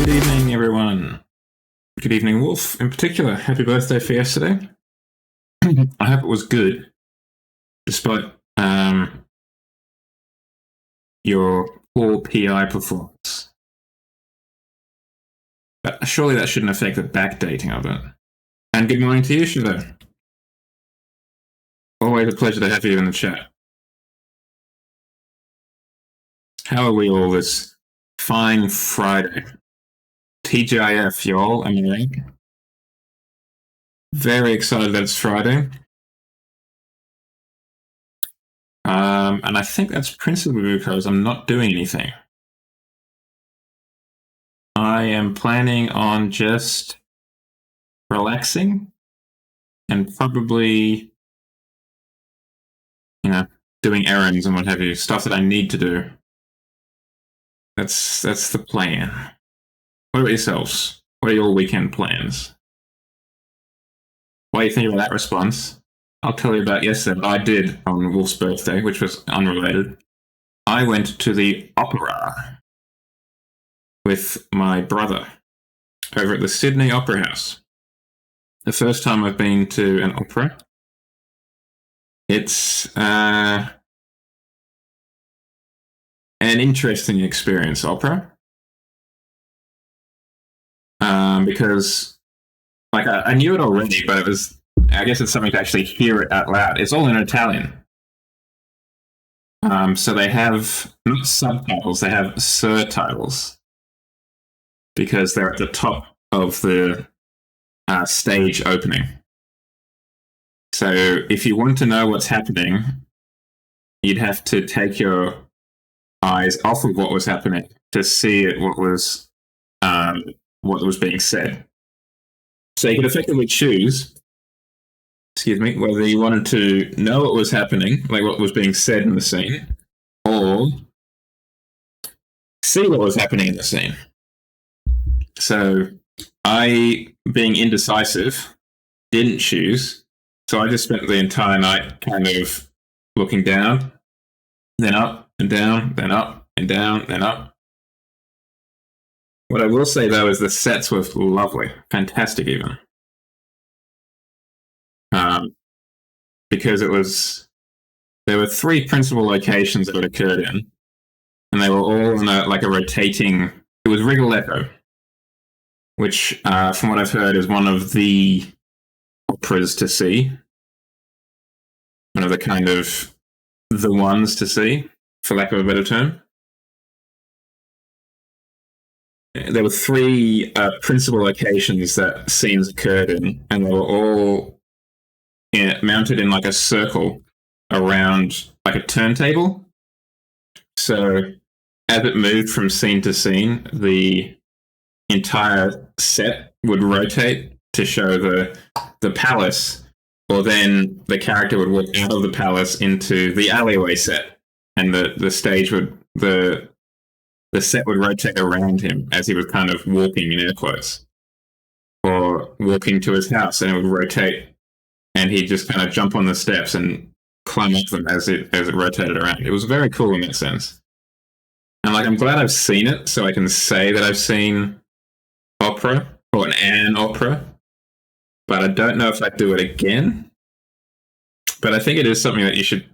Good evening, everyone. Good evening, Wolf. In particular, happy birthday for yesterday. I hope it was good, despite your poor PI performance. But surely that shouldn't affect the backdating of it. And good morning to you, Shadow. Always a pleasure to have you in the chat. How are we all this fine Friday? TGIF, y'all, am I right? Very excited that it's Friday. And I think that's principally because I'm not doing anything. I am planning on just relaxing and probably, doing errands and what have you, stuff that I need to do. That's the plan. What about yourselves? What are your weekend plans? What do you think about that response? I'll tell you about yesterday what I did on Wolf's birthday, which was unrelated. I went to the opera with my brother over at the Sydney Opera House. The first time I've been to an opera. It's an interesting experience, opera. Because I knew it already, but I guess it's something to actually hear it out loud. It's all in Italian. So they have not subtitles, they have surtitles. Because they're at the top of the stage opening. So if you want to know what's happening, you'd have to take your eyes off of what was happening to see what was being said. So you could effectively choose, whether you wanted to know what was happening, like what was being said in the scene, or see what was happening in the scene. So I, being indecisive, didn't choose. So I just spent the entire night kind of looking down, then up and down, then up and down, then up. What I will say, though, is the sets were lovely, fantastic even. Because there were three principal locations that it occurred in, and they were all in a rotating, it was Rigoletto, which, from what I've heard, is one of the operas to see. One of the kind of the ones to see, for lack of a better term. There were three principal locations that scenes occurred in, and they were all mounted in a circle around a turntable. So as it moved from scene to scene, the entire set would rotate to show the palace, or then the character would walk out of the palace into the alleyway set, and the stage would the set would rotate around him as he was kind of walking, in air quotes, or walking to his house, and it would rotate, and he'd just kind of jump on the steps and climb up them as it rotated around. It was very cool in that sense. And I'm glad I've seen it, so I can say that I've seen opera, or an opera, but I don't know if I'd do it again. But I think it is something that you should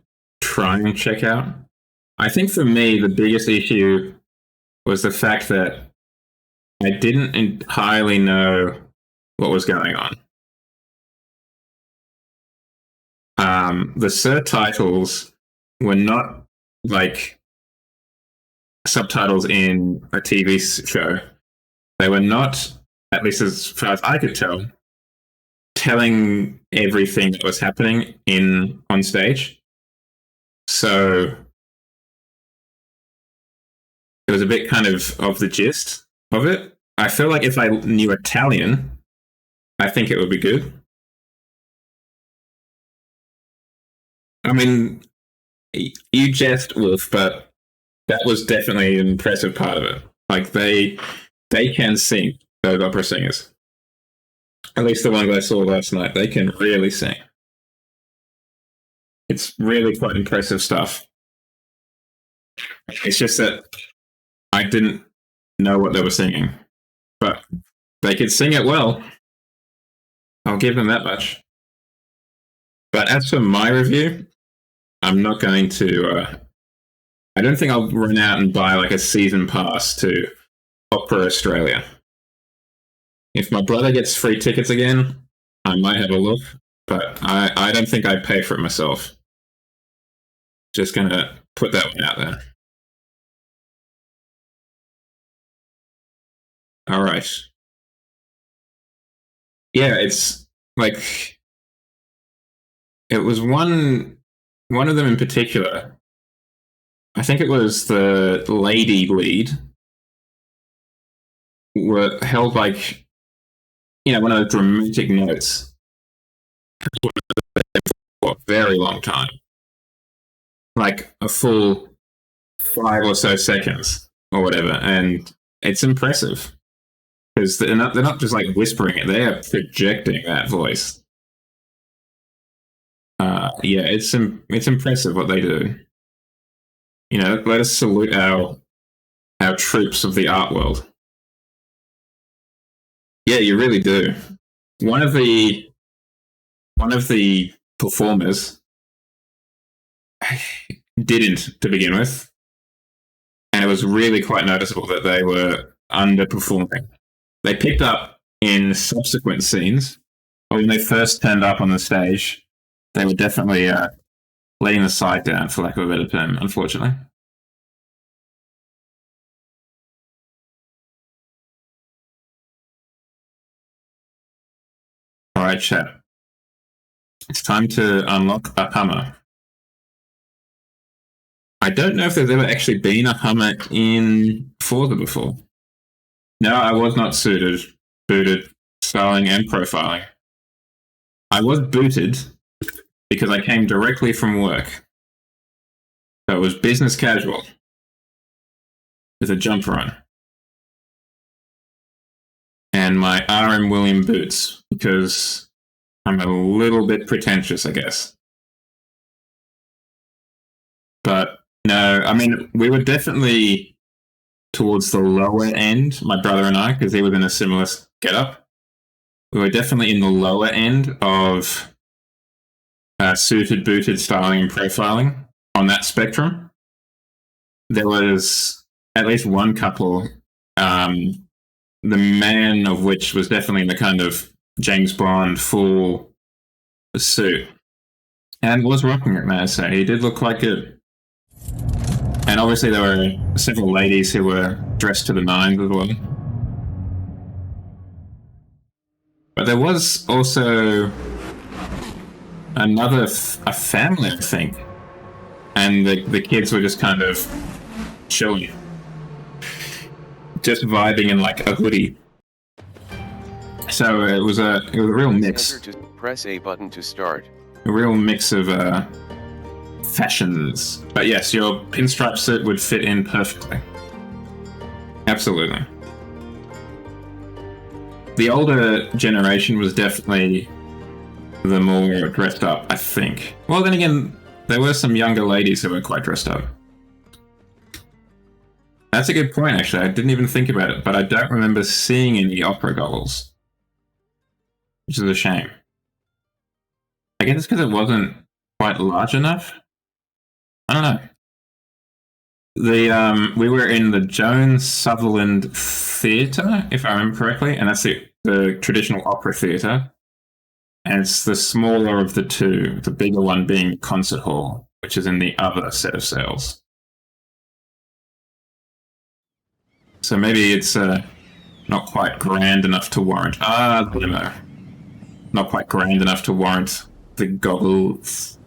try and check out. I think for me, the biggest issue was the fact that I didn't entirely know what was going on. The surtitles were not like subtitles in a TV show. They were not, at least as far as I could tell, telling everything that was happening on stage. So it was a bit kind of the gist of it. I feel like if I knew Italian, I think it would be good. I mean, you jest, Wolf, but that was definitely an impressive part of it. They can sing, those opera singers. At least the ones I saw last night, they can really sing. It's really quite impressive stuff. It's just that I didn't know what they were singing. but they could sing it well. I'll give them that much. But as for my review, I'm not going to. I don't think I'll run out and buy like a season pass to Opera Australia. If my brother gets free tickets again, I might have a look, but I don't think I'd pay for it myself. Just gonna put that one out there. All right. Yeah, it's like it was one of them in particular. I think it was the lady lead were held like one of the dramatic notes for a very long time, like a full 5 or so seconds or whatever, and it's impressive because they're not just like whispering it; they are projecting that voice. Yeah, it's impressive what they do. Let us salute our troops of the art world. Yeah, you really do. One of the performers didn't to begin with, and it was really quite noticeable that they were underperforming. They picked up in subsequent scenes, but when they first turned up on the stage, they were definitely letting the side down, for lack of a better term, unfortunately. All right, chat. It's time to unlock a Hummer. I don't know if there's ever actually been a Hummer in Forza before. No, I was not booted, styling and profiling. I was booted because I came directly from work. So it was business casual with a jumper on. And my RM William boots because I'm a little bit pretentious, I guess. But no, I mean, we were definitely towards the lower end, my brother and I, because he was in a similar getup. We were definitely in the lower end of suited, booted styling and profiling on that spectrum. There was at least one couple, the man of which was definitely in the kind of James Bond full suit and was rocking it, may I say. He did look quite good. And obviously there were several ladies who were dressed to the nines as well. But there was also a family, I think. And the kids were just kind of chilling. Just vibing in like a hoodie. So it was a real mix. Press A button to start. A real mix of fashions. But yes, your pinstripe suit would fit in perfectly. Absolutely. The older generation was definitely the more dressed up, I think. Well, then again, there were some younger ladies who were quite dressed up. That's a good point, actually. I didn't even think about it, but I don't remember seeing any opera goggles. Which is a shame. I guess it's because it wasn't quite large enough. I don't know. We were in the Jones Sutherland Theatre, if I remember correctly, and that's the traditional opera theatre. And it's the smaller of the two, the bigger one being Concert Hall, which is in the other set of cells. So maybe it's not quite grand enough to warrant... the limo. Not quite grand enough to warrant the goggles.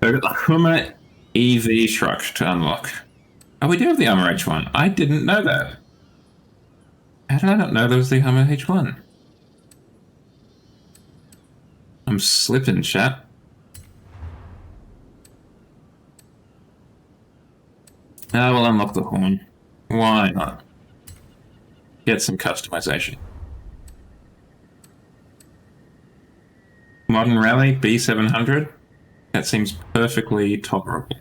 So we've got the Hummner EV truck to unlock. Oh, we do have the Hummer H1. I didn't know that. How did I not know there was the Hummer H1? I'm slipping, chat. I will unlock the horn. Why not? Get some customization. Modern Rally B700. That seems perfectly tolerable.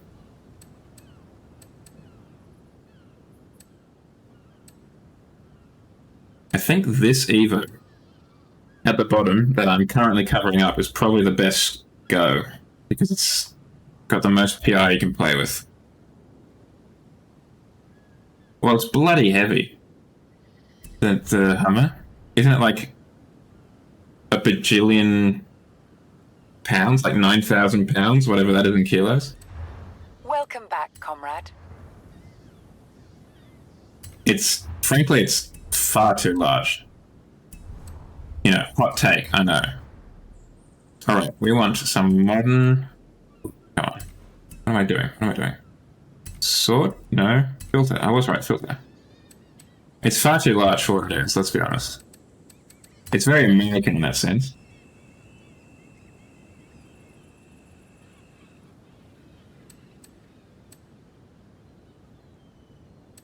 I think this Evo at the bottom that I'm currently covering up is probably the best go because it's got the most PI you can play with. Well, it's bloody heavy. The Hummer. Isn't it like a bajillion pounds? Like 9,000 pounds, whatever that is in kilos? Welcome back, comrade. Frankly, it's far too large. You know, hot take, I know. Alright, we want some modern... Come on. What am I doing? What am I doing? Sword? No. Filter. I was right, filter. It's far too large for what it is, let's be honest. It's very American in that sense.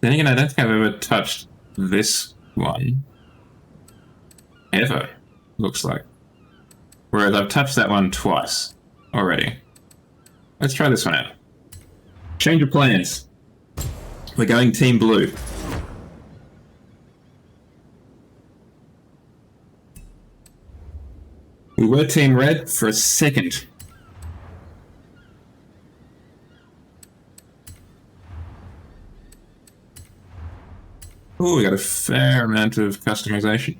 Then again, I don't think I've ever touched this one. Ever, looks like. Whereas I've touched that one twice already. Let's try this one out. Change of plans. We're going Team Blue. We were Team Red for a second. Oh, we got a fair amount of customization.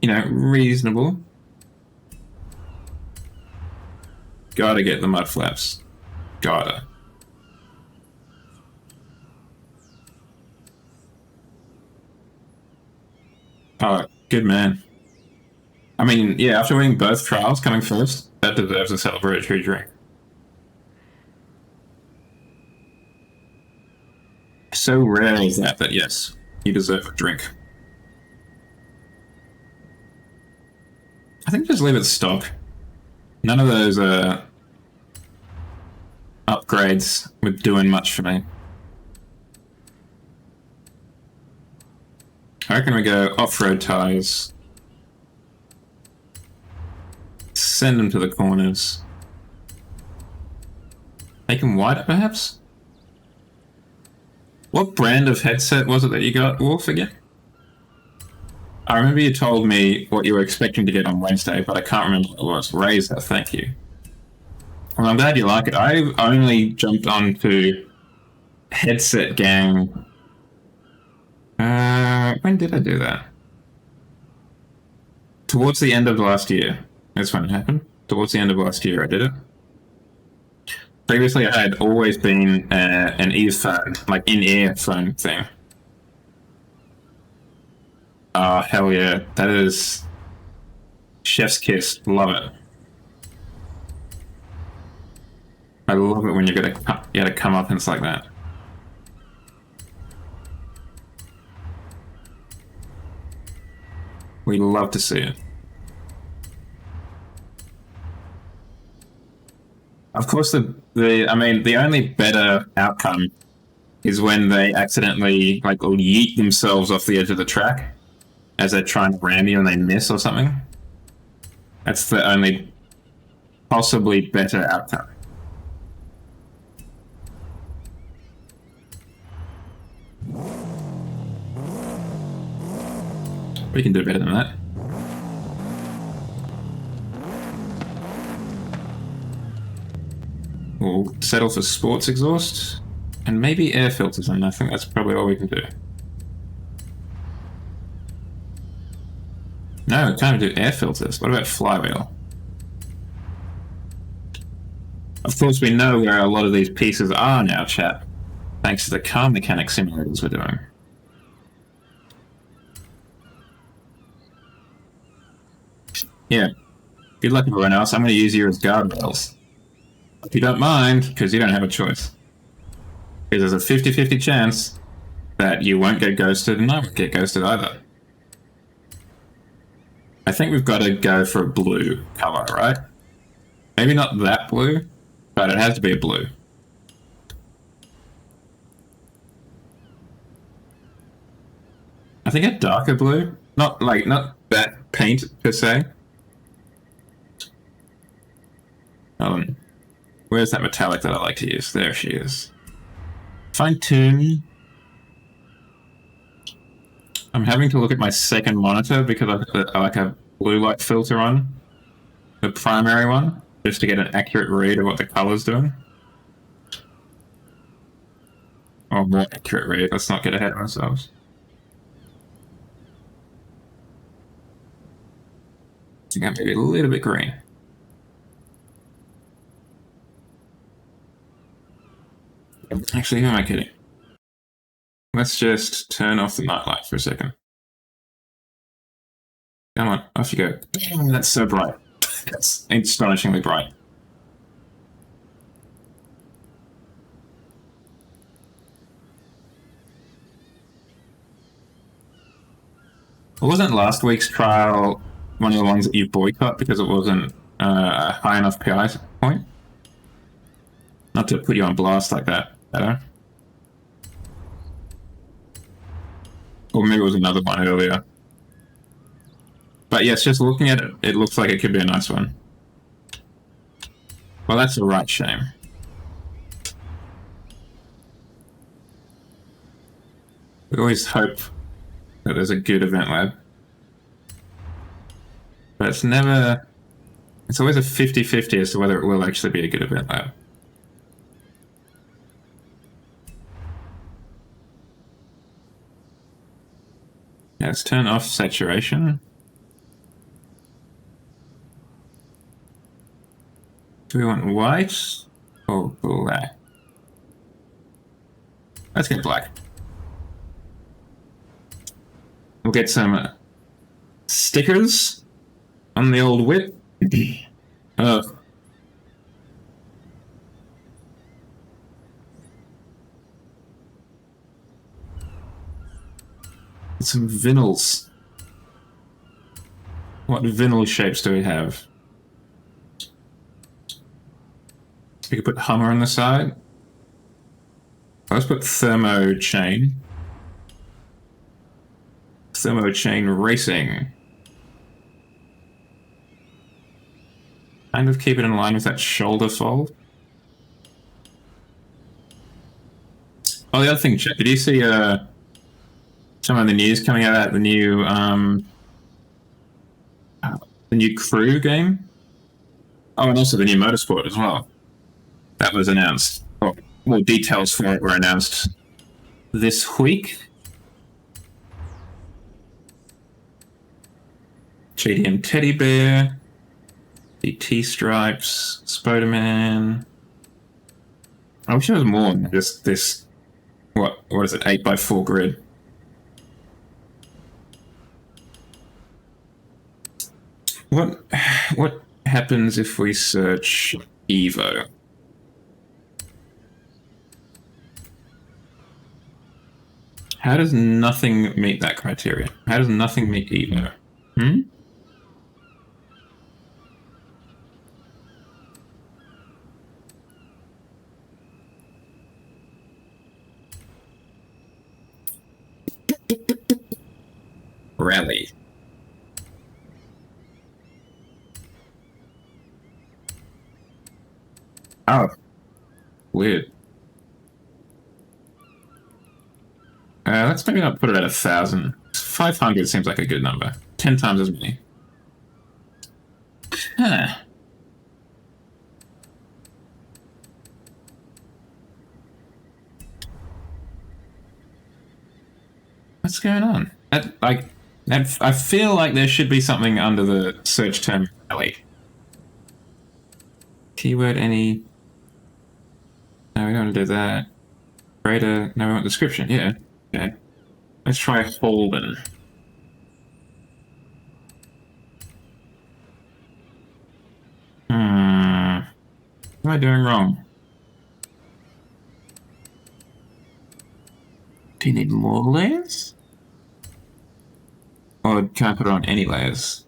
You know, reasonable. Gotta get the mud flaps. Gotta. Oh, good man. I mean, yeah, after winning both trials, coming first, that deserves a celebratory drink. So rare is that yes, you deserve a drink. I think just leave it stock. None of those upgrades were doing much for me. I reckon we go off-road tires. Send them to the corners. Make them wider, perhaps? What brand of headset was it that you got, Wolf, again? I remember you told me what you were expecting to get on Wednesday, but I can't remember what it was. Razer, thank you. Well, I'm glad you like it. I only jumped onto Headset Gang. When did I do that? Towards the end of last year. That's when it happened. Towards the end of last year I did it. Previously I had always been an earphone, like in-ear phone thing. Oh, hell yeah. That is chef's kiss. Love it. I love it when you gotta come up and it's like that. We love to see it. Of course, the only better outcome is when they accidentally like yeet themselves off the edge of the track as they're trying to ram you and they miss or something. That's the only possibly better outcome. We can do better than that. We'll settle for sports exhaust and maybe air filters, and I think that's probably all we can do. No, we can't do air filters. What about flywheel? Of course, we know where a lot of these pieces are now, chat, thanks to the car mechanic simulators we're doing. Yeah. Good luck, everyone else. I'm going to use you as guardrails. If you don't mind, because you don't have a choice. Because there's a 50-50 chance that you won't get ghosted and I won't get ghosted either. I think we've got to go for a blue color, right? Maybe not that blue, but it has to be a blue. I think a darker blue. Not that paint per se. Where's that metallic that I like to use? There she is. fine tune. I'm having to look at my second monitor because I like a blue light filter on, the primary one, just to get an accurate read of what the color's doing. Or more accurate read, let's not get ahead of ourselves. I think maybe a little bit green. Actually, who am I kidding? Let's just turn off the nightlight for a second. Come on, off you go. That's so bright. That's astonishingly bright. Wasn't last week's trial one of the ones that you boycott because it wasn't a high enough PI point? Not to put you on blast like that, better. Or maybe it was another one earlier. But yes, just looking at it, it looks like it could be a nice one. Well, that's a right shame. We always hope that there's a good event lab. But it's never... It's always a 50-50 as to whether it will actually be a good event lab. Yeah, let's turn off saturation. Do we want white or black? Let's get black. We'll get some stickers on the old whip. Oh. Some vinyls. What vinyl shapes do we have? We could put Hummner on the side. Let's put thermo chain. Thermo chain racing. Kind of keep it in line with that shoulder fold. Oh, the other thing, Chet, did you see some of the news coming out about the new crew game? Oh, and also the new motorsport as well. That was announced. Or more details for it were announced this week. GDM Teddy Bear, DT Stripes, Spider-Man. I wish there was more than just this. What is it? 8x4 grid. What happens if we search Evo? How does nothing meet that criteria? How does nothing meet Evo? Rally. Oh. Weird. Let's maybe not put it at 1,000. 500 seems like a good number. 10 times as many. Huh. What's going on? I feel like there should be something under the search term rally. Keyword any... No, we don't want to do that. Greater... No, we want description. Yeah. Okay. Let's try Holden. What am I doing wrong? Do you need more layers? Or can I put it on any layers?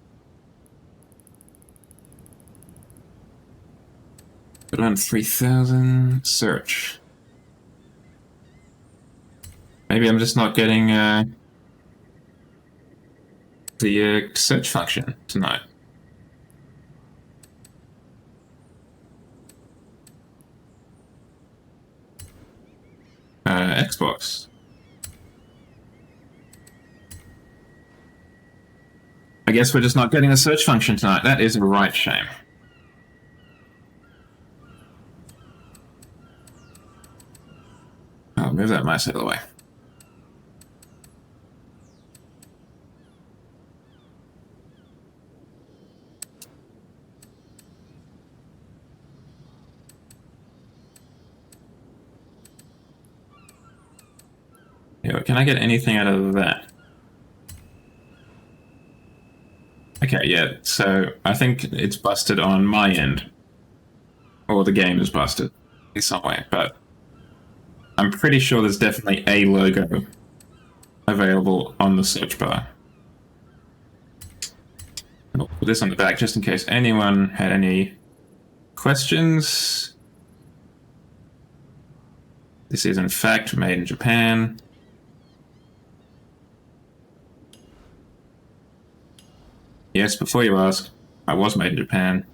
Put it on 3,000. Search. Maybe I'm just not getting the search function tonight. Xbox. I guess we're just not getting the search function tonight. That is a right shame. I'll move that mouse out of the way. Yeah, can I get anything out of that? Okay, yeah, so I think it's busted on my end. Or the game is busted in some way, but I'm pretty sure there's definitely a logo available on the search bar. I'll put this on the back just in case anyone had any questions. This is in fact made in Japan. Yes, before you ask, I was made in Japan.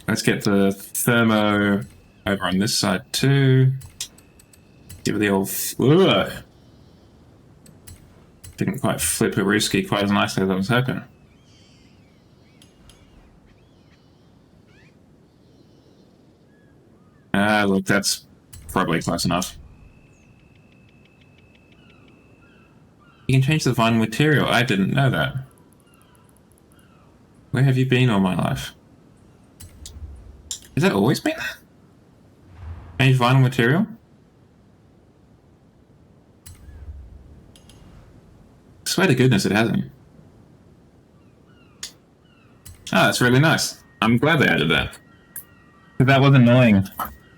Let's get the thermo over on this side too. Give it the old... Ugh. Didn't quite flip a Ruski quite as nicely as I was hoping. Look, that's probably close enough. You can change the vinyl material. I didn't know that. Where have you been all my life? Has that always been that? Change vinyl material? I swear to goodness it hasn't. Oh, that's really nice. I'm glad they added that. That was annoying,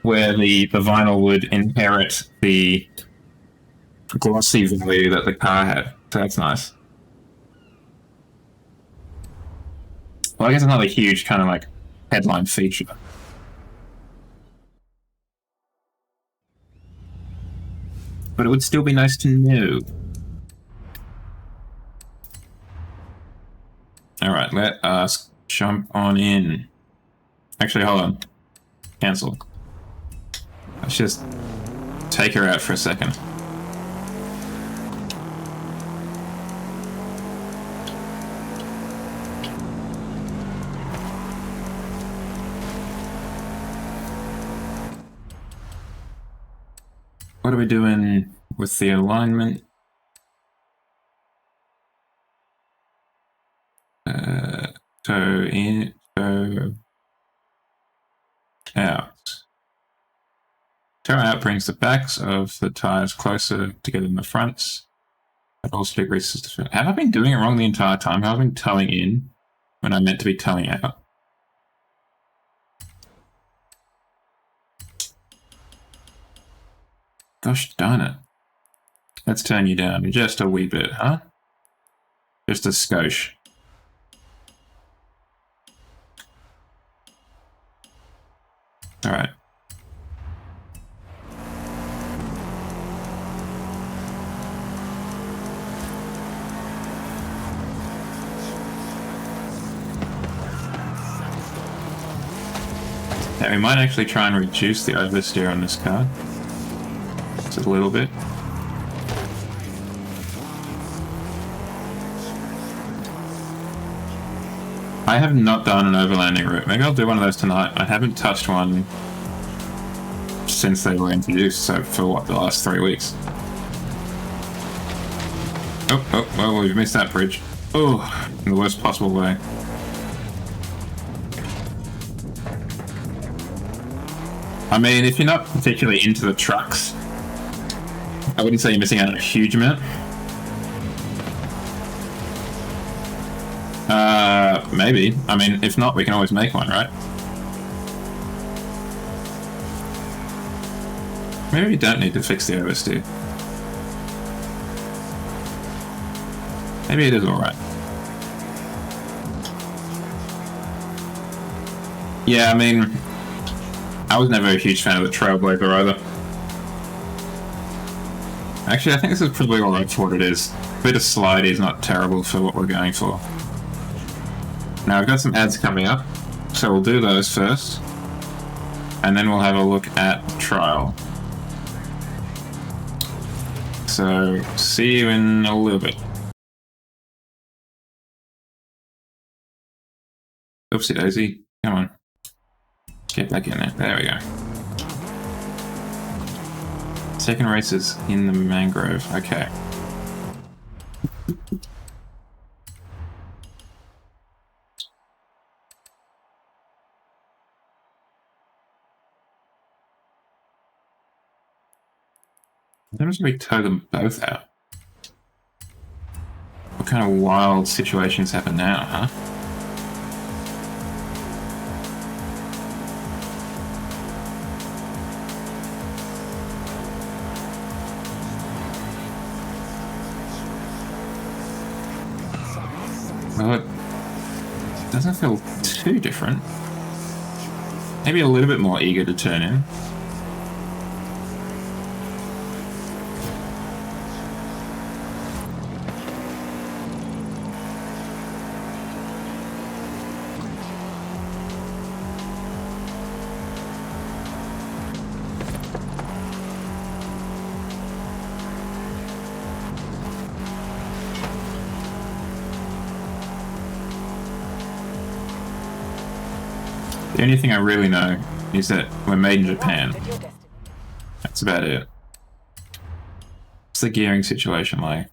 where the vinyl would inherit the glossy value that the car had. So that's nice. Well, I guess it's not a huge kind of like headline feature. But it would still be nice to know. Alright, let us jump on in. Actually, hold on. Cancel. Let's just take her out for a second. What are we doing with the alignment? Toe in, toe out. Toe out brings the backs of the tires closer together than the fronts. That all speed races. Have I been doing it wrong the entire time? Have I been towing in when I meant to be towing out? Gosh darn it. Let's turn you down just a wee bit, huh? Just a skosh. Alright. Yeah, we might actually try and reduce the oversteer on this car. Just a little bit. I have not done an overlanding route. Maybe I'll do one of those tonight. I haven't touched one since they were introduced, so for what, the last 3 weeks. Oh, well, we've missed that bridge. Oh, in the worst possible way. I mean, if you're not particularly into the trucks, I wouldn't say you're missing out on a huge amount. Maybe. I mean, if not, we can always make one, right? Maybe we don't need to fix the oversteer. Maybe it is alright. Yeah, I mean, I was never a huge fan of the Trailblazer either. Actually, I think this is probably alright for what it is. A bit of slidey is not terrible for what we're going for. Now, I've got some ads coming up, so we'll do those first. And then we'll have a look at trial. So, see you in a little bit. Oopsie daisy. Come on. Get back in there. There we go. Second race is in the mangrove. Okay. How does we tow them both out? What kind of wild situations happen now, huh? Well, it doesn't feel too different. Maybe a little bit more eager to turn in. The only thing I really know is that we're made in Japan. That's about it. What's the gearing situation like?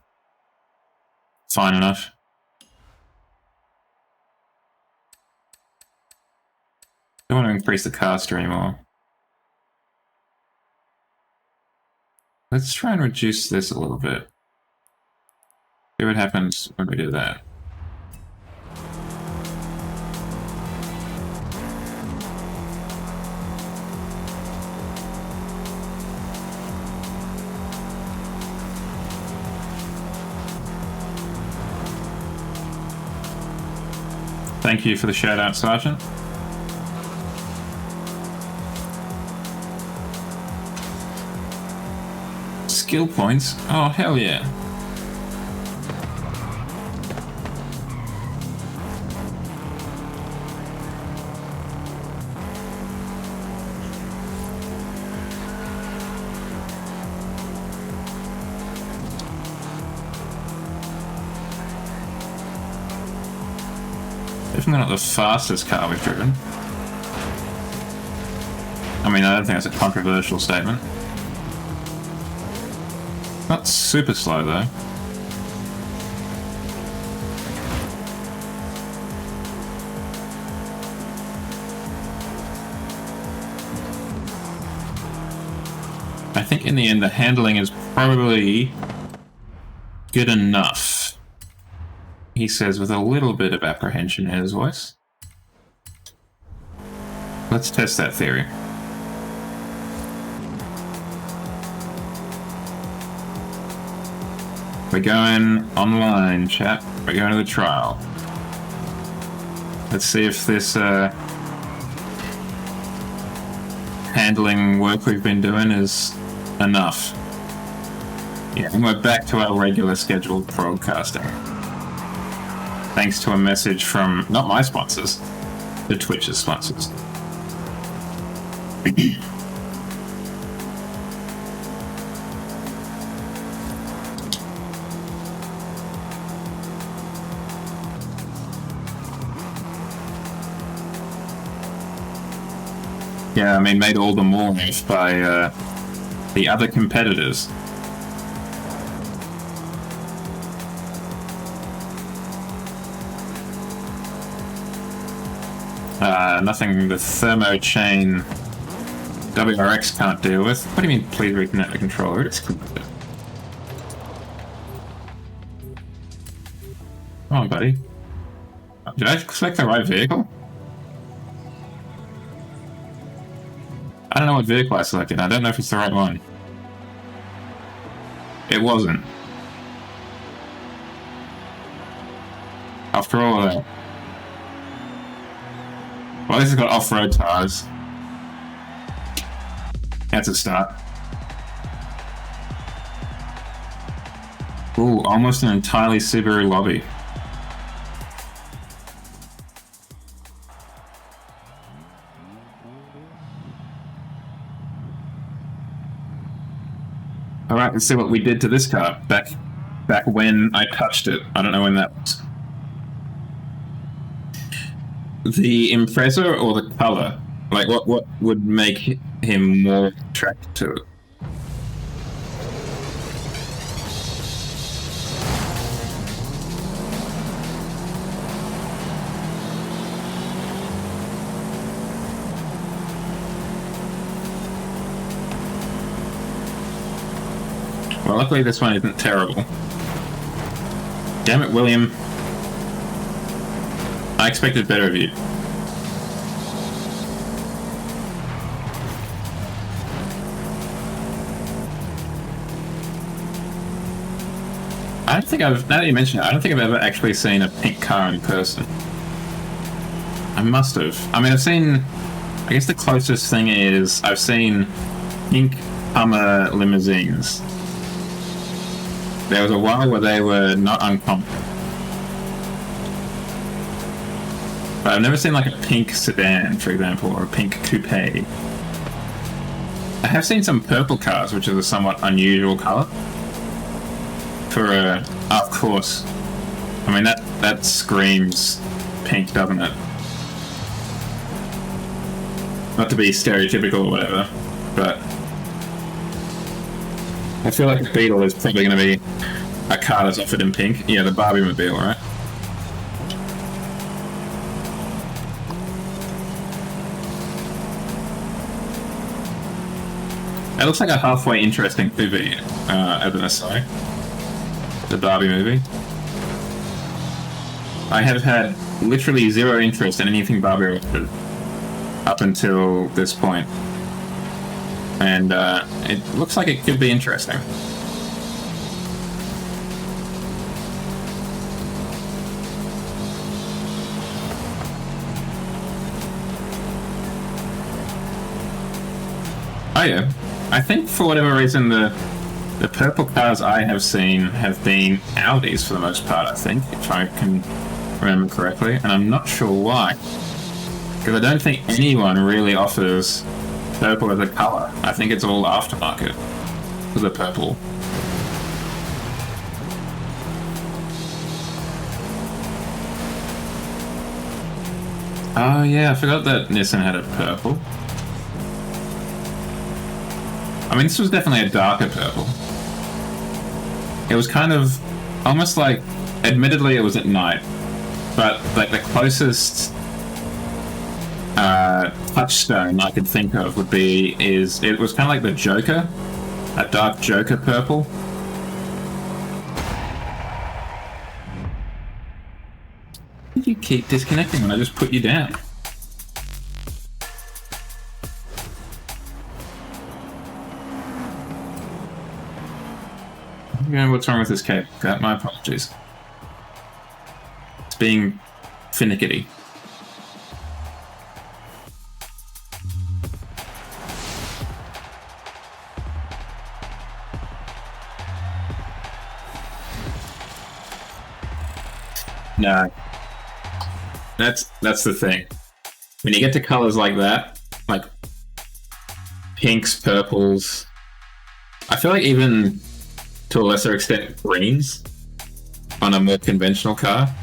Fine enough. Don't want to increase the caster anymore. Let's try and reduce this a little bit. See what happens when we do that. Thank you for the shout out, Sergeant. Skill points? Oh, hell yeah. Definitely not the fastest car we've driven. I mean, I don't think that's a controversial statement. Not super slow, though. I think in the end, the handling is probably good enough, he says with a little bit of apprehension in his voice. Let's test that theory. We're going online, chat. We're going to the trial. Let's see if this handling work we've been doing is enough. Yeah, and we're back to our regular scheduled broadcasting. Thanks to a message from, not my sponsors, the Twitch's sponsors. Yeah, I mean, made all the more by the other competitors. Nothing the thermo chain WRX can't deal with. What do you mean, please reconnect the controller? It's connected. Come on, buddy. Did I select the right vehicle? I don't know what vehicle I selected. I don't know if it's the right one. It wasn't. After all of that. Well, this has got off-road tires. That's a start. Ooh, almost an entirely Subaru lobby. Alright, let's see what we did to this car back when I touched it. I don't know when that was. The Impreza or the color? Like, what would make him more attracted to it? Well, luckily this one isn't terrible. Damn it, William. I expected better of you. I don't think I've, now that you mention it, I don't think I've ever actually seen a pink car in person. I must have. I mean, I've seen, I guess the closest thing is, I've seen pink Hummner limousines. There was a while where they were not uncommon. But I've never seen like a pink sedan, for example, or a pink coupe. I have seen some purple cars, which is a somewhat unusual colour. For a, of course. I mean, that screams pink, doesn't it? Not to be stereotypical or whatever, but I feel like the Beetle is probably going to be a car that's offered in pink. Yeah, the Barbie-mobile, right? It looks like a halfway interesting movie, as an aside. The Barbie movie. I have had literally zero interest in anything Barbie related up until this point. And it looks like it could be interesting. Oh yeah. I think for whatever reason the purple cars I have seen have been Audis for the most part, I think, if I can remember correctly, and I'm not sure why. Because I don't think anyone really offers purple as a colour. I think it's all aftermarket for the purple. Oh yeah, I forgot that Nissan had a purple. I mean, this was definitely a darker purple. It was kind of almost like, admittedly it was at night, but like the closest touchstone I could think of would be it was kind of like the Joker, a dark Joker purple. You keep disconnecting when I just put you down. Yeah, what's wrong with this cable? My apologies. It's being finicky. No. That's the thing. When you get to colors like that, like pinks, purples, I feel like even to a lesser extent greens on a more conventional car,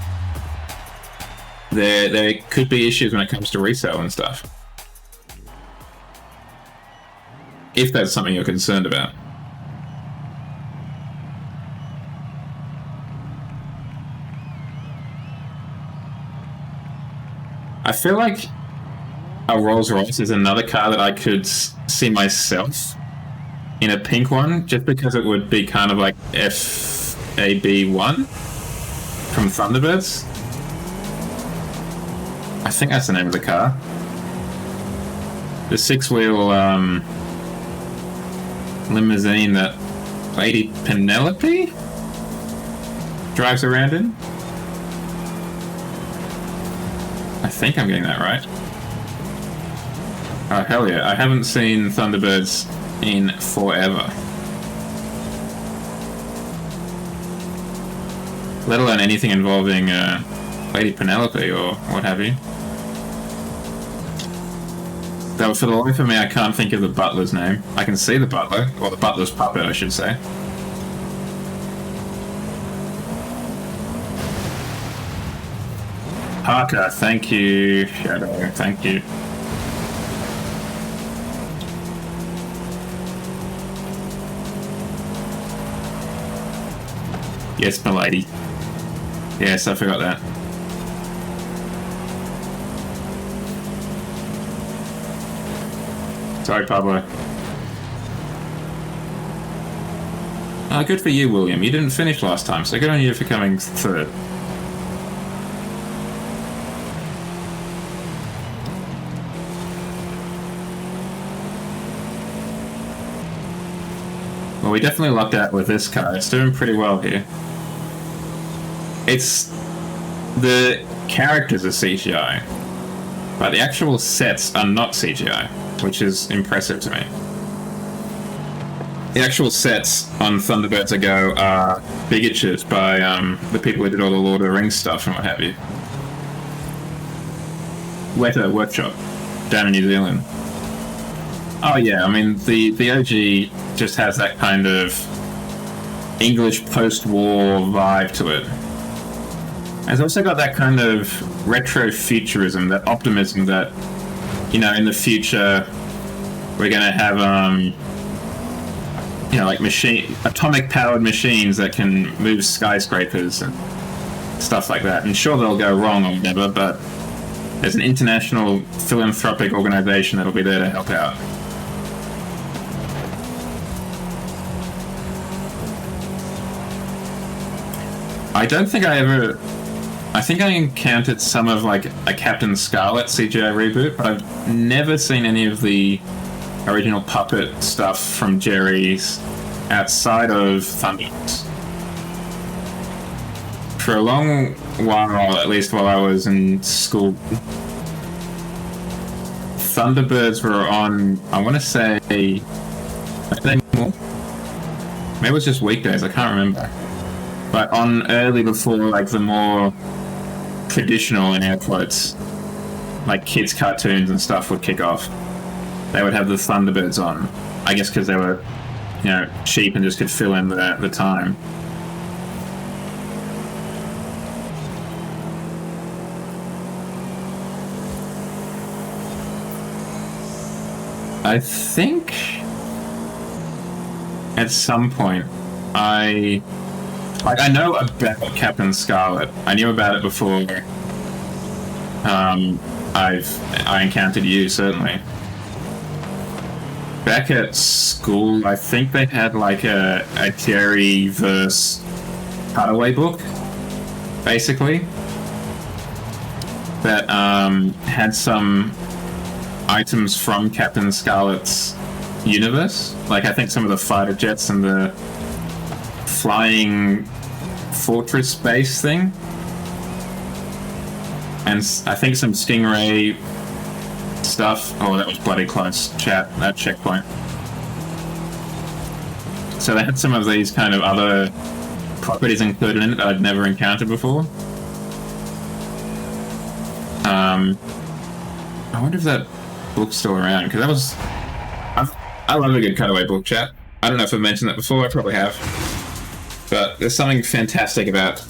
there could be issues when it comes to resale and stuff. If that's something you're concerned about. I feel like a Rolls Royce is another car that I could see myself in a pink one, just because it would be kind of like FAB1 from Thunderbirds. I think that's the name of the car. The six-wheel limousine that Lady Penelope drives around in. I think I'm getting that right. Oh, hell yeah. I haven't seen Thunderbirds in forever. Let alone anything involving Lady Penelope or what have you. Though for the life of me, I can't think of the butler's name. I can see the butler, or the butler's puppet, I should say. Parker, thank you. Shadow, thank you. Yes, milady. Yes, I forgot that. Sorry, Pablo. Good for you, William. You didn't finish last time, so good on you for coming third. Well, we definitely lucked out with this car. It's doing pretty well here. It's... the characters are CGI, but the actual sets are not CGI, which is impressive to me. The actual sets on Thunderbirds Ago are bigotted by the people who did all the Lord of the Rings stuff and what have you. Weta Workshop, down in New Zealand. Oh yeah, I mean, the OG just has that kind of English post-war vibe to it. It's also got that kind of retro-futurism, that optimism that, you know, in the future we're going to have, you know, like atomic-powered machines that can move skyscrapers and stuff like that. And sure, they'll go wrong or whatever, but there's an international philanthropic organization that'll be there to help out. I don't think I think I encountered some of like a Captain Scarlet CGI reboot, but I've never seen any of the original puppet stuff from Jerry's outside of Thunderbirds. For a long while, at least while I was in school, Thunderbirds were on, I want to say, maybe it was just weekdays, I can't remember. But on early before, like, the more traditional, in air quotes, like kids' cartoons and stuff would kick off, they would have the Thunderbirds on. I guess because they were, you know, cheap and just could fill in the time. I think at some point I know about Captain Scarlet. I knew about it before I encountered you, certainly. Back at school, I think they had like a Jerry-verse cutaway book, basically, that had some items from Captain Scarlet's universe. Like, I think some of the fighter jets and the flying fortress base thing, and I think some Stingray stuff. Oh, that was bloody close, chat, that checkpoint. So they had some of these kind of other properties included in it that I'd never encountered before. I wonder if that book's still around, because that was... I love a good cutaway book, chat. I don't know if I've mentioned that before, I probably have. But there's something fantastic about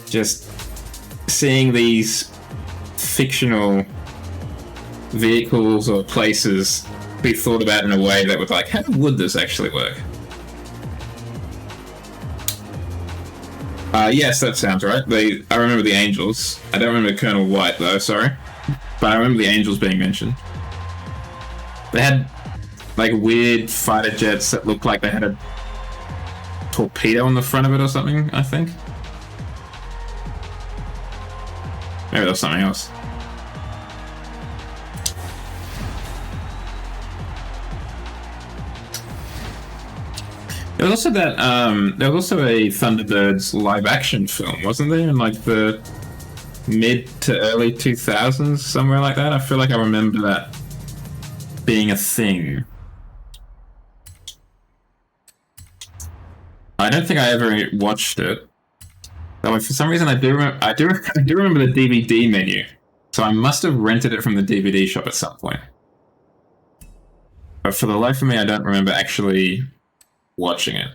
just seeing these fictional vehicles or places be thought about in a way that would, like, how would this actually work? Yes, that sounds right. I remember the Angels. I don't remember Colonel White, though, sorry. But I remember the Angels being mentioned. They had, like, weird fighter jets that looked like they had a torpedo on the front of it or something, I think. Maybe that was something else. There was also that, there was also a Thunderbirds live-action film, wasn't there? In, like, the mid to early 2000s, somewhere like that? I feel like I remember that being a thing. I don't think I ever watched it. Though for some reason I do remember the DVD menu. So I must have rented it from the DVD shop at some point. But for the life of me, I don't remember actually watching it.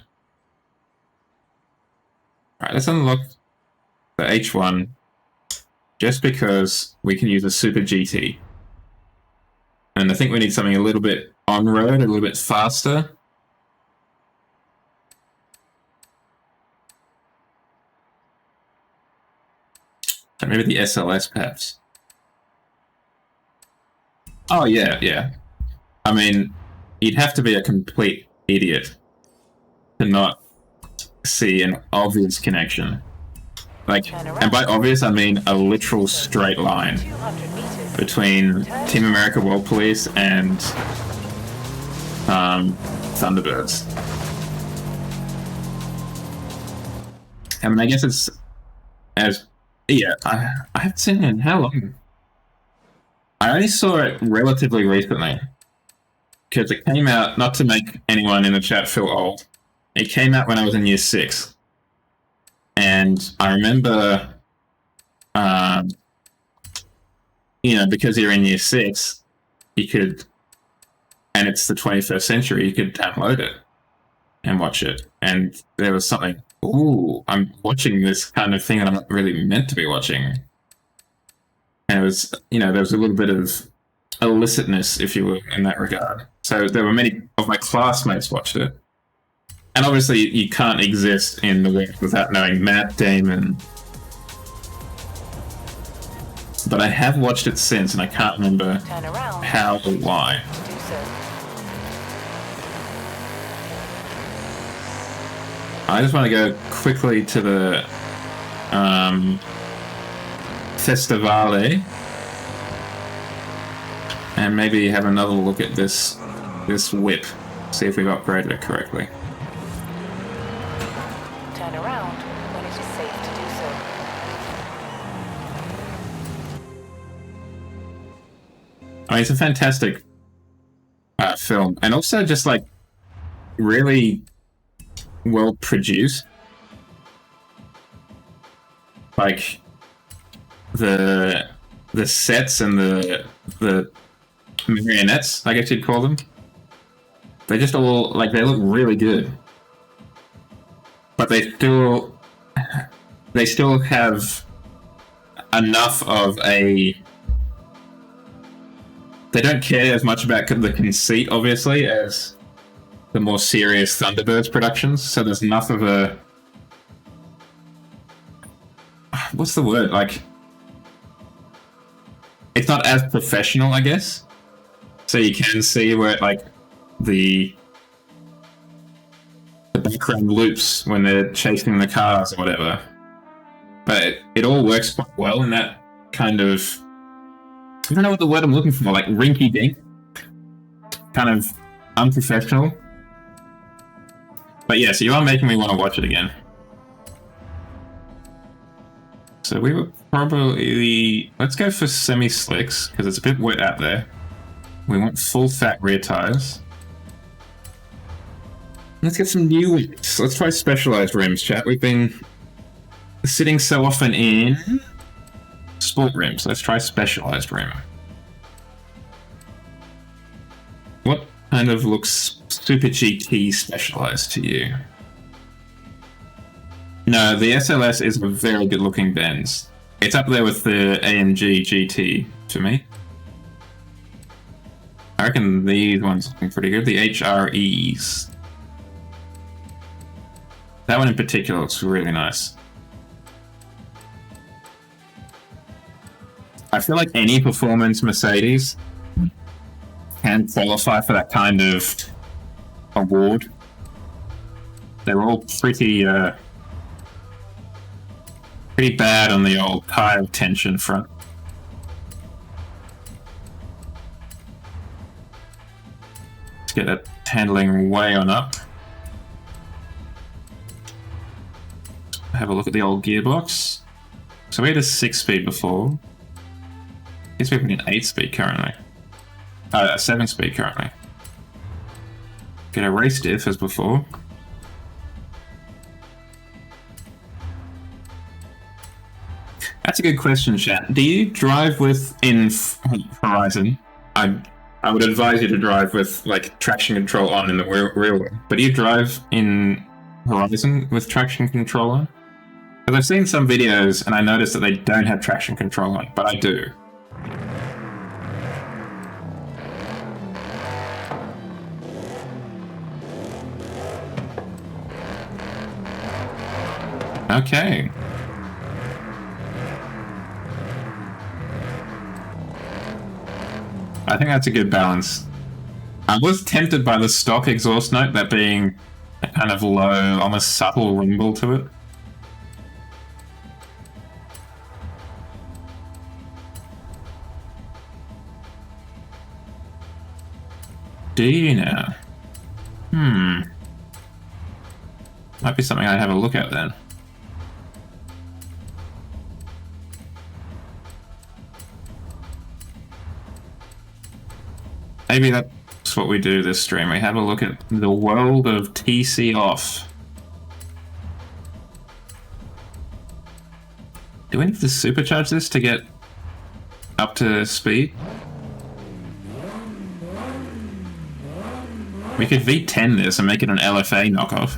Alright, let's unlock the H1 just because we can use a Super GT. And I think we need something a little bit on-road, a little bit faster. And maybe the SLS, perhaps. Oh, yeah, yeah. I mean, you'd have to be a complete idiot to not see an obvious connection. Like, and by obvious, I mean a literal straight line between Team America World Police and Thunderbirds. I mean, I guess it's as... Yeah, I haven't seen it in how long? I only saw it relatively recently. Because it came out, not to make anyone in the chat feel old, it came out when I was in year 6. And I remember, you know, because you're in year 6, you could, and it's the 21st century, you could download it and watch it. And there was something, ooh, I'm watching this kind of thing that I'm not really meant to be watching. And it was, you know, there was a little bit of illicitness, if you will, in that regard. So there were many of my classmates watched it. And obviously you can't exist in the West without knowing Matt Damon. But I have watched it since and I can't remember how or why. I just want to go quickly to the Festivale and maybe have another look at this whip, see if we've upgraded it correctly. Turn around when it is safe to do so. I mean, it's a fantastic film, and also just like really well produced. Like the sets and the marionettes, I guess you'd call them. They just all like they look really good, but they still have enough of a. They don't care as much about the conceit, obviously, as the more serious Thunderbirds productions. So there's enough of a. What's the word? Like, it's not as professional, I guess. So you can see where, like, the background loops when they're chasing the cars or whatever. But it all works quite well in that kind of... I don't know what the word I'm looking for, like rinky-dink. Kind of unprofessional. But yeah, so you are making me want to watch it again. So we were probably... Let's go for semi-slicks, because it's a bit wet out there. We want full fat rear tires. Let's get some new rims. Let's try specialized rims, chat. We've been sitting so often in sport rims. Let's try specialized rim. What kind of looks Super GT specialized to you? No, the SLS is a very good looking Benz. It's up there with the AMG GT for me. I reckon these ones looking pretty good. The HREs. That one in particular looks really nice. I feel like any performance Mercedes can qualify for that kind of award. They're all pretty bad on the old tire tension front. Let's get that handling way on up. Have a look at the old gearbox. So we had a 6-speed before. I guess we're in an 8-speed currently. A 7-speed currently. Get a race diff as before. That's a good question, chat. Do you drive with in Horizon? I would advise you to drive with like traction control on in the rear wheel. But do you drive in Horizon with traction control on? Because I've seen some videos and I noticed that they don't have traction control on, but I do. Okay. I think that's a good balance. I was tempted by the stock exhaust note, that being a kind of low, almost subtle rumble to it. Do you now? Might be something I'd have a look at then. Maybe that's what we do this stream. We have a look at the world of TC off. Do we need to supercharge this to get up to speed? We could V10 this and make it an LFA knockoff.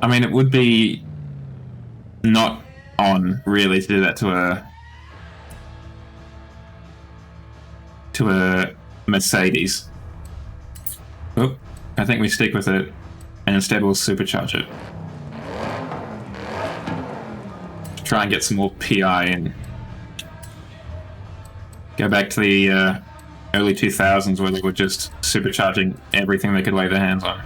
I mean, it would be not on really to do that to a Mercedes. Oh, I think we stick with it and instead we'll supercharge it. Try and get some more PI and go back to the early 2000s where they were just supercharging everything they could lay their hands on.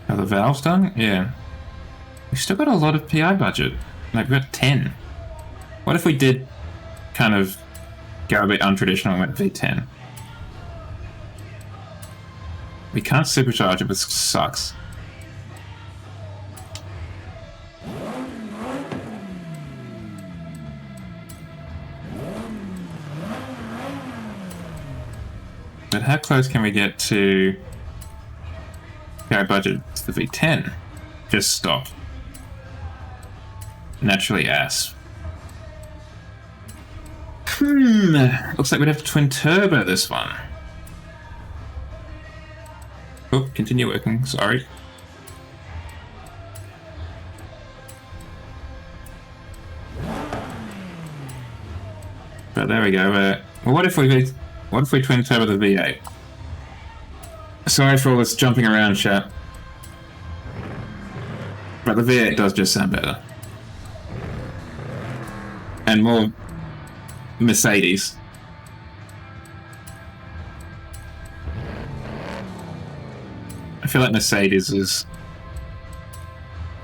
Are the valves done? Yeah. We've still got a lot of PI budget. Like, we've got 10. What if we did kind of go a bit untraditional and went V10? We can't supercharge it, which sucks. But how close can we get to PI budget to the V10? Just stop. Naturally ass. Looks like we'd have to twin turbo this one. Oh, continue working, sorry. But there we go. Well, what if we twin turbo the V8? Sorry for all this jumping around, chat. But the V8 does just sound better. And more Mercedes. I feel like Mercedes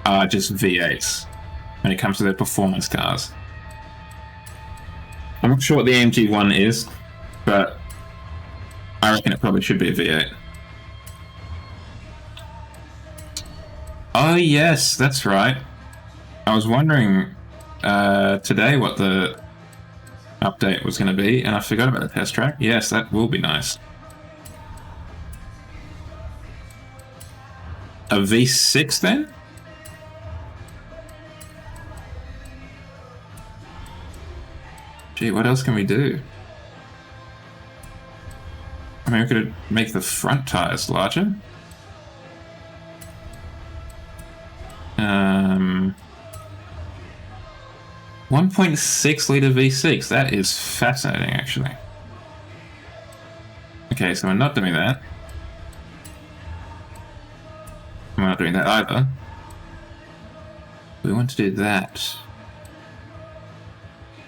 are just V8s when it comes to their performance cars. I'm not sure what the AMG 1 is, but I reckon it probably should be a V8. Oh yes, that's right. I was wondering today what the update was going to be, and I forgot about the test track. Yes, that will be nice. A V6 then? Gee, what else can we do? I mean, we could make the front tires larger. 1.6 litre V6. That is fascinating, actually. Okay, so we're not doing that. We're not doing that either. We want to do that.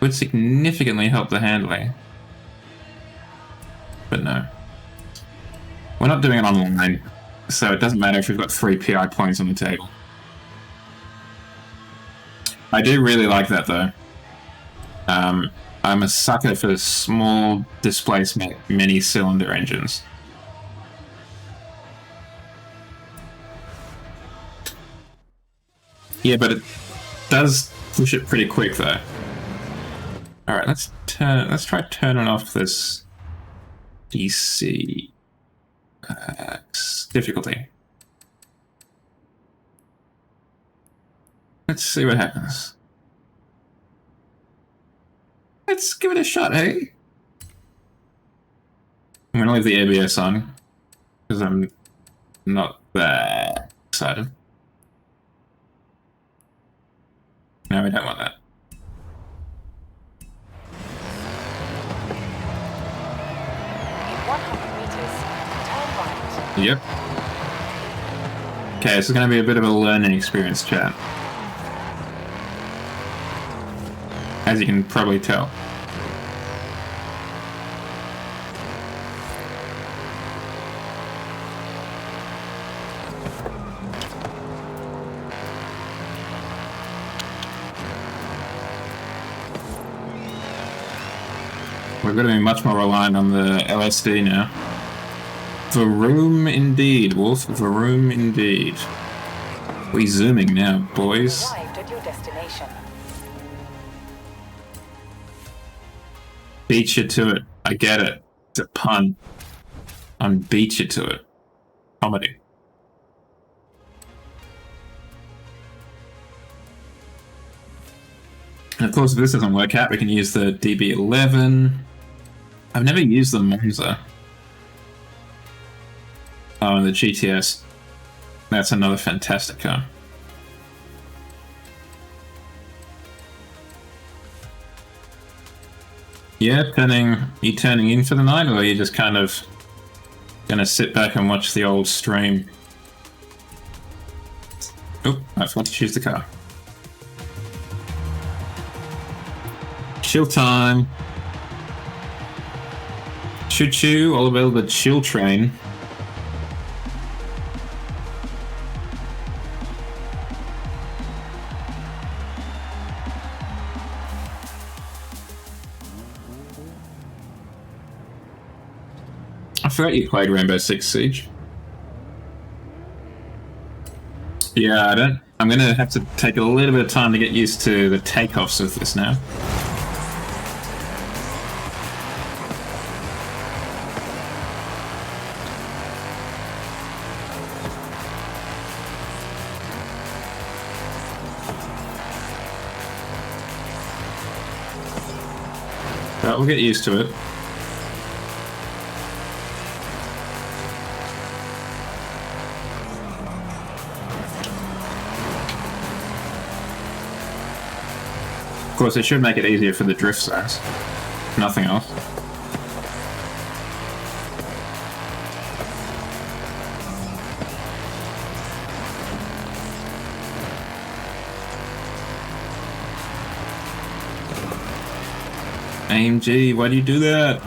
Would significantly help the handling. But no. We're not doing it online, so it doesn't matter if we've got 3 PI points on the table. I do really like that though. I'm a sucker for small displacement mini cylinder engines. Yeah, but it does push it pretty quick though. All right, let's try turning off this DC difficulty. Let's see what happens. Let's give it a shot, hey? I'm gonna leave the ABS on because I'm not that excited. No, we don't want that. In 100 meters, turn right. Yep. Okay, this is going to be a bit of a learning experience, chat. As you can probably tell. We're going to be much more reliant on the LSD now. Vroom indeed, Wolf. Vroom indeed. We zooming now, boys. Arrived at your destination. Beat you to it. I get it. It's a pun. I'm beat you to it. Comedy. And of course, if this doesn't work out, we can use the DB11. I've never used the Monza. Oh, and the GTS. That's another fantastic car. Yeah, you turning in for the night, or are you just kind of gonna sit back and watch the old stream? Oh, I forgot to choose the car. Chill time. Choo choo, all about the chill train. I forgot you played Rainbow Six Siege. Yeah, I don't. I'm gonna have to take a little bit of time to get used to the takeoffs of this now. But we'll get used to it. Of course, it should make it easier for the drift zones. Nothing else. AMG, why do you do that?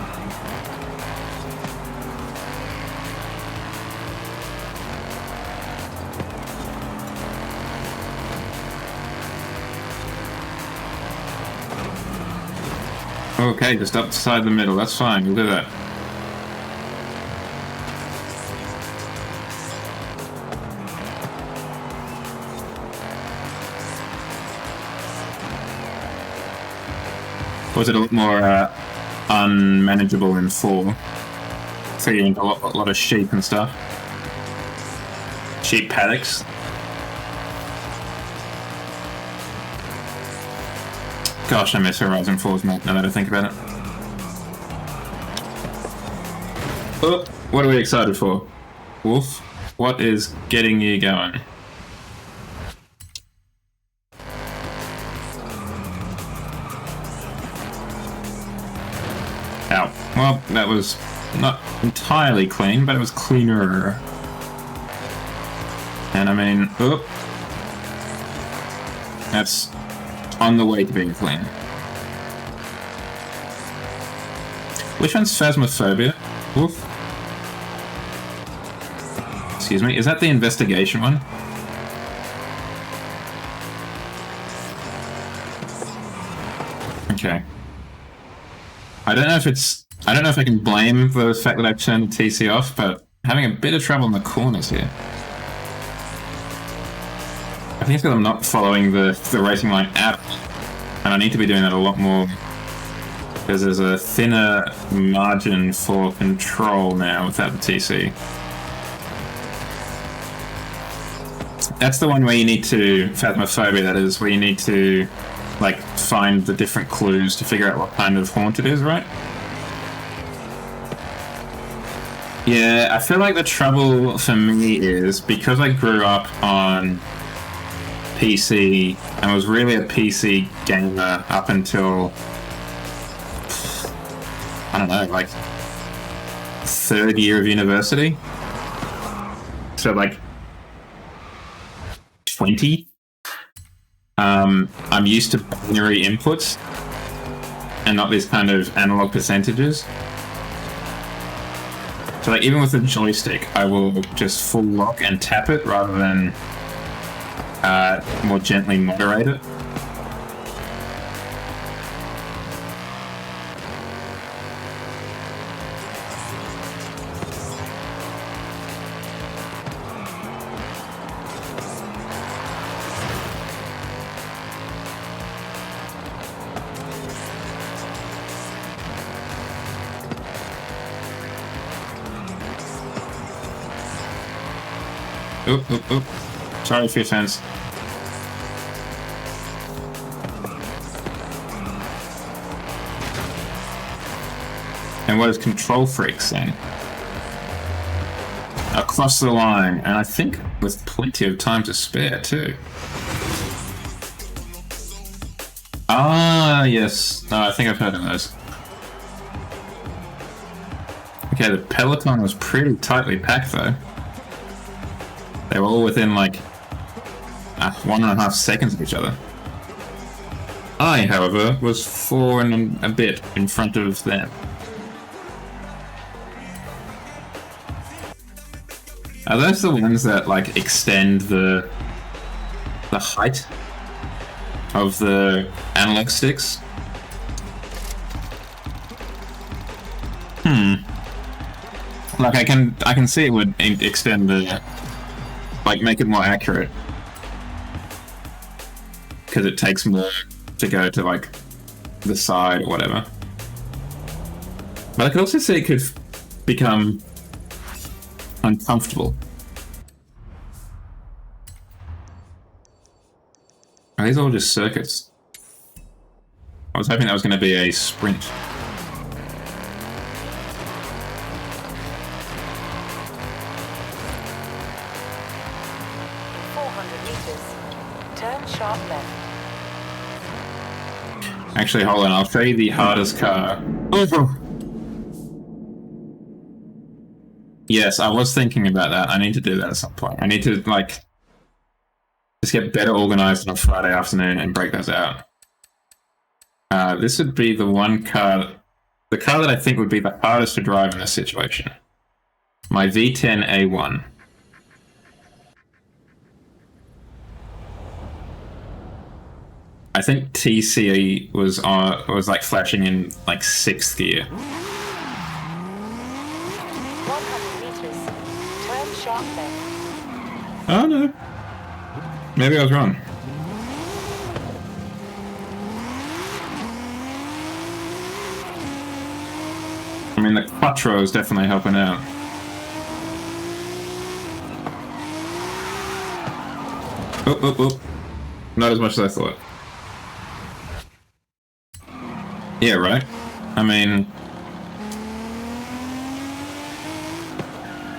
Okay, just upside the middle, that's fine, we'll do that. Was it a lot more unmanageable in 4? Feeding a lot of sheep and stuff. Sheep paddocks. Gosh, I miss Horizon 4's map now that I think about it. Oh, what are we excited for? Wolf, what is getting you going? Ow. Well, that was not entirely clean, but it was cleaner. And I mean, oh, that's on the way to being clean. Which one's Phasmophobia? Oof. Excuse me, is that the investigation one? Okay. I don't know if I can blame the fact that I've turned the TC off, but I'm having a bit of trouble in the corners here. I think it's because I'm not following the racing line app, and I need to be doing that a lot more Because there's a thinner margin for control now without the TC. That's the one where you need to, Phasmophobia that is, where you need to like find the different clues to figure out what kind of haunt it is, right? Yeah, I feel like the trouble for me is because I grew up on PC and was really a PC gamer up until, I don't know, like third year of university. So like 20. I'm used to binary inputs and not these kind of analog percentages. So like even with the joystick, I will just full lock and tap it rather than more gently moderate it. Oop, oop, oop. Sorry for your offense. And what is Control Freak saying? Across the line, and I think with plenty of time to spare too. Ah, yes. No, I think I've heard of those. Okay, the peloton was pretty tightly packed though. They were all within like 1.5 seconds of each other. I, however, was 4 and a bit in front of them. Are those the ones that like extend the height of the analog sticks? Like I can see it would extend the, like make it more accurate, because it takes more to go to like the side or whatever. But I could also see it could become uncomfortable. Are these all just circuits? I was hoping that was going to be a sprint. In 400 meters, turn sharp left. Actually, hold on, I'll show you the hardest car. Yes, I was thinking about that. I need to do that at some point. I need to, like, just get better organized on a Friday afternoon and break those out. This would be the one car, the car that I think would be the hardest to drive in this situation. My V10A1. I think TC was like flashing in like 6th gear. 100 meters, turn sharp left. Oh no. Maybe I was wrong. I mean, the Quattro is definitely helping out. Oh. Not as much as I thought. Yeah, right? I mean,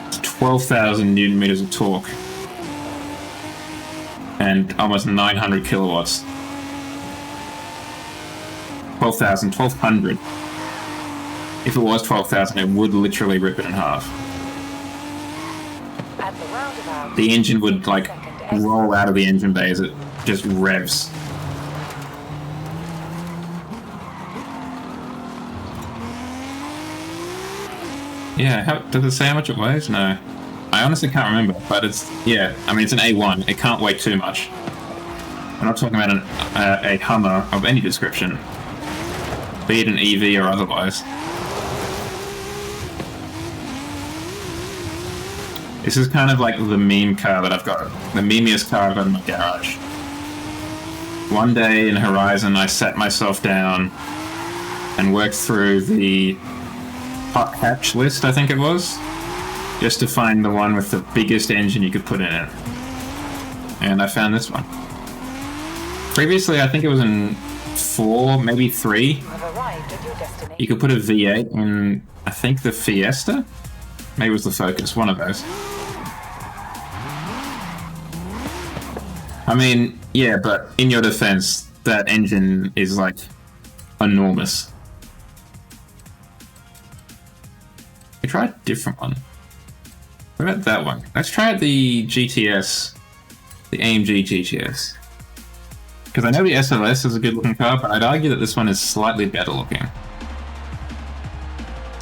it's 12,000 newton meters of torque and almost 900 kilowatts. 1200. If it was 12,000, it would literally rip it in half. At the roundabout, The engine would like roll out of the engine bay as it just revs. Yeah, does it say how much it weighs? No. I honestly can't remember, but it's, yeah, I mean, it's an A1. It can't weigh too much. I'm not talking about a Hummer of any description, be it an EV or otherwise. This is kind of like the meme car that I've got, the memeiest car I've got in my garage. One day in Horizon, I sat myself down and worked through the hot hatch list, I think it was, just to find the one with the biggest engine you could put in it. And I found this one. Previously, I think it was in 4, maybe 3. You have arrived at your destination. You could put a V8 in, I think, the Fiesta? Maybe it was the Focus, one of those. I mean, yeah, but in your defense, that engine is, like, enormous. We try a different one. What about that one? Let's try the GTS, the AMG GTS. Because I know the SLS is a good looking car, but I'd argue that this one is slightly better looking.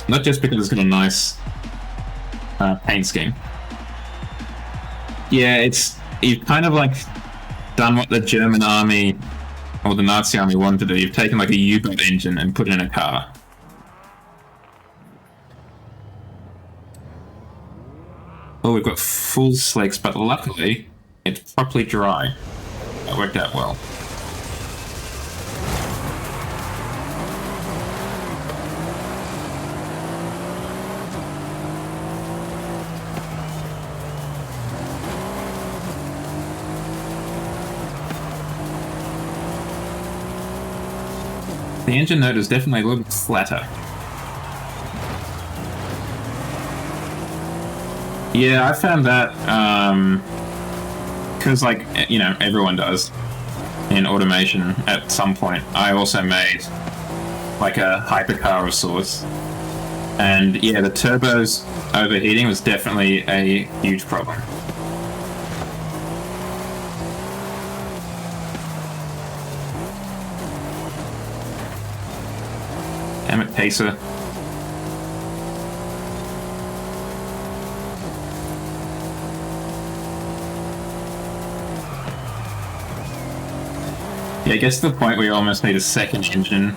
Not just because it's got a nice paint scheme. Yeah, you've kind of like done what the German army or the Nazi army wanted to do. You've taken like a U-boat engine and put it in a car. Oh, we've got full slicks, but luckily it's properly dry. That worked out well. The engine note is definitely a little bit flatter. Yeah, I found that, because, like, you know, everyone does in automation at some point. I also made, like, a hypercar of sorts. And, yeah, the turbos overheating was definitely a huge problem. Damn it, Pacer. Yeah, it gets to the point where you almost need a second engine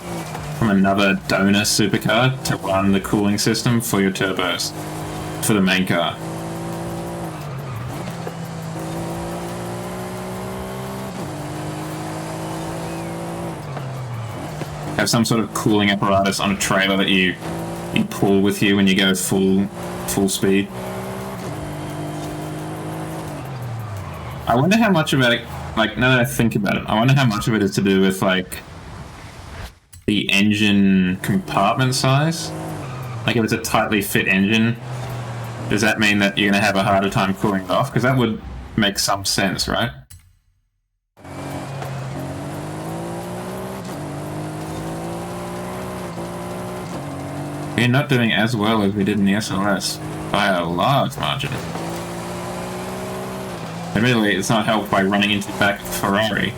from another donor supercar to run the cooling system for your turbos, for the main car. Have some sort of cooling apparatus on a trailer that you pull with you when you go full speed. I wonder how much of it, like, now that I think about it, I wonder how much of it is to do with, like, the engine compartment size. Like, if it's a tightly fit engine, does that mean that you're going to have a harder time cooling it off? Because that would make some sense, right? We're not doing as well as we did in the SLS by a large margin. And really, it's not helped by running into the back of the Ferrari.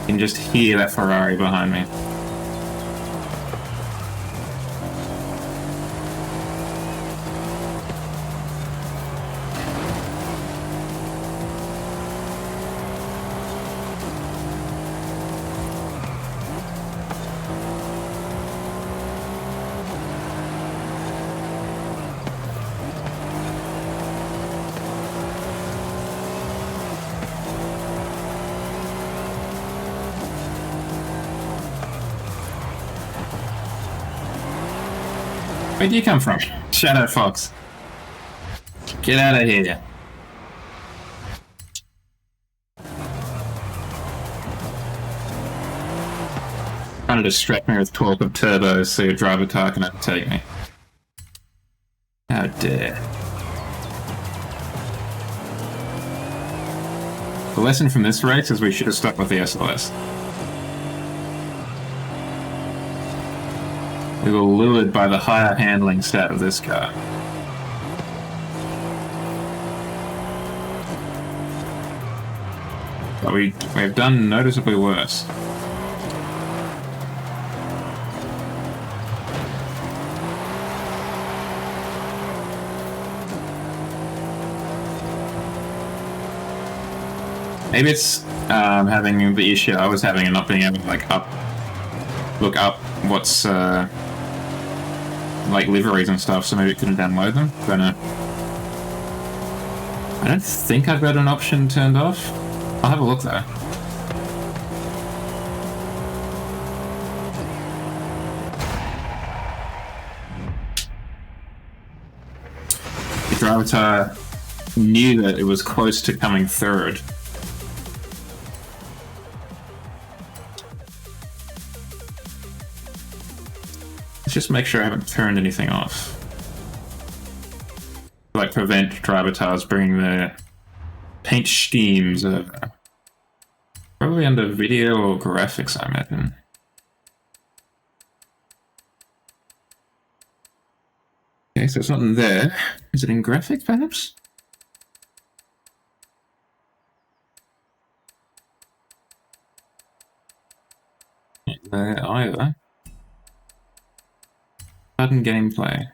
You can just hear that Ferrari behind me. Where do you come from? Shadow Fox. Get out of here. Trying to distract me with talk of turbos so your driver car can overtake me. How dare. The lesson from this race is we should have stuck with the SLS. We were lured by the higher handling stat of this car. But we've done noticeably worse. Maybe it's having the issue I was having and not being able to like look up what's like liveries and stuff, so maybe it couldn't download them. Don't know. I don't think I've got an option turned off. I'll have a look though. The driver knew that it was close to coming third. Let's just make sure I haven't turned anything off. Like prevent drivatars bringing their paint schemes over. Probably under video or graphics, I imagine. Okay, so it's not in there. Is it in graphics, perhaps? Not there either. Button gameplay.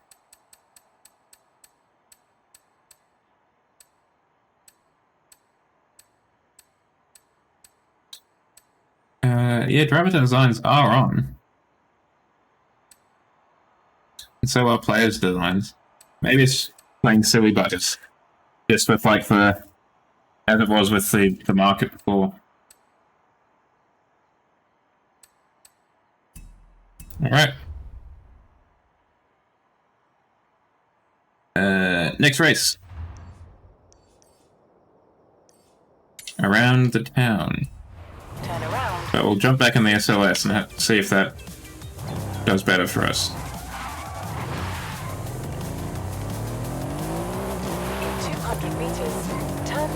Yeah, driver designs are on. And so are players' designs. Maybe it's playing silly buggers. Just with like the... as it was with the market before. Alright. Next race. Around the town. Turn around. So we'll jump back in the SLS and see if that does better for us. In 200 meters, turn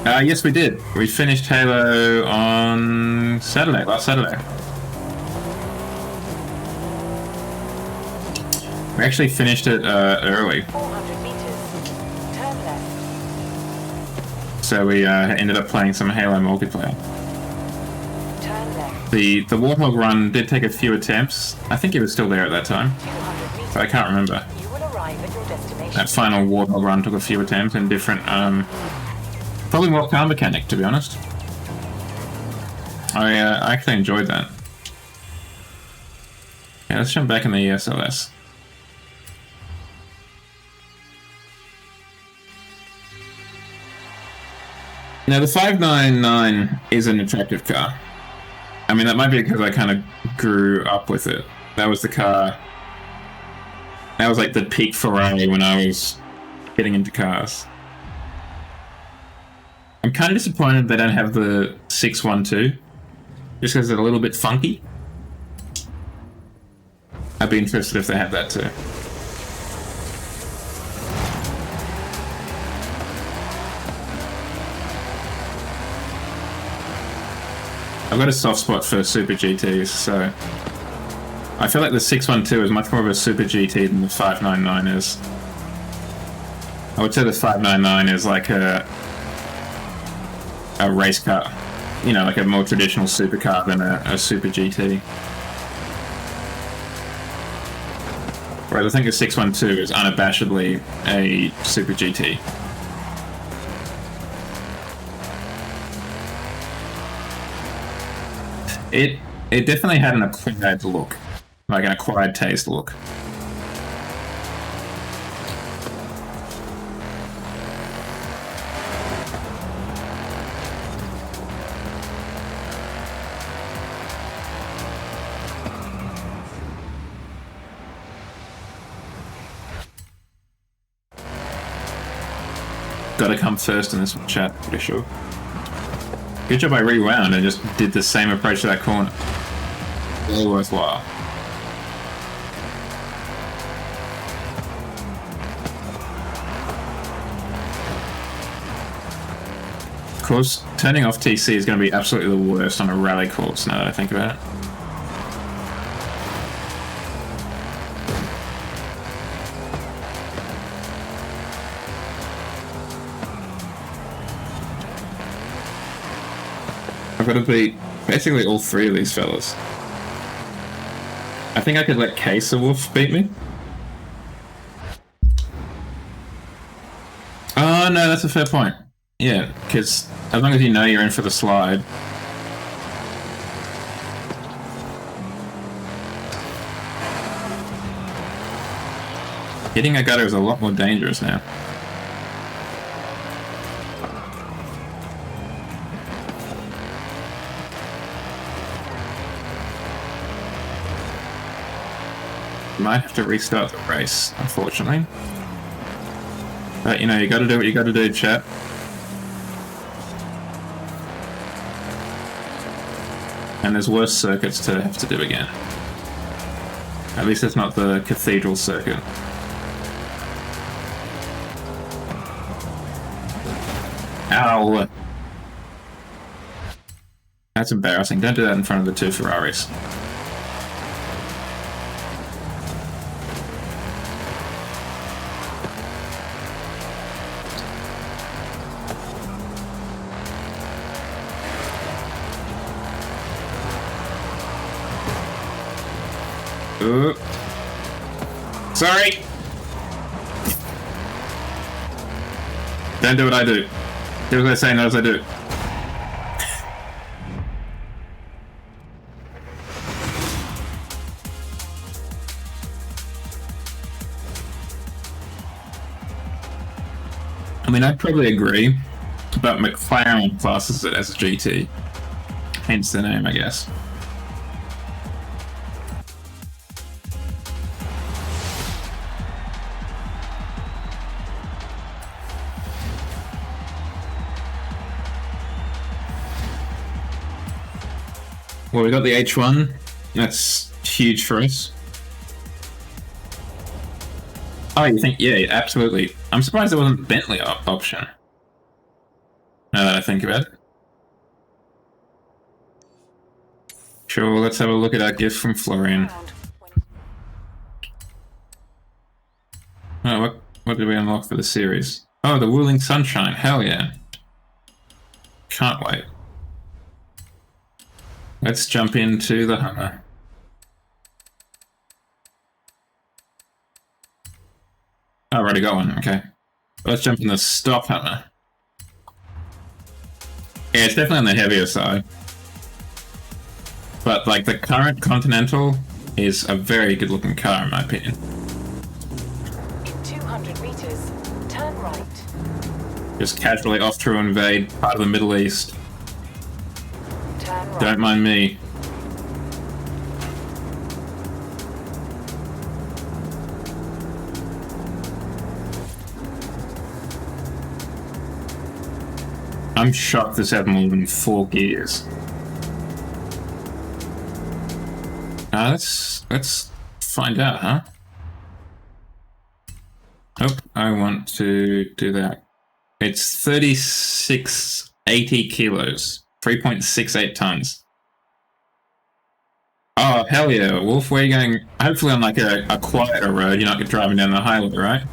right. Yes, we did. We finished Halo on Saturday, last Saturday. We actually finished it early. 400 meters, turn left. So we ended up playing some Halo multiplayer. Turn left. The Warthog run did take a few attempts. I think it was still there at that time. 200 meters. So I can't remember. You will arrive at your destination. That final Warthog run took a few attempts in different, probably more car mechanic, to be honest. I actually enjoyed that. Yeah, let's jump back in the SLS. Now, the 599 is an attractive car. I mean, that might be because I kind of grew up with it. That was the car... that was like the peak Ferrari when I was getting into cars. I'm kind of disappointed they don't have the 612, just because it's a little bit funky. I'd be interested if they had that too. I've got a soft spot for Super GTs, so I feel like the 612 is much more of a Super GT than the 599 is. I would say the 599 is like a race car, you know, like a more traditional supercar than a Super GT. Whereas I think the 612 is unabashedly a Super GT. It definitely had an acquired look, like an acquired taste look. Gotta come first in this chat, pretty sure. Good job I rewound and just did the same approach to that corner. Really worthwhile. Of course, turning off TC is going to be absolutely the worst on a rally course now that I think about it. I've got to beat basically all three of these fellas. I think I could let Case Wolf beat me. Oh no, that's a fair point. Yeah, because as long as you know you're in for the slide. Hitting a gutter is a lot more dangerous now. Might have to restart the race, unfortunately. But, you know, you gotta do what you gotta do, chat. And there's worse circuits to have to do again. At least it's not the cathedral circuit. Ow! That's embarrassing. Don't do that in front of the two Ferraris. Ooh. Sorry! Don't do what I do. Do what I say, not as I do. I mean, I'd probably agree, but McLaren classes it as a GT. Hence the name, I guess. Well, we got the H1. That's huge for us. Oh, you think? Yeah, absolutely. I'm surprised there wasn't a Bentley option. Now that I think about it. Sure, let's have a look at our gift from Florian. Oh, what did we unlock for the series? Oh, the Wuling Sunshine. Hell yeah. Can't wait. Let's jump into the Hummer. Oh, already got one, okay. Let's jump in the stock Hummer. Yeah, it's definitely on the heavier side. But, like, the current Continental is a very good looking car, in my opinion. In 200 meters, turn right. Just casually off to invade part of the Middle East. Turn right. Don't mind me. I'm shocked this had more than 4 gears. Let's find out, huh? Oh, I want to do that. It's 3680 kilos, 3.68 tons. Oh, hell yeah, Wolf, where are you going? Hopefully on like a quieter road, you're not driving down the highway, right?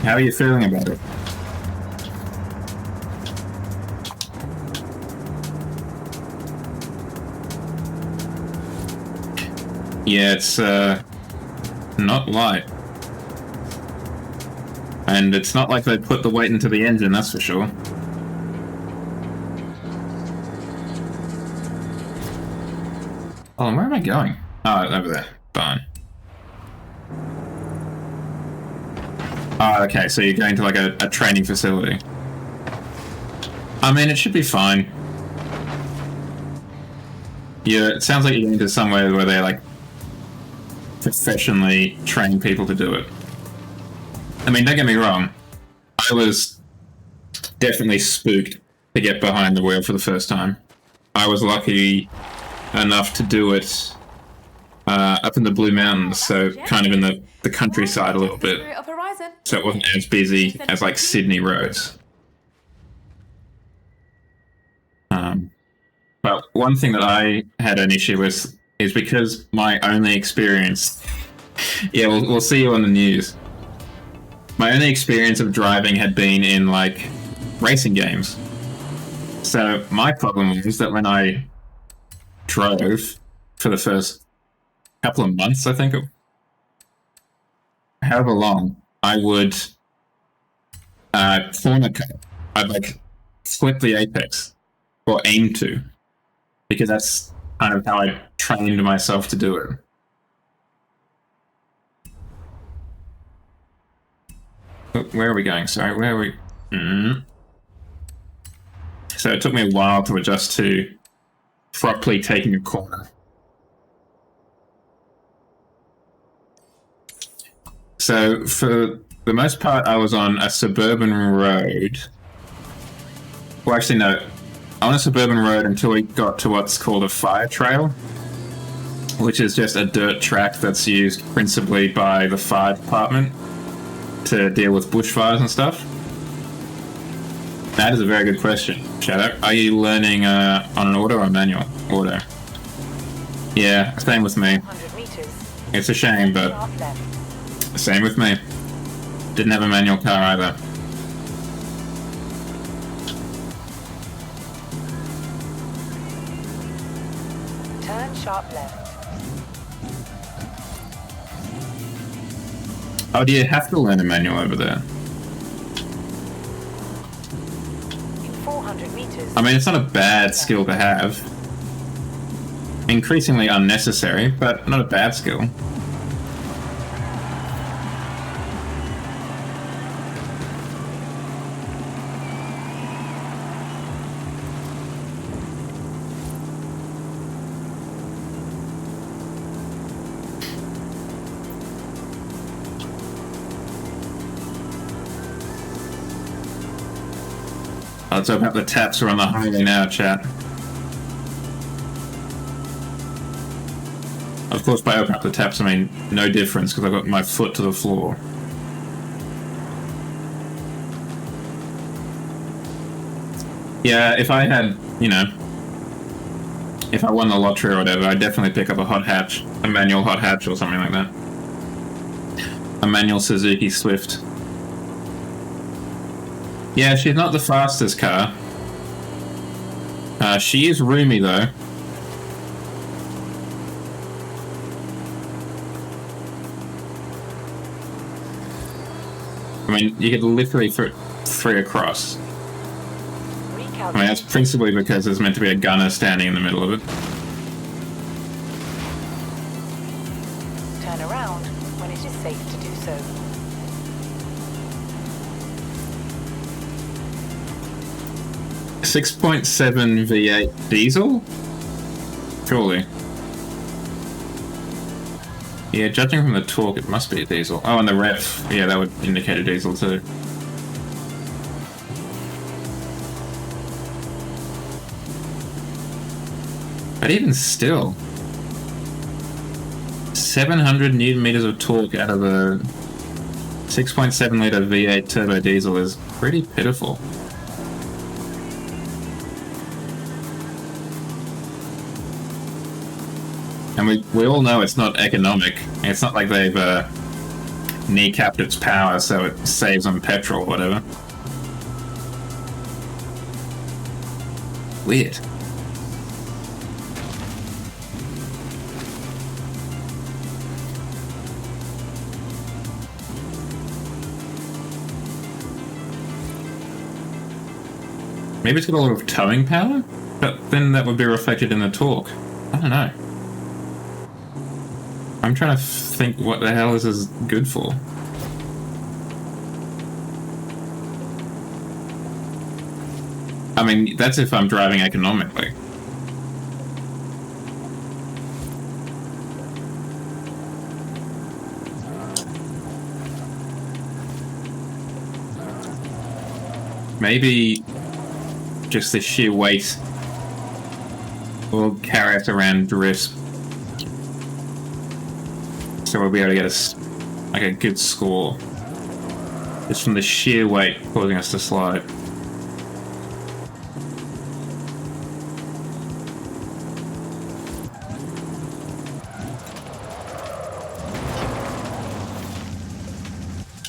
How are you feeling about it? Yeah, it's not light. And it's not like they put the weight into the engine, that's for sure. Oh, where am I going? Oh, over there. Fine. Oh, okay, so you're going to like a training facility. I mean, it should be fine. Yeah, it sounds like you're going to somewhere where they like professionally train people to do it. I mean, don't get me wrong. I was definitely spooked to get behind the wheel for the first time. I was lucky enough to do it up in the Blue Mountains, so kind of in the countryside a little bit. So it wasn't as busy as like Sydney roads. But one thing that I had an issue with is because my only experience... Yeah, we'll see you on the news. My only experience of driving had been in, like, racing games. So my problem was that when I drove for the first couple of months, I think, however long, I would corner cut. I'd, like, flip the apex, or aim to. because that's kind of how I trained myself to do it. Oh, where are we going? Sorry, where are we? So it took me a while to adjust to properly taking a corner. So for the most part, I was on a suburban road. Well, actually, no. On a suburban road until we got to what's called a fire trail, which is just a dirt track that's used principally by the fire department to deal with bushfires and stuff. That is a very good question, Shadow. Are you learning on an auto or a manual? Auto. Yeah, same with me. It's a shame, but same with me. Didn't have a manual car either. Turn sharp left. Oh, do you have to learn a manual over there? In 400 meters. I mean, it's not a bad skill to have. Increasingly unnecessary, but not a bad skill. Let's open up the taps. We're on the highway now, chat. Of course, by opening up the taps, I mean no difference because I've got my foot to the floor. Yeah, if I had, you know, if I won the lottery or whatever, I'd definitely pick up a hot hatch, a manual hot hatch or something like that. A manual Suzuki Swift. Yeah, she's not the fastest car. She is roomy though. I mean, you could literally fit 3 across. I mean, that's principally because there's meant to be a gunner standing in the middle of it. Turn around when it is safe to do so. .7 V8 diesel? Surely. Yeah, judging from the torque, it must be a diesel. Oh, and the ref. Yeah, that would indicate a diesel too. But even still, 700 Newton meters of torque out of a 6.7 litre V8 turbo diesel is pretty pitiful. And we all know it's not economic. It's not like they've kneecapped its power so it saves on petrol or whatever. Weird. Maybe it's got a lot of towing power? But then that would be reflected in the torque. I don't know. I'm trying to think what the hell this is good for. I mean, that's if I'm driving economically. Maybe just the sheer weight will carry us around drifts. So we'll be able to get like a good score just from the sheer weight causing us to slide.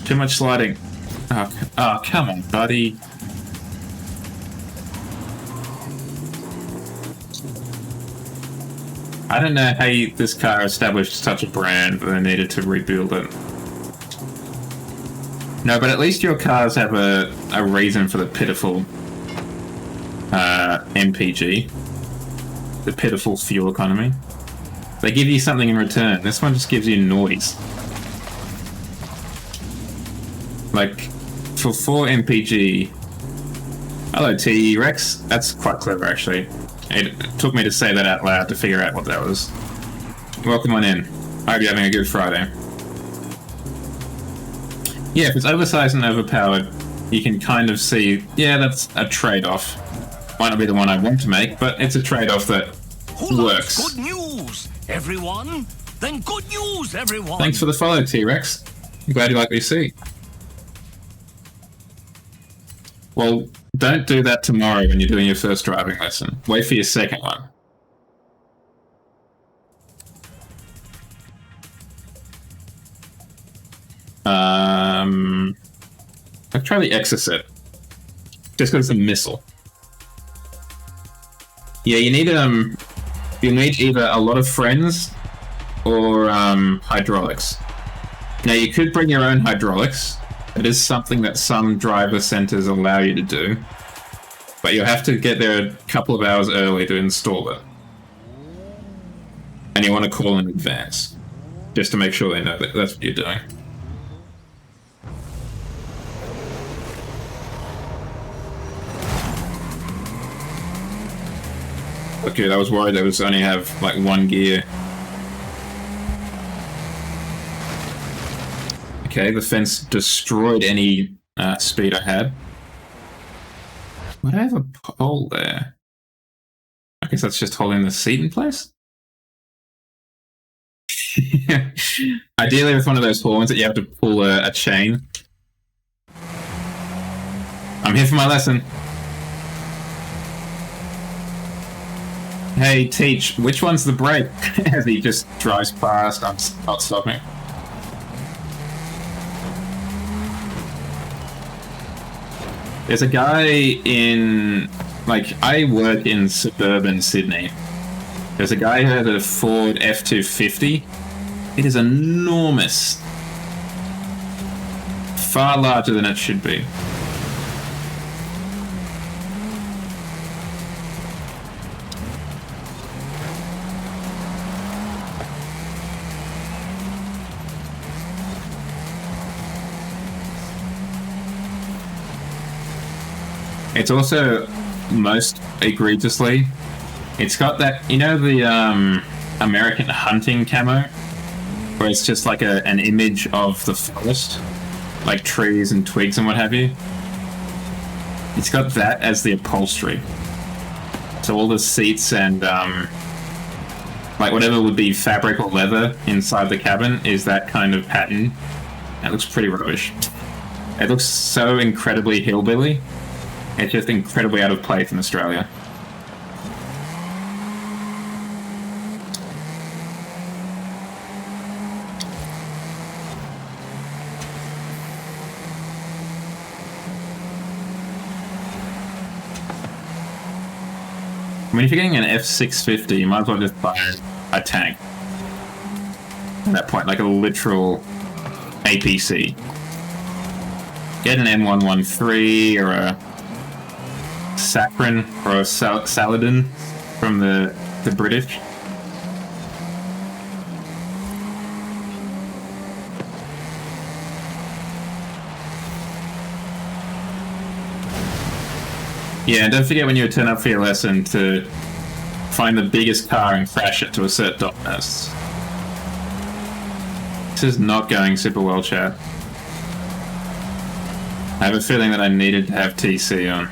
Too much sliding. Oh, come on, buddy. I don't know how this car established such a brand that they needed to rebuild it. No, but at least your cars have a reason for the pitiful MPG. the pitiful fuel economy. They give you something in return. This one just gives you noise. Like, for 4 MPG... Hello, T-Rex. That's quite clever, actually. It took me to say that out loud to figure out what that was. Welcome on in. I hope you're having a good Friday. Yeah, if it's oversized and overpowered, you can kind of see, yeah, that's a trade-off. Might not be the one I want to make, but it's a trade-off that works. Good news, everyone. Then good news, everyone. Thanks for the follow, T-Rex. I'm glad you like what you see. Well, don't do that tomorrow when you're doing your first driving lesson. Wait for your second one. I'll try the Exocet. Just because it's a missile. Yeah, you need either a lot of friends or hydraulics. Now you could bring your own hydraulics. It is something that some driver centers allow you to do. But you'll have to get there a couple of hours early to install it. And you want to call in advance. Just to make sure they know that that's what you're doing. Okay, I was worried they would only have like one gear. Okay, the fence destroyed any speed I had. Would I have a pole there? I guess that's just holding the seat in place? Ideally with one of those horns that you have to pull a chain. I'm here for my lesson. Hey, Teach, which one's the brake? As he just drives past, I'm not stopping. There's a guy in... Like, I work in suburban Sydney. There's a guy who has a Ford F-250. It is enormous. Far larger than it should be. It's also, most egregiously, it's got that, you know, the American hunting camo, where it's just like an image of the forest, like trees and twigs and what have you. It's got that as the upholstery. So all the seats and like whatever would be fabric or leather inside the cabin is that kind of pattern. It looks pretty rubbish. It looks so incredibly hillbilly. It's just incredibly out of place in Australia. I mean, if you're getting an F-650, you might as well just buy a tank. At that point, like a literal APC. Get an M113 or a Saccharin or a Saladin from the British. Yeah, and don't forget when you turn up for your lesson to find the biggest car and crash it to a cert dot nest. This is not going super well, chat. I have a feeling that I needed to have TC on.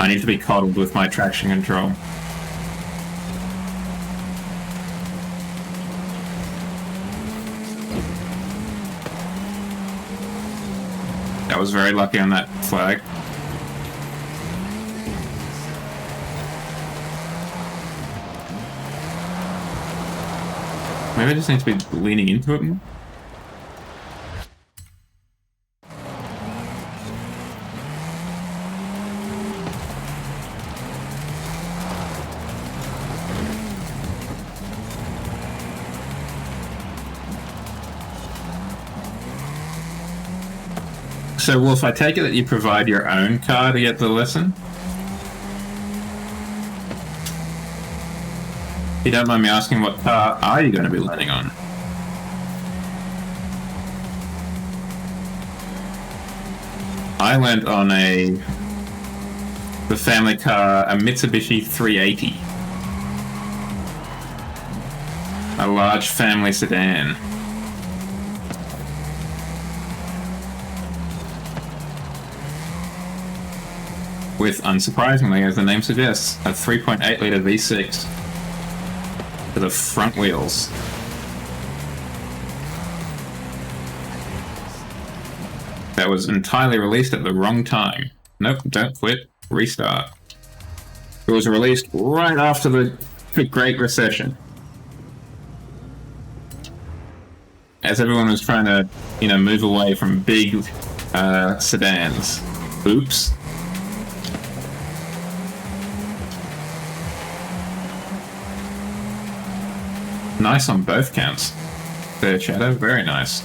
I need to be coddled with my traction control. I was very lucky on that flag. Maybe I just need to be leaning into it more. So, Wolf, I take it that you provide your own car to get the lesson? If you don't mind me asking, what car are you going to be landing on? I went on the family car, a Mitsubishi 380. A large family sedan. With, unsurprisingly, as the name suggests, a 3.8 litre V6 for the front wheels. That was entirely released at the wrong time. Nope, don't quit, restart. It was released right after the Great Recession. As everyone was trying to, move away from big sedans. Oops. Nice on both counts. There, Shadow, very nice.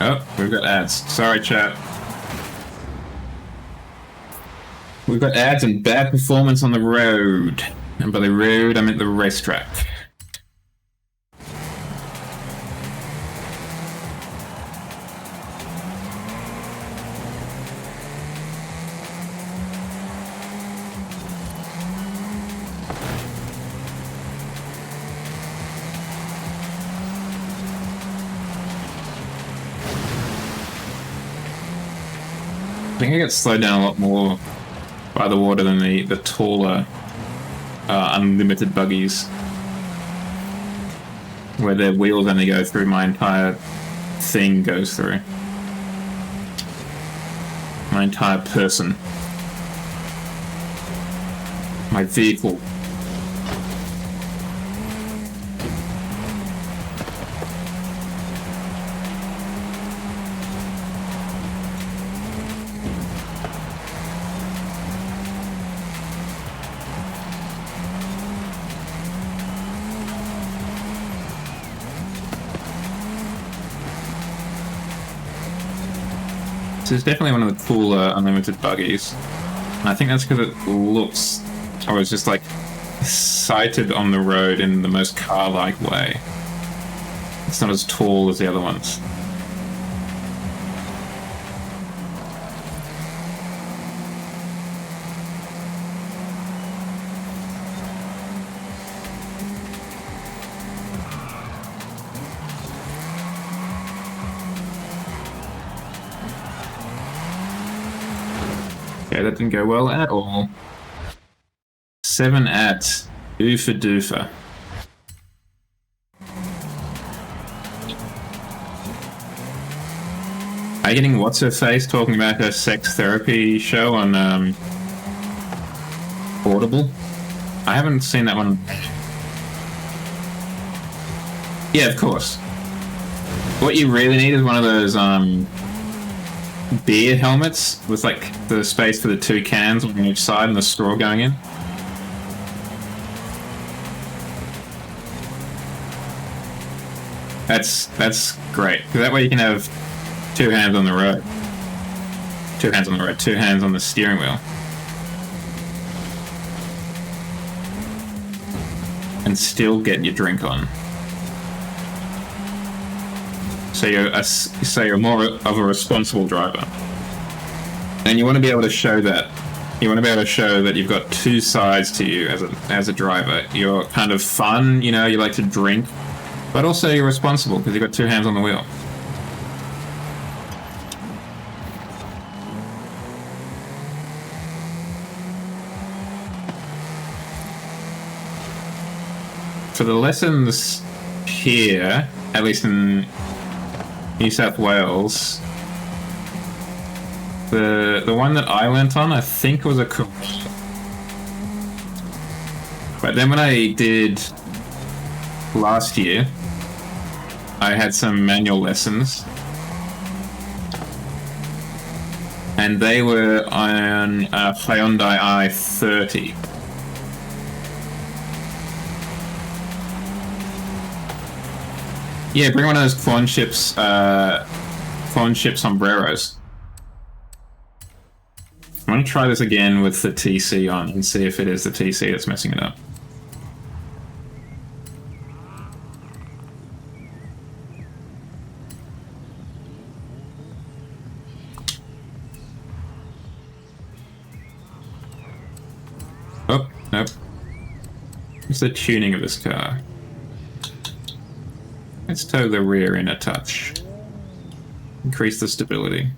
Oh, we've got ads. Sorry, chat. We've got ads and bad performance on the road. And by the road, I meant the racetrack. I think I get slowed down a lot more by the water than the taller unlimited buggies, where their wheels only go through, my entire thing goes through. My entire person. My vehicle. This is definitely one of the cooler unlimited buggies. And I think that's because it looks, or it's just like sighted on the road in the most car-like way. It's not as tall as the other ones. Okay, that didn't go well at all. 7 ads. Oofa doofa. Are you getting what's her face talking about her sex therapy show on Audible? I haven't seen that one. Yeah, of course. What you really need is one of those beer helmets with like the space for the 2 cans on each side and the straw going in. That's great. That way you can have 2 hands on the road. 2 hands on the road, 2 hands on the steering wheel. And still get your drink on. So you're more of a responsible driver. And you want to be able to show that. You want to be able to show that you've got 2 sides to you as a driver. You're kind of fun, you like to drink, but also you're responsible because you've got 2 hands on the wheel. For the lessons here, at least in New South Wales, the one that I went on, I think was a Corona. But then when I did last year, I had some manual lessons, and they were on a Hyundai i30. Yeah, bring one of those clone ships sombreros. I'm gonna try this again with the TC on and see if it is the TC that's messing it up. Oh, nope. It's the tuning of this car. Let's tow the rear in a touch. Increase the stability.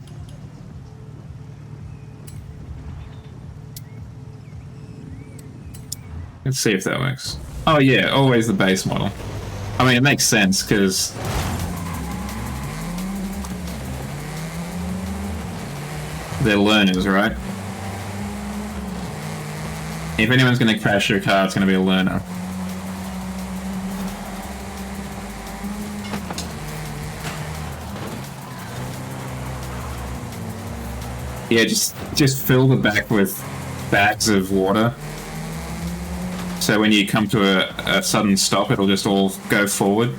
Let's see if that works. Oh yeah, always the base model. I mean, it makes sense, because they're learners, right? If anyone's going to crash your car, it's going to be a learner. Yeah, just fill the back with bags of water. So when you come to a sudden stop, it'll just all go forward.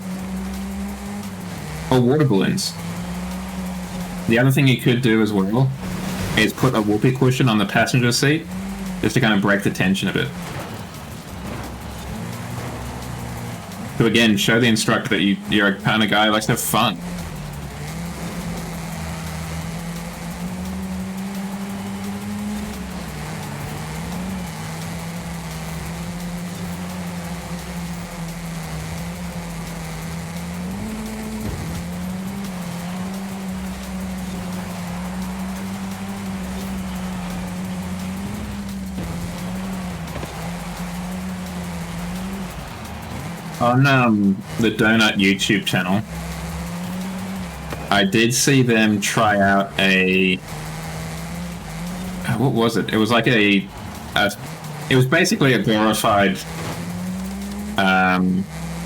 Or water balloons. The other thing you could do as well is put a whoopee cushion on the passenger seat, just to kind of break the tension a bit. To again show the instructor that you're a kind of guy who likes to have fun. On the Donut YouTube channel, I did see them try out a... What was it? It was like it was basically a glorified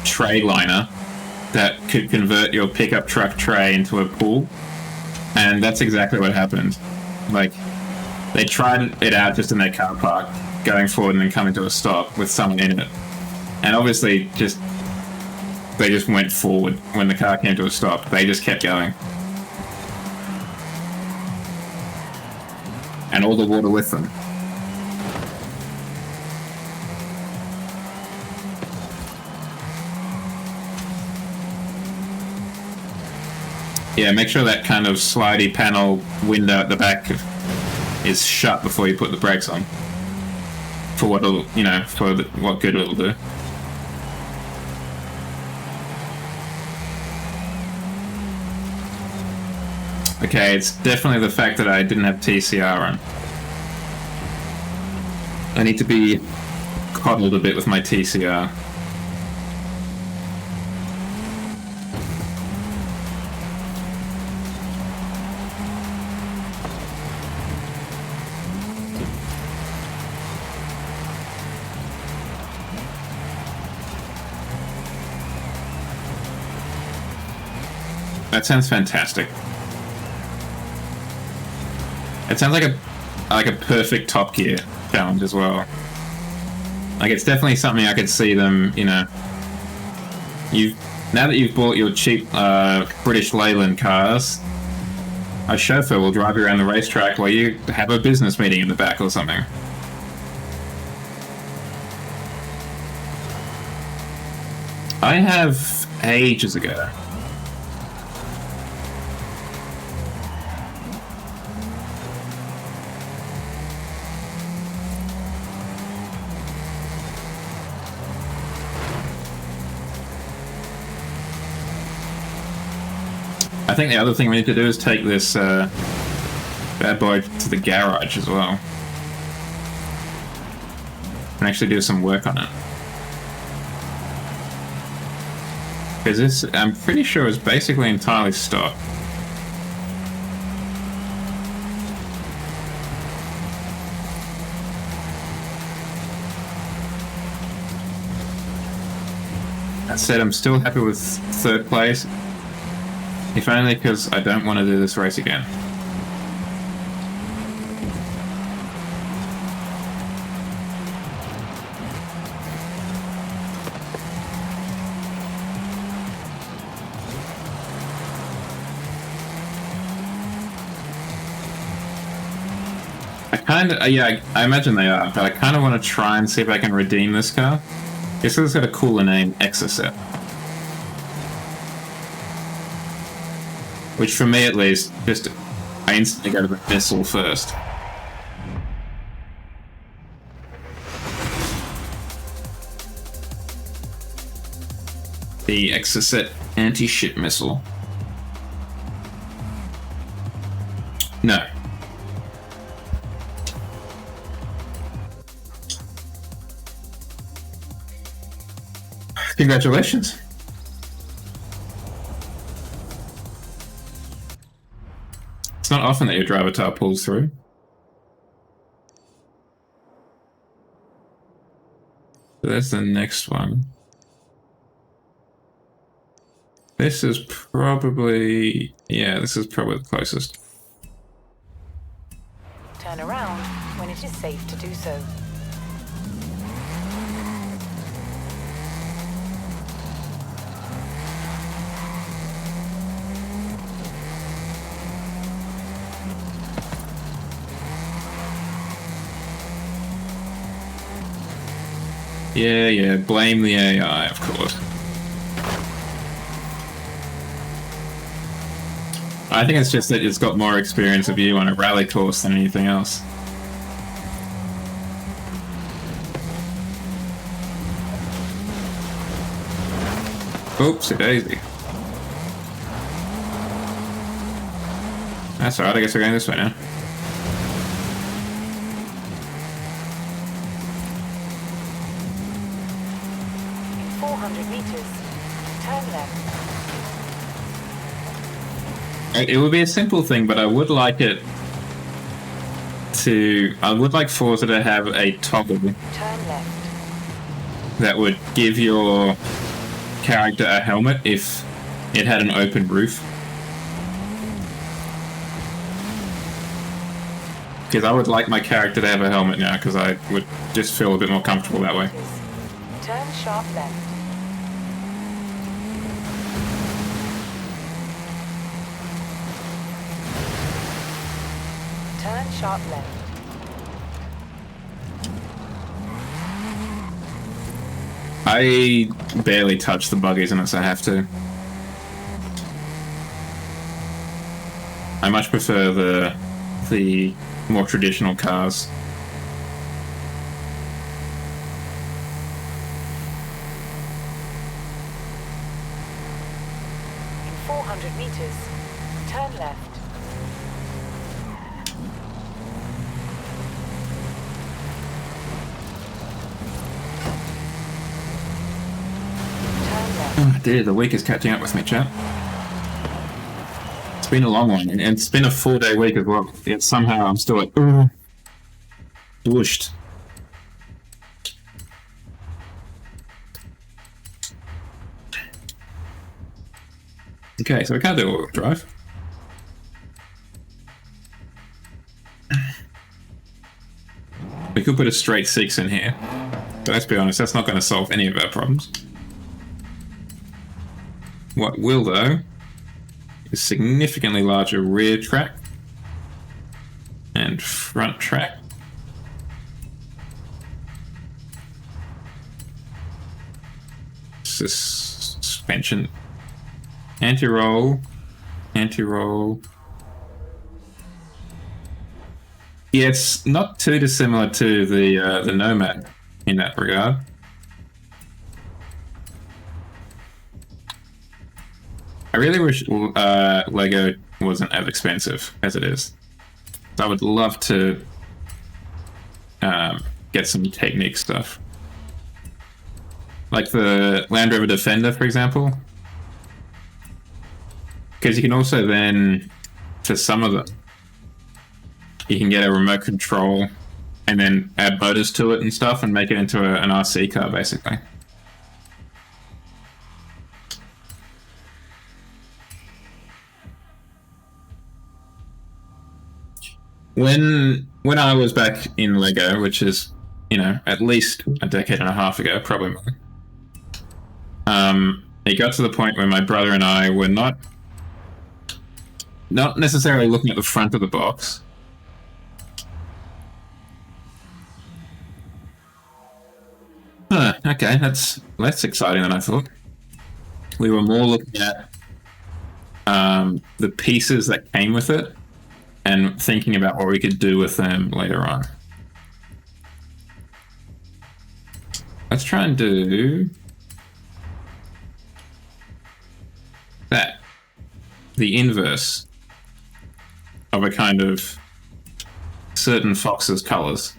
tray liner that could convert your pickup truck tray into a pool, and that's exactly what happened. Like, they tried it out just in their car park, going forward and then coming to a stop with someone in it. And obviously, they just went forward when the car came to a stop. They just kept going. And all the water with them. Yeah, make sure that kind of slidey panel window at the back is shut before you put the brakes on. For what it'll, what good it'll do. Okay, it's definitely the fact that I didn't have TCR on. I need to be coddled a bit with my TCR. That sounds fantastic. It sounds like a perfect Top Gear challenge as well. Like, it's definitely something I could see them, now that you've bought your cheap British Leyland cars, a chauffeur will drive you around the racetrack while you have a business meeting in the back or something. I have ages ago. I think the other thing we need to do is take this bad boy to the garage as well. And actually do some work on it. Because this, I'm pretty sure, is basically entirely stock. That said, I'm still happy with third place. If only because I don't want to do this race again. kind of, yeah, I imagine they are, but I kind of want to try and see if I can redeem this car. Guess it's got a cooler name, Exocet. Which, for me at least, just, I instantly go to the missile first. The Exocet anti-ship missile. No. Congratulations. It's not often that your driver tar pulls through. So that's the next one. This is probably... yeah, this is probably the closest. Turn around when it is safe to do so. Yeah, blame the AI, of course. I think it's just that it's got more experience of you on a rally course than anything else. Oopsie daisy. That's alright, I guess we're going this way now. In 400 meters, turn left. It would be a simple thing, but I would like it to... I would like Forza to have a toggle Turn left. that would give your character a helmet if it had an open roof. Because I would like my character to have a helmet now, because I would just feel a bit more comfortable that way. Turn sharp left. Turn sharp left. I barely touch the buggies unless I have to. I much prefer the more traditional cars. In 400 meters, turn left. Oh dear, the week is catching up with me, chat. It's been a long one, and it's been a 4-day week as well. Yet somehow I'm still like, whooshed. Okay, so we can't do all-wheel drive. We could put a straight 6 in here, but let's be honest, that's not going to solve any of our problems. What will, though, is significantly larger rear track and front track. Suspension. Anti-roll. Anti-roll. Yeah, it's not too dissimilar to the Nomad in that regard. I really wish Lego wasn't as expensive as it is. I would love to get some Technic stuff. Like the Land Rover Defender, for example. Because you can also then, for some of them, you can get a remote control and then add motors to it and stuff and make it into an RC car, basically. When I was back in Lego, which is, you know, at least a decade and a half ago, probably more, it got to the point where my brother and I were not necessarily looking at the front of the box, Okay, that's less exciting than I thought. We were more looking at the pieces that came with it and thinking about what we could do with them later on. Let's try and do that. The inverse of a kind of certain fox's colors.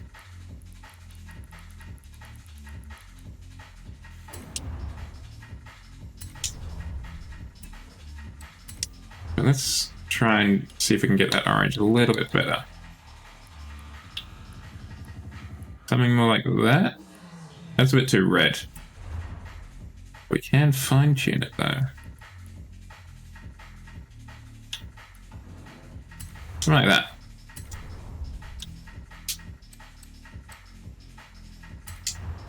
Let's try and see if we can get that orange a little bit better. Something more like that. That's a bit too red. We can fine-tune it though. Something like that.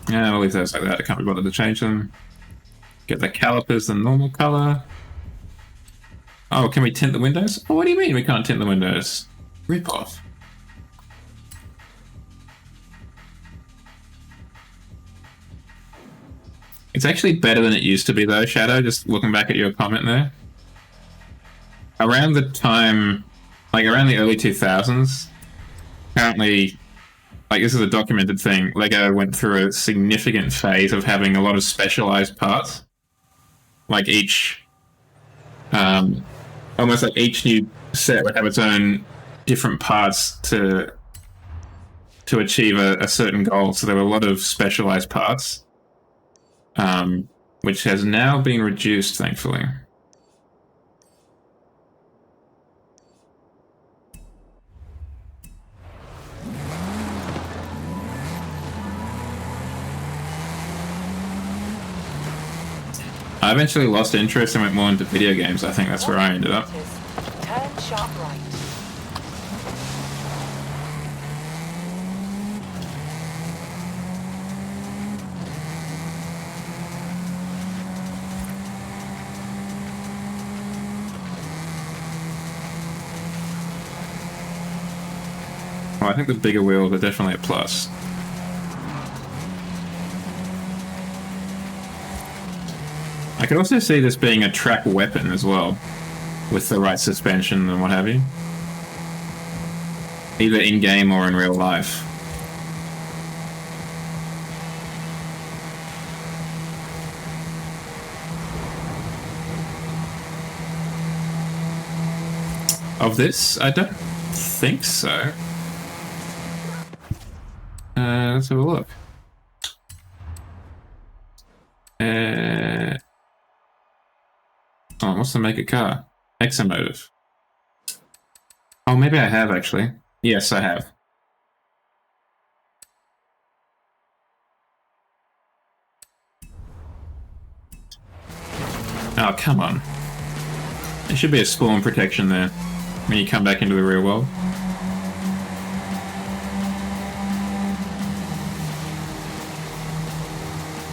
Yeah, we'll leave those like that. I can't be bothered to change them. Get the calipers the normal color. Oh, can we tint the windows? Oh, what do you mean we can't tint the windows? Rip off. It's actually better than it used to be though, Shadow, just looking back at your comment there. Around the time, like around the early 2000s, apparently, like this is a documented thing, LEGO went through a significant phase of having a lot of specialized parts. Like each, almost like each new set would have its own different parts to achieve a certain goal. So there were a lot of specialized parts, which has now been reduced, thankfully. I eventually lost interest and went more into video games. I think that's where I ended up. Turn sharp right. Well, I think the bigger wheels are definitely a plus. I could also see this being a track weapon as well, with the right suspension and what have you. Either in-game or in real life. Of this, I don't think so. Let's have a look. Oh, what's the make a car? Exomotive. Oh, maybe I have actually. Yes, I have. Oh, come on. There should be a spawn protection there when you come back into the real world.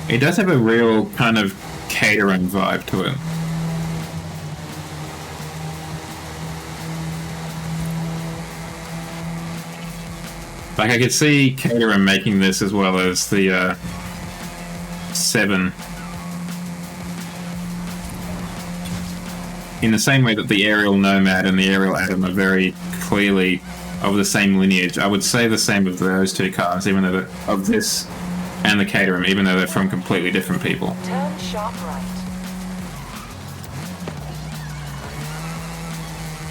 It does have a real kind of catering vibe to it. Like, I could see Caterham making this as well as the 7. In the same way that the Aerial Nomad and the Aerial Atom are very clearly of the same lineage. I would say the same of those two cars, even though of this and the Caterham, even though they're from completely different people. Turn sharp right.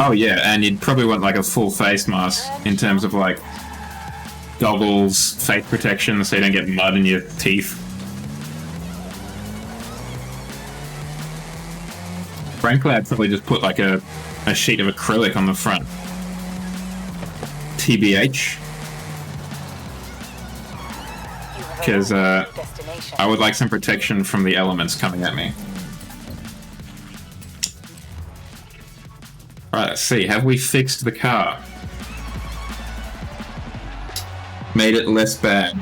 Oh yeah, and you'd probably want like a full face mask in terms of like goggles, face protection, so you don't get mud in your teeth. Frankly, I'd probably just put like a sheet of acrylic on the front. TBH. Because I would like some protection from the elements coming at me. Right, let's see. Have we fixed the car? Made it less bad.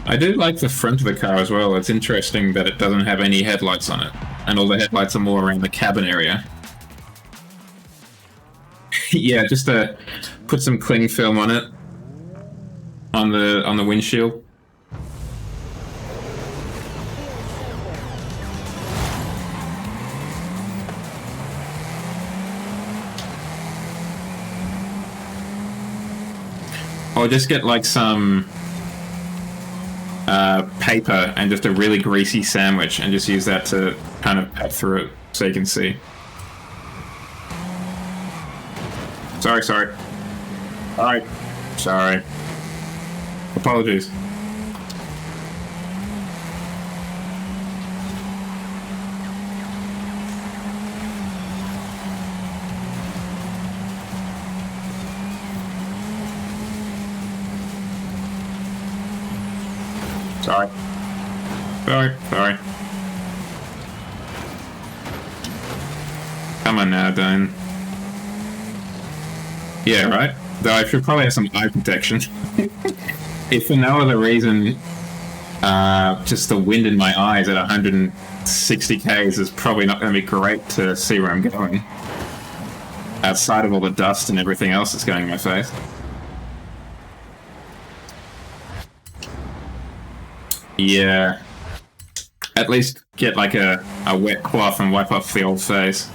I do like the front of the car as well. It's interesting that it doesn't have any headlights on it, and all the headlights are more around the cabin area. Yeah, just put some cling film on it on the windshield. Or just get like some paper and just a really greasy sandwich and just use that to kind of pat through it so you can see. Sorry. Sorry. Apologies. Sorry. Come on now, Dane. Yeah, right? Though I should probably have some eye protection. If for no other reason, just the wind in my eyes at 160 k's is probably not going to be great to see where I'm going. Outside of all the dust and everything else that's going in my face. Yeah. At least get like a wet cloth and wipe off the old face.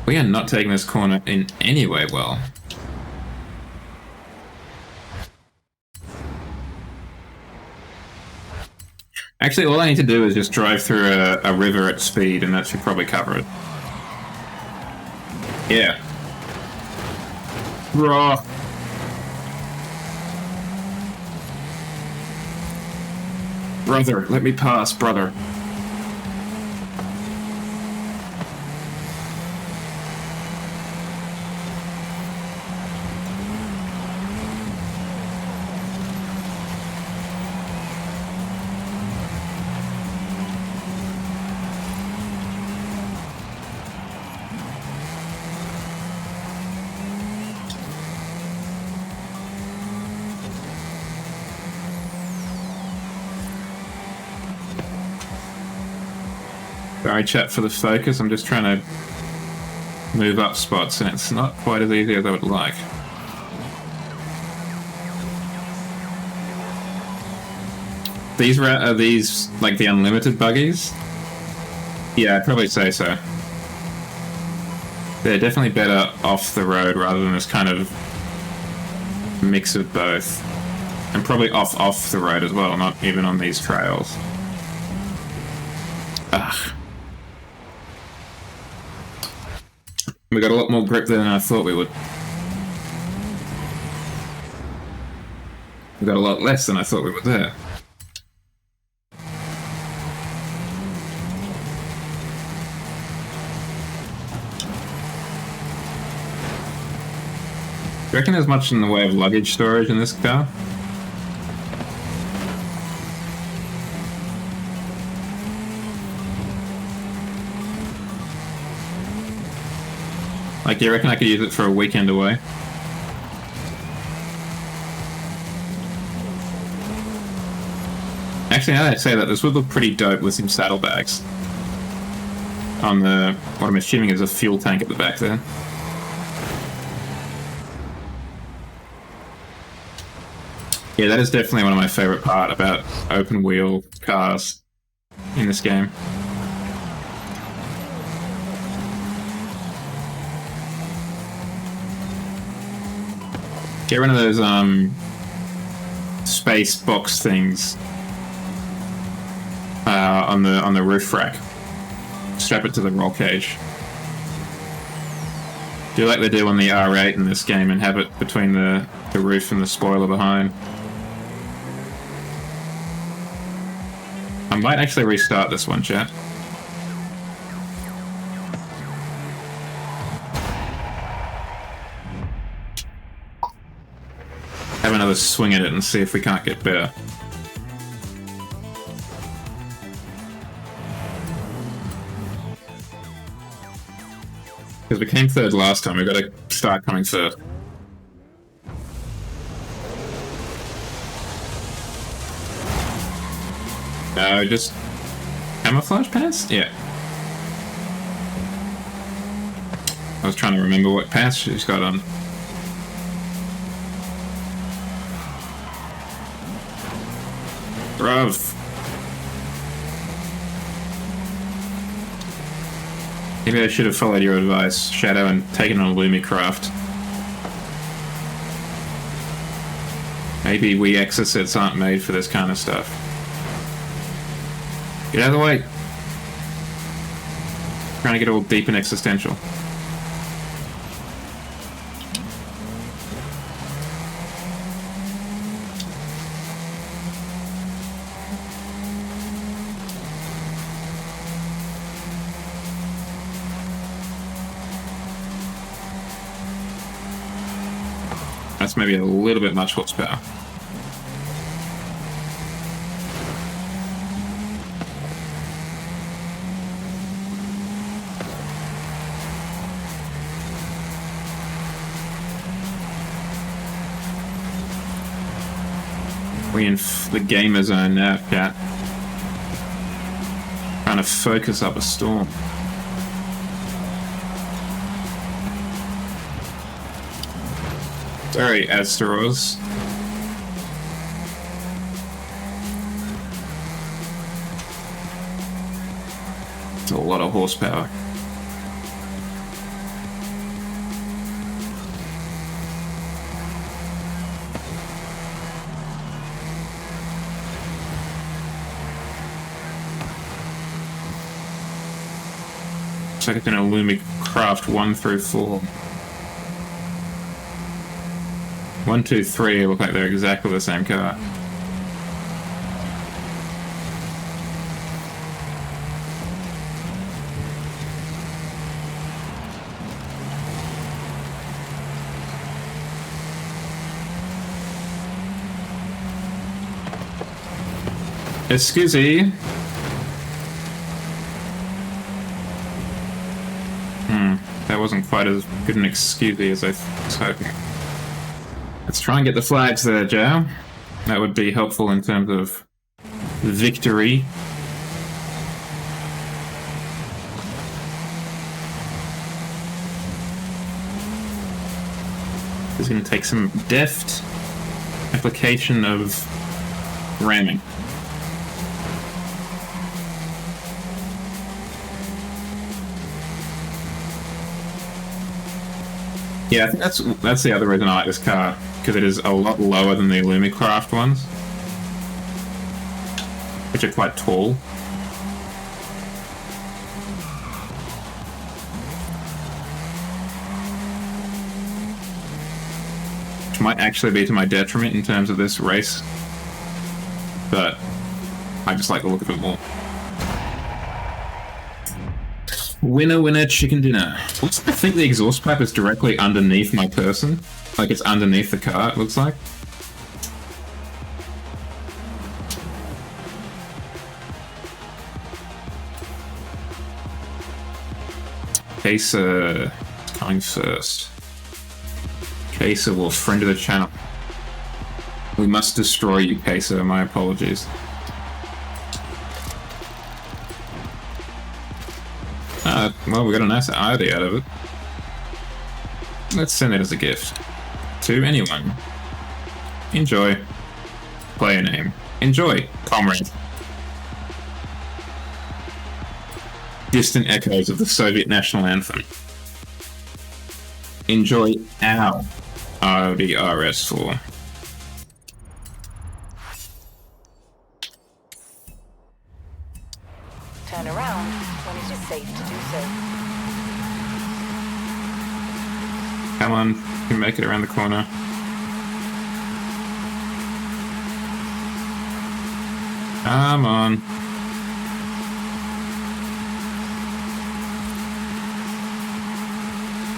We are not taking this corner in any way well. Actually, all I need to do is just drive through a river at speed, and that should probably cover it. Yeah. Raw. Brother, let me pass, brother. Sorry, chat, for the focus. I'm just trying to move up spots, and it's not quite as easy as I would like. Are these like the unlimited buggies? Yeah, I'd probably say so. They're definitely better off the road rather than this kind of mix of both. And probably off the road as well, not even on these trails. Ugh. We got a lot more grip than I thought we would. We got a lot less than I thought we would there. Do you reckon there's much in the way of luggage storage in this car? Like, do you reckon I could use it for a weekend away? Actually, now that I say that, this would look pretty dope with some saddlebags. On the, what I'm assuming is a fuel tank at the back there. Yeah, that is definitely one of my favorite parts about open wheel cars in this game. Get rid of those space box things on the roof rack. Strap it to the roll cage. Do like they do on the R8 in this game and have it between the roof and the spoiler behind. I might actually restart this one, chat. Have another swing at it and see if we can't get better. Because we came third last time, we've got to start coming third. No, just camouflage pants? Yeah. I was trying to remember what pants she's got on. Bruv. Maybe I should have followed your advice, Shadow, and taken on a Lumicraft. Maybe we exorcists aren't made for this kind of stuff. Get out of the way! Trying to get all deep and existential. That's maybe a little bit much horsepower. We in the gamer zone now, chat. Trying to focus up a storm. Sorry, Asteros. It's a lot of horsepower. Looks like it's in a Lumicraft 1 through 4. 1, 2, 3 look like they're exactly the same car. Excuse me. That wasn't quite as good an excuse as I was hoping. Let's try and get the flags there, Joe. That would be helpful in terms of victory. It's going to take some deft application of ramming. Yeah, I think that's the other reason I like this car, because it is a lot lower than the Lumicraft ones, which are quite tall. Which might actually be to my detriment in terms of this race, but I just like the look of it more. Winner, winner, chicken dinner. I think the exhaust pipe is directly underneath my person. Like it's underneath the car, it looks like. Kesa coming first. Kesa, well, friend of the channel. We must destroy you, Kesa. My apologies. Well, we got a nice ID out of it. Let's send it as a gift. To anyone. Enjoy. Player name. Enjoy, comrade. Distant echoes of the Soviet national anthem. Enjoy our Audi RS4. Turn around when it is safe to do so. Come on, you can make it around the corner. Come on.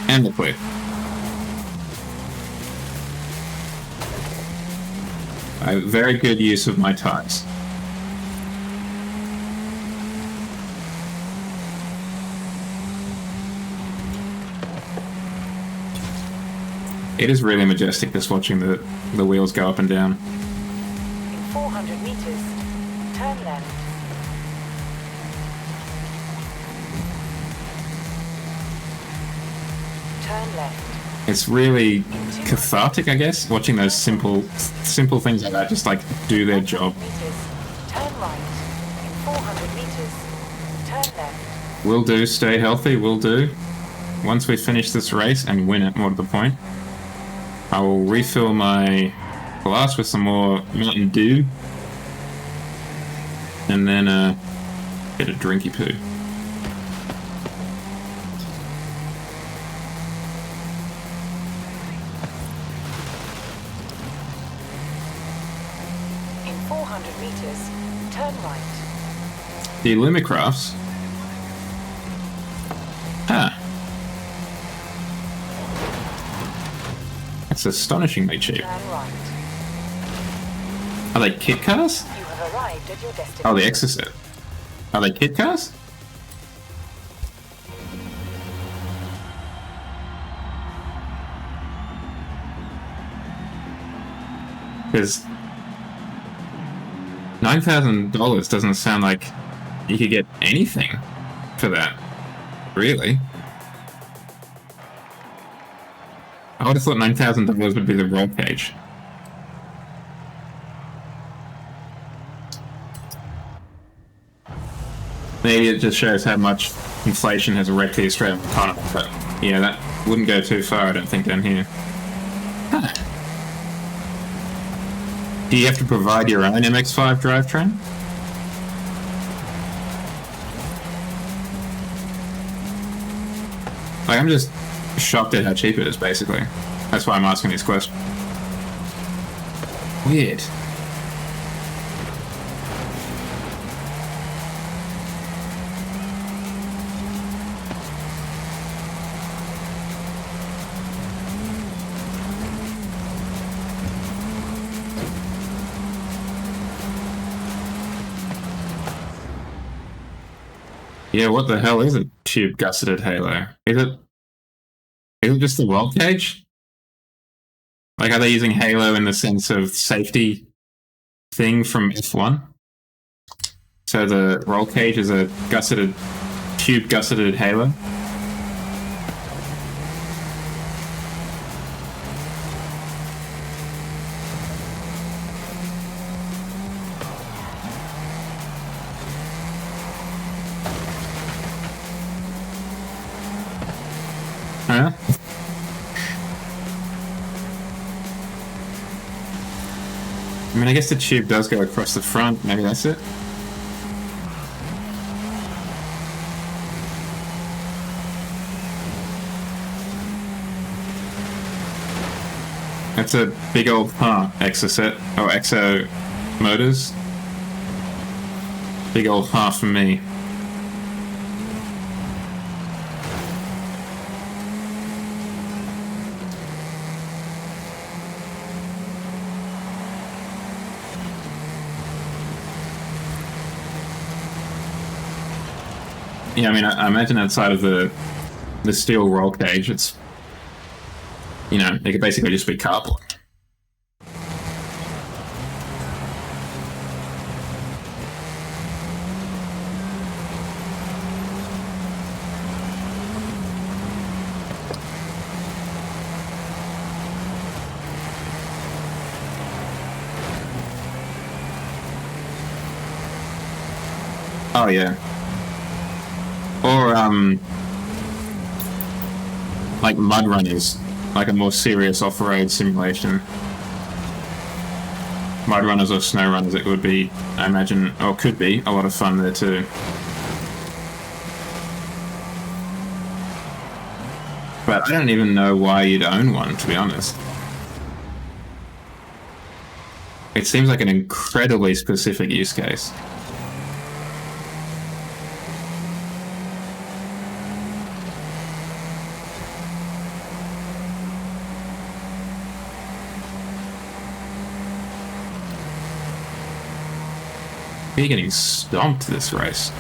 And the clear. Very good use of my tires. It is really majestic just watching the wheels go up and down. In 400 meters, turn left. Turn left. It's really cathartic, I guess, watching those simple things like that just like do their job. Meters. Turn right. In 400 meters. Turn left. Will do. Stay healthy. Will do. Once we finish this race and win it, more to the point, I will refill my glass with some more Mountain Dew, and then get a drinky poo. In 400 meters. Turn right. The Lumicrafts. Ah. That's astonishingly cheap. Turn right. Are they kit cars? You have arrived at your destination. Oh, the Exocet. Are they kit cars? Because $9,000 doesn't sound like you could get anything for that, really. I would have thought $9,000 would be the roll cage. Maybe it just shows how much inflation has wrecked the Australian economy, but yeah, that wouldn't go too far, I don't think, down here. Huh. Do you have to provide your own MX-5 drivetrain? Like, I'm just shocked at how cheap it is, basically. That's why I'm asking these questions. Weird. Yeah, what the hell is a tube gusseted halo? Is it just the roll cage? Like, are they using halo in the sense of safety thing from F1? So the roll cage is a tube gusseted halo? Huh? I mean, I guess the tube does go across the front. Maybe that's it. That's a big old Exocet, or Exo Motors. Big old from me. Yeah, I mean, I imagine outside of the steel roll cage, it's, you know, it could basically just be cardboard. Oh, yeah. Or, like mud runners, like a more serious off-road simulation. Mud runners or snow runners, it would be, I imagine, or could be, a lot of fun there too. But I don't even know why you'd own one, to be honest. It seems like an incredibly specific use case. You're getting stomped this race.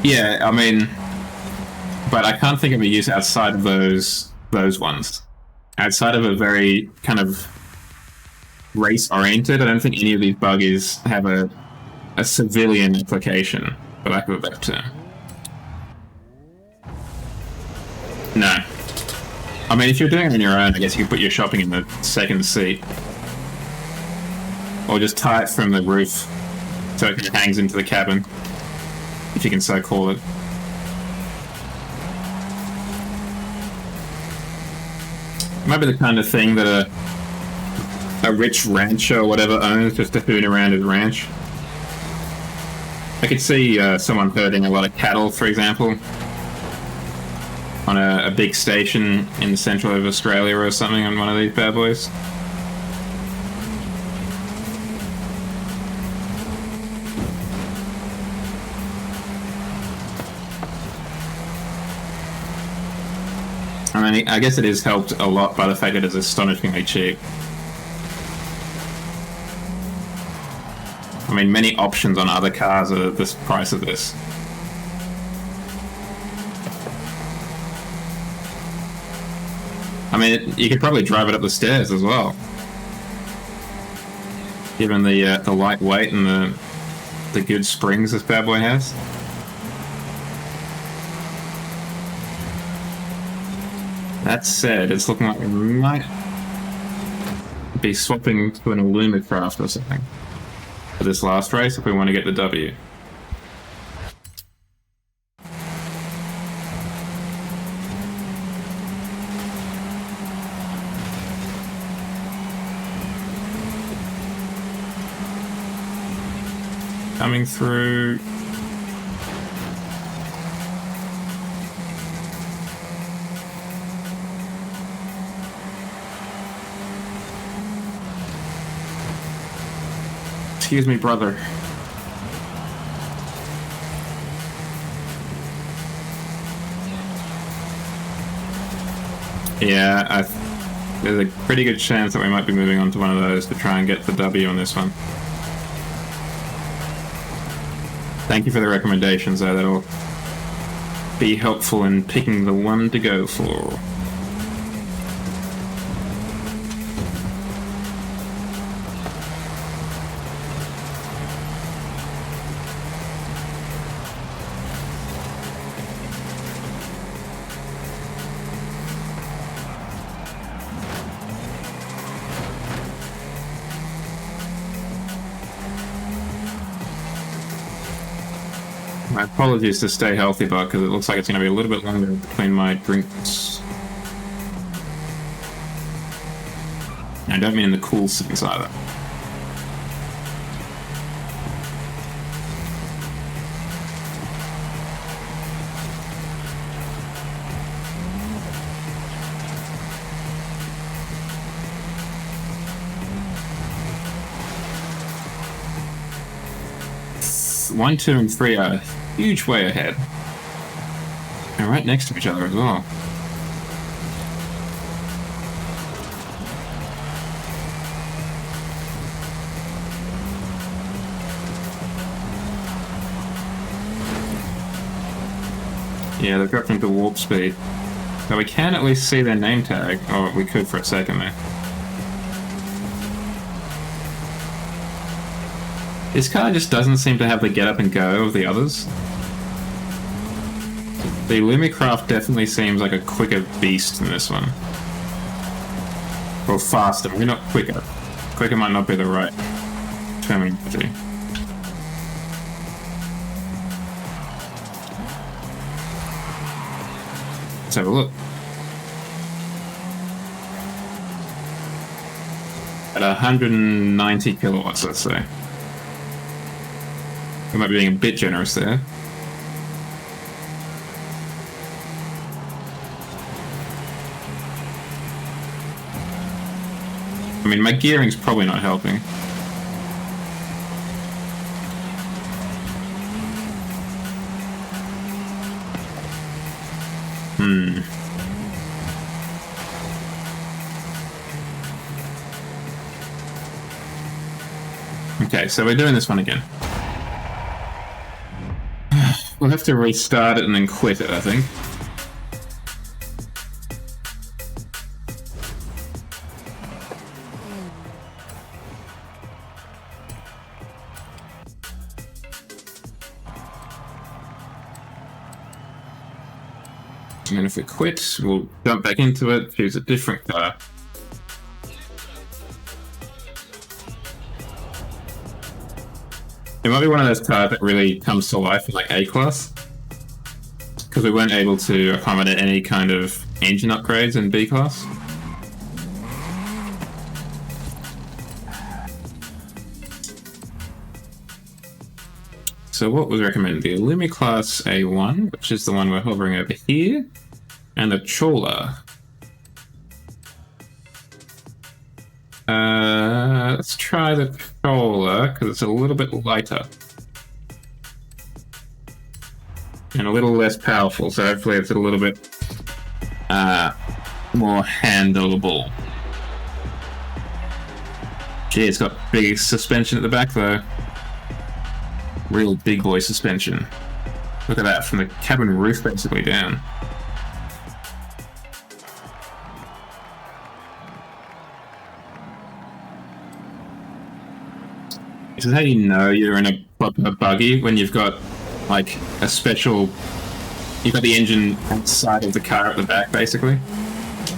Yeah, I mean, but I can't think of a use outside of those ones. Outside of a very kind of race-oriented, I don't think any of these buggies have a civilian application. for lack of a better term. No. I mean, if you're doing it on your own, I guess you could put your shopping in the second seat. Or just tie it from the roof so it hangs into the cabin, if you can so call it. Might be the kind of thing that a rich rancher or whatever owns just to hoon around his ranch. I could see someone herding a lot of cattle, for example, on a big station in the central of Australia or something on one of these bad boys. I mean, I guess it is helped a lot by the fact that it's astonishingly cheap. I mean, many options on other cars are the price of this. I mean, you could probably drive it up the stairs as well, given the light weight and the good springs this bad boy has. That said, it's looking like we might be swapping to an Illumicraft or something for this last race if we want to get the W. Coming through. Excuse me, brother. Yeah, there's a pretty good chance that we might be moving on to one of those to try and get the W on this one. Thank you for the recommendations, though. That'll be helpful in picking the one to go for. My apologies to Stay Healthy Bug, because it looks like it's going to be a little bit longer between my drinks. I don't mean in the cool sense either. One, two, and three are a huge way ahead. And right next to each other as well. Yeah, they've dropped into warp speed. But we can at least see their name tag. Oh, we could for a second there. This car just doesn't seem to have the get up and go of the others. The Illumicraft definitely seems like a quicker beast than this one. Or faster, maybe not quicker. Quicker might not be the right terminology. Let's have a look. At 190 kilowatts, let's say. We might be being a bit generous there. I mean, my gearing's probably not helping. Okay, so we're doing this one again. We'll have to restart it and then quit it, I think. And then if we quit, we'll jump back into it, choose a different car. It might be one of those cars that really comes to life in like A-Class, because we weren't able to accommodate any kind of engine upgrades in B-Class. So what was recommended? The Illumi Class A1, which is the one we're hovering over here, and the Chola. Let's try the Chola, because it's a little bit lighter. And a little less powerful, so hopefully it's a little bit more handleable. Gee, it's got big suspension at the back though. Real big boy suspension. Look at that, from the cabin roof basically down. This is how you know you're in a proper buggy, when you've got like a special... You've got the engine outside of the car at the back basically,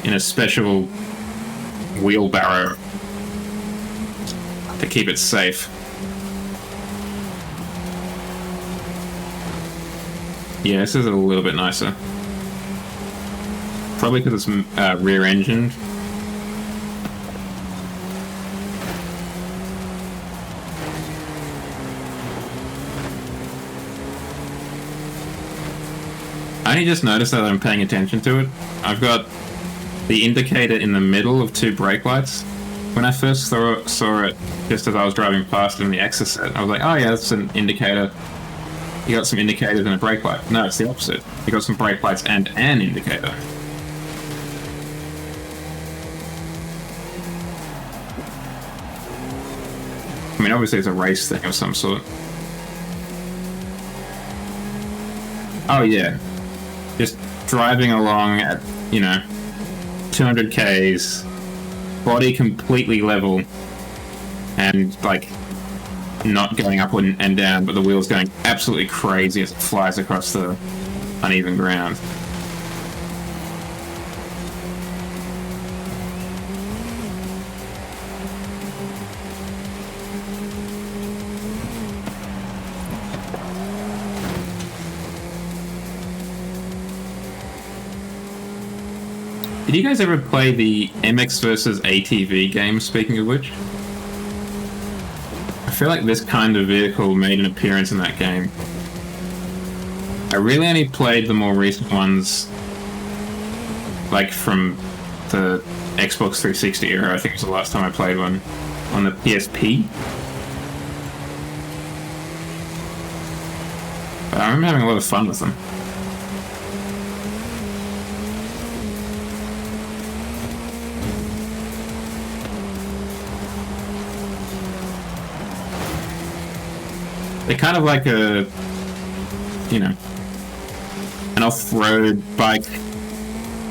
in a special wheelbarrow to keep it safe. Yeah, this is a little bit nicer. Probably because it's rear-engined. I only just noticed that I'm paying attention to it. I've got the indicator in the middle of two brake lights. When I first saw it, just as I was driving past in the exit set, I was like, oh yeah, that's an indicator. You got some indicators and a brake light. No, it's the opposite. You got some brake lights and an indicator. I mean, obviously it's a race thing of some sort. Oh yeah. Just driving along at, you know, 200 Ks, body completely level, and like not going up and down, but the wheel's going absolutely crazy as it flies across the uneven ground. Did you guys ever play the MX versus ATV game, speaking of which? I feel like this kind of vehicle made an appearance in that game. I really only played the more recent ones, like from the Xbox 360 era. I think it was the last time I played one on the PSP. But I remember having a lot of fun with them. They're kind of like a, you know, an off-road bike,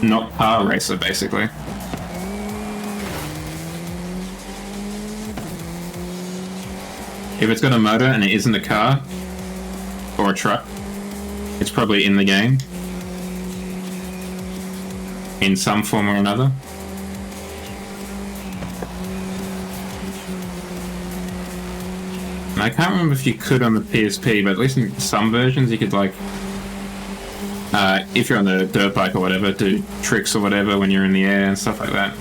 not car racer, basically. If it's got a motor and it isn't a car or a truck, it's probably in the game in some form or another. I can't remember if you could on the PSP, but at least in some versions you could, like, if you're on the dirt bike or whatever, do tricks or whatever when you're in the air and stuff like that.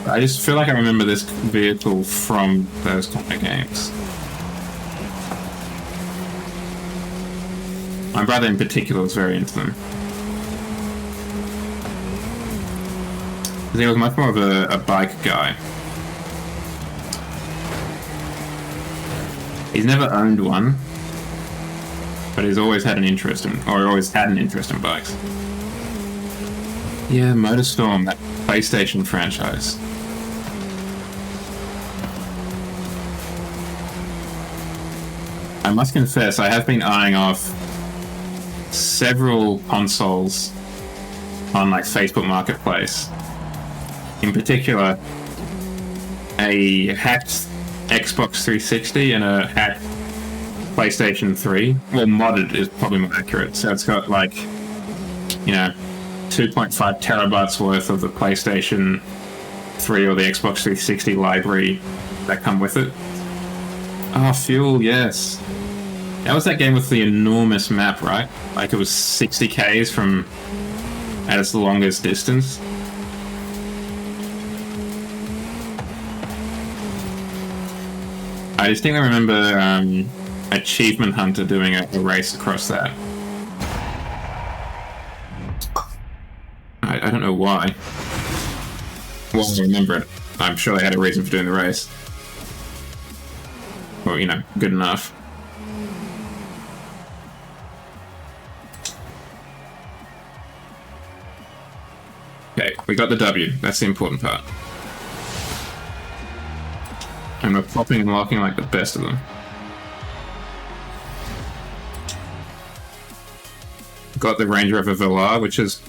I just feel like I remember this vehicle from those kind of games. My brother in particular was very into them. He was much more of a bike guy. He's never owned one, but he's always had an interest in, or always had an interest in bikes. Yeah, MotorStorm, that PlayStation franchise. I must confess, I have been eyeing off several consoles on like Facebook Marketplace. In particular, a hacked Xbox 360 and a hacked PlayStation 3. Well, modded is probably more accurate. So it's got like, 2.5 terabytes worth of the PlayStation 3 or the Xbox 360 library that come with it. Oh, Fuel, yes. That was that game with the enormous map, right? Like it was 60 Ks from at its longest distance. I distinctly remember Achievement Hunter doing a race across that. I don't know why. Well, I remember it. I'm sure they had a reason for doing the race. Well, good enough. Okay, we got the W. That's the important part. And we're popping and locking like the best of them. Got the Range Rover Velar, which is,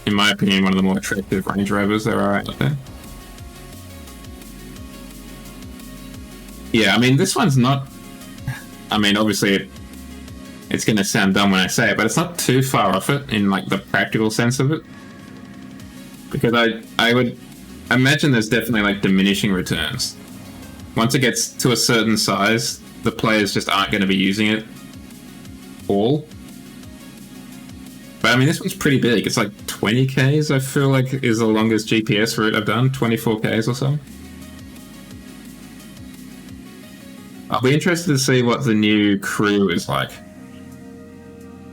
in my opinion, one of the more attractive Range Rovers there are out there. Yeah, I mean, this one's not... I mean, obviously, it's going to sound dumb when I say it, but it's not too far off it in, like, the practical sense of it. Because I would imagine there's definitely, like, diminishing returns. Once it gets to a certain size, the players just aren't going to be using it all. But I mean, this one's pretty big. It's like 20 Ks, I feel like, is the longest GPS route I've done. 24 Ks or so. I'll be interested to see what the new crew is like.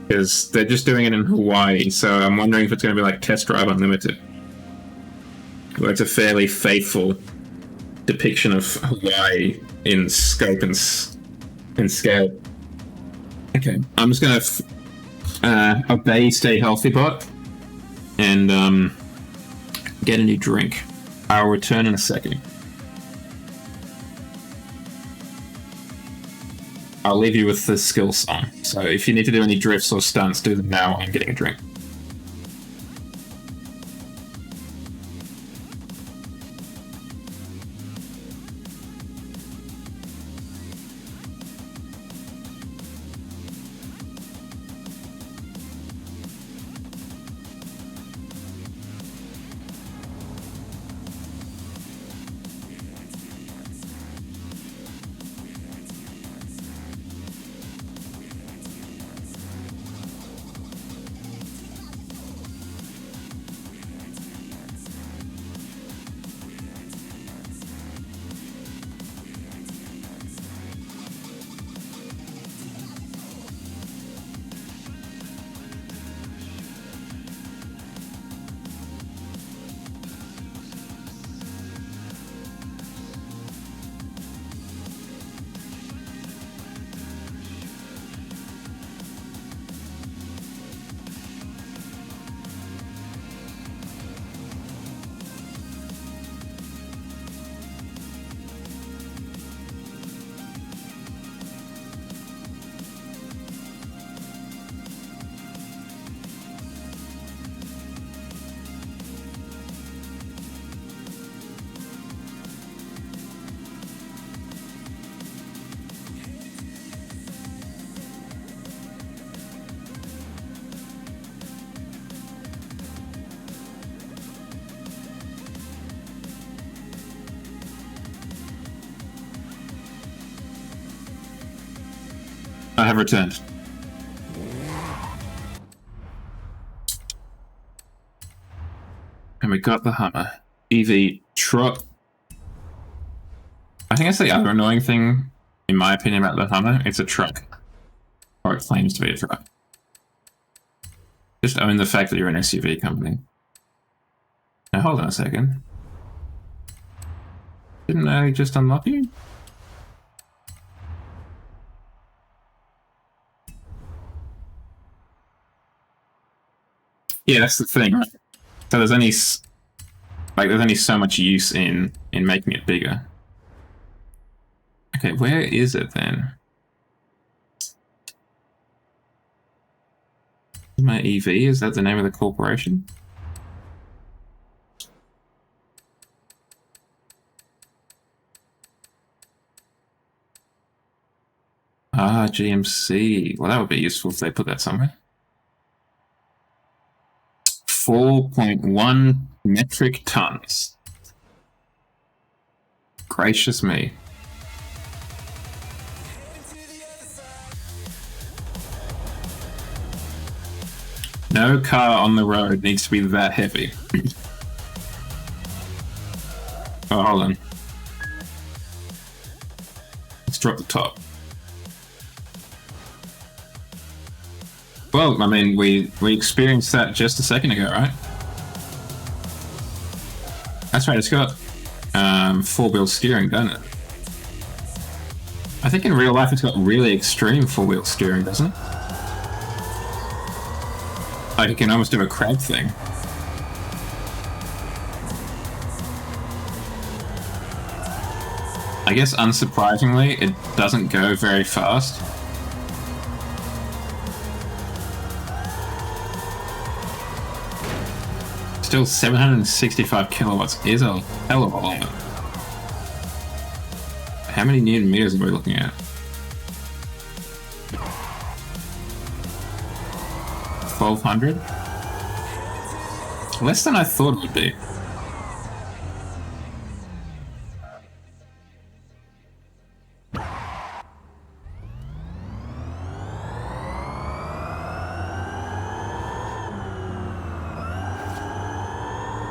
Because they're just doing it in Hawaii, so I'm wondering if it's going to be like Test Drive Unlimited. Where it's a fairly faithful depiction of Hawaii in scope and scale. Okay, I'm just going to obey Stay Healthy Bot and get a new drink. I'll return in a second. I'll leave you with the skill song. So if you need to do any drifts or stunts, do them now. I'm getting a drink. I have returned. And we got the Hummer. EV truck. I think that's the other annoying thing, in my opinion, about the Hummer. It's a truck. Or it claims to be a truck. Just own the fact that you're an SUV company. Now hold on a second. Didn't I just unlock you? Yeah, that's the thing, right? So there's only so much use in making it bigger. Okay, where is it then? My EV, is that the name of the corporation? Ah, GMC. Well, that would be useful if they put that somewhere. 4.1 metric tons. Gracious me. No car on the road needs to be that heavy. Oh, hold on. Let's drop the top. Well, I mean, we experienced that just a second ago, right? That's right, it's got four-wheel steering, doesn't it? I think in real life it's got really extreme four-wheel steering, doesn't it? Like, it can almost do a crab thing. I guess, unsurprisingly, it doesn't go very fast. Still, 765 kilowatts is a hell of a lot. How many Newton meters are we looking at? 1200? Less than I thought it would be.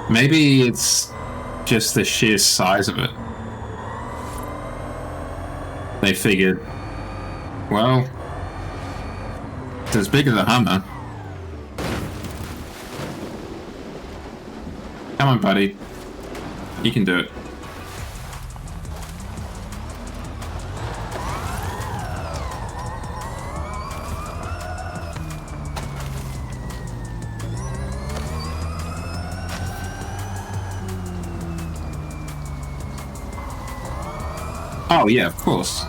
Maybe it's just the sheer size of it. They figured, well, it's as big as a Hummer. Come on, buddy. You can do it. Oh yeah, of course.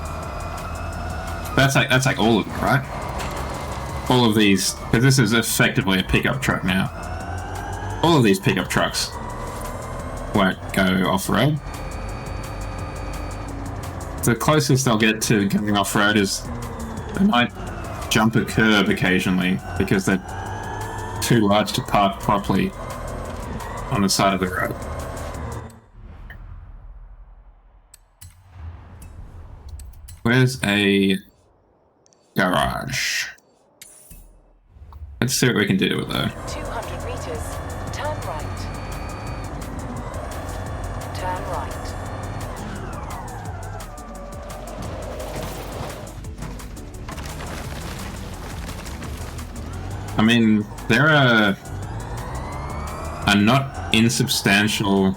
That's like all of them, right? All of these, because this is effectively a pickup truck now. All of these pickup trucks won't go off-road. The closest they'll get to going off-road is they might jump a curb occasionally because they're too large to park properly on the side of the road. Where's a garage? Let's see what we can do with it. 200 meters. Turn right. Turn right. I mean, there are a not insubstantial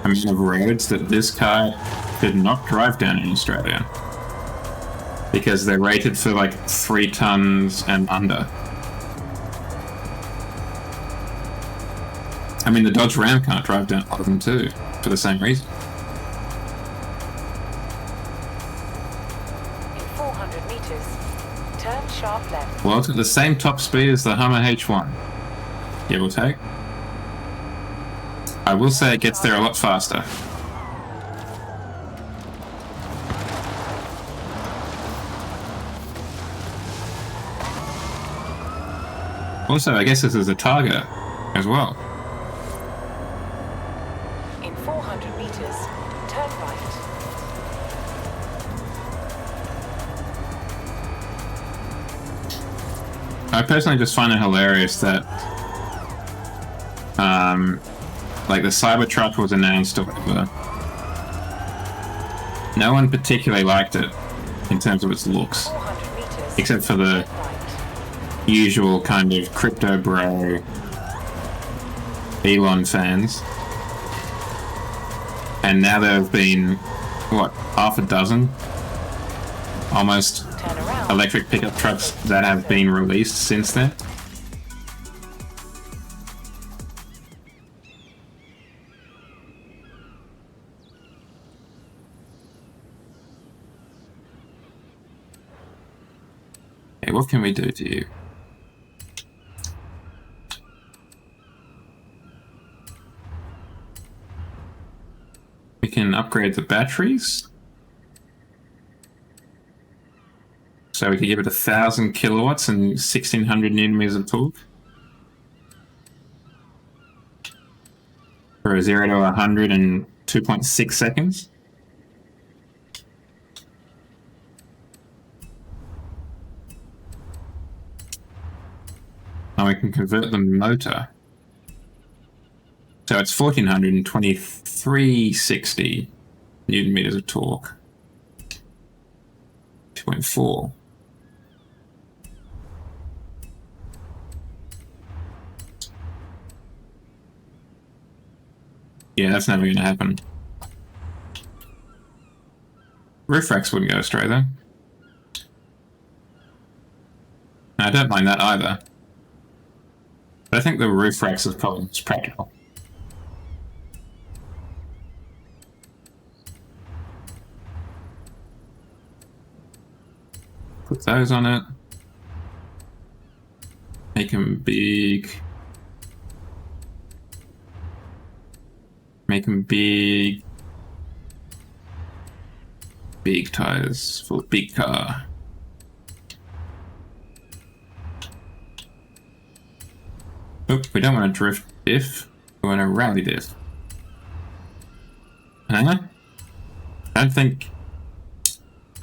amount of roads that this car could not drive down in Australia because they're rated for like 3 tons and under. I mean, the Dodge Ram can't drive down a lot of them too, for the same reason. In 400 meters. Turn sharp left. Well, it's got the same top speed as the Hummer H1. Give or take. I will say it gets there a lot faster. Also, I guess this is a Targa as well. In 400 meters. Turn right. I personally just find it hilarious that, like the Cybertruck was announced or whatever. No one particularly liked it in terms of its looks, 400 meters. except for the Turn right. usual kind of crypto bro Elon fans. And now there have been, what, half a dozen almost Turn around. electric pickup trucks that have been released since then. Hey, what can we do to you? We can upgrade the batteries. So we could give it 1,000 kilowatts and 1,600 newton meters of torque. For a 0 to 100 in 2.6 seconds. Now we can convert the motor. So it's 1,423.60 newton meters of torque. 2.4. Yeah, that's never going to happen. Roof racks wouldn't go astray though. I don't mind that either. But I think the roof racks is probably most practical. Put those on it. Make them big. Make them big. Big tires for a big car. Oh, we don't want a drift diff. We want a rally diff. Hang on. I think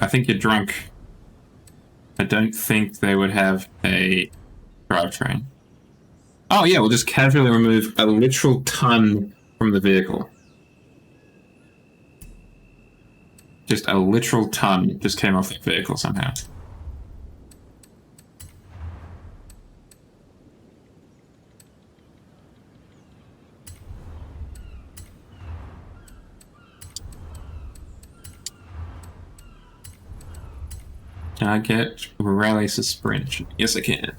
you're drunk. I don't think they would have a drivetrain. Oh yeah, we'll just casually remove a literal ton from the vehicle. Just a literal ton just came off the vehicle somehow. Can I get rally suspension? Yes, I can.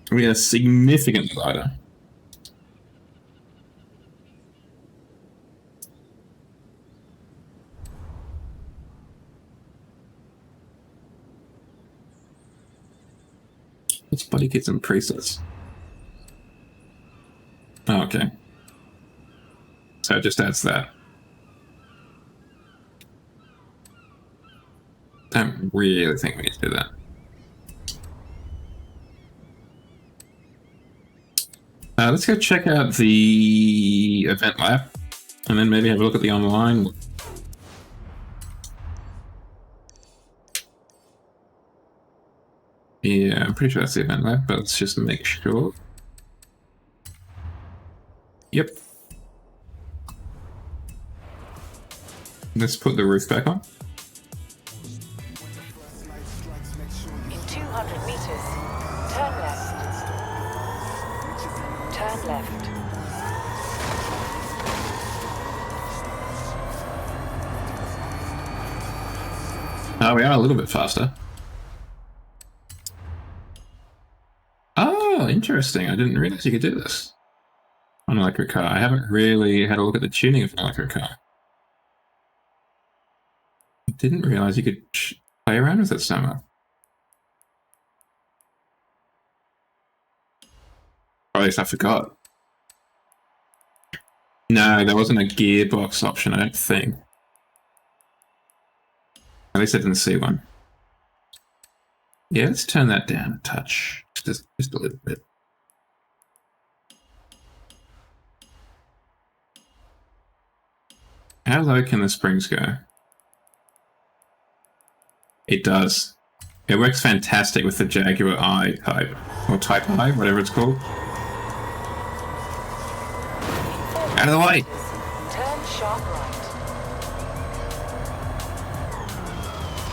We are significantly lighter. Let's buddy get some presets. Oh, okay. So it just adds that. I don't really think we need to do that. Let's go check out the event lab, and then maybe have a look at the online. Yeah, I'm pretty sure that's the event lab, but let's just make sure. Yep. Let's put the roof back on. In 200 meters, turn left. Turn left. Oh, we are a little bit faster. Oh, interesting. I didn't realize you could do this on an electric car. I haven't really had a look at the tuning of an electric car. I didn't realize you could play around with it so much. Or at least I forgot. No, there wasn't a gearbox option, I don't think. At least I didn't see one. Yeah, let's turn that down a touch. Just a little bit. How low can the springs go? It does. It works fantastic with the Jaguar I type. Or Type I, whatever it's called. Out of the way! Turn sharp right.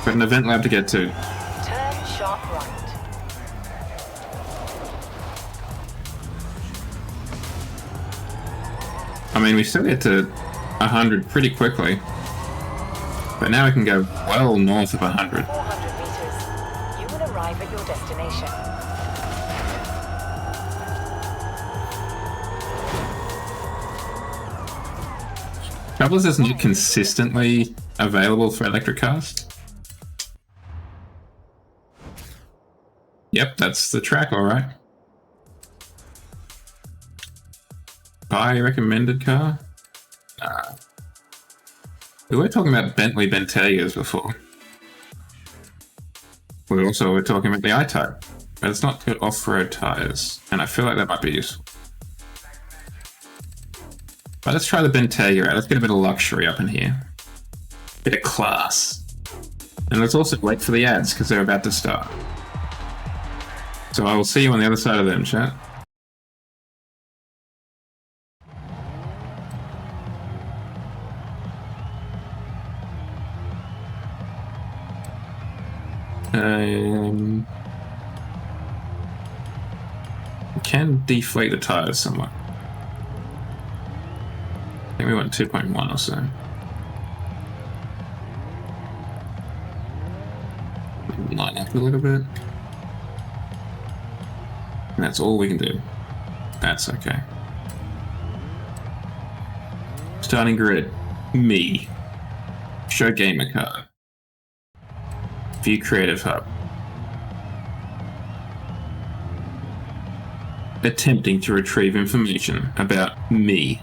Got an event lab to get to. Turn sharp right. I mean, we still get to 100 pretty quickly. But now we can go well north of 100. 400 meters. You will arrive at your destination. Trouble is, it's not consistently available for electric cars. Yep, that's the track, alright. Buy recommended car? Nah. We were talking about Bentley Bentaygas before. We also were talking about the I-Type, but it's not good off-road tires, and I feel like that might be useful. But let's try the Bentayga out. Let's get a bit of luxury up in here. Bit of class. And let's also wait for the ads, because they're about to start. So I will see you on the other side of them, chat. Can deflate the tires somewhat. I think we went 2.1 or so. Line up a little bit. And that's all we can do. That's okay. Starting grid. Me. Show gamer card. View creative hub. Attempting to retrieve information about me.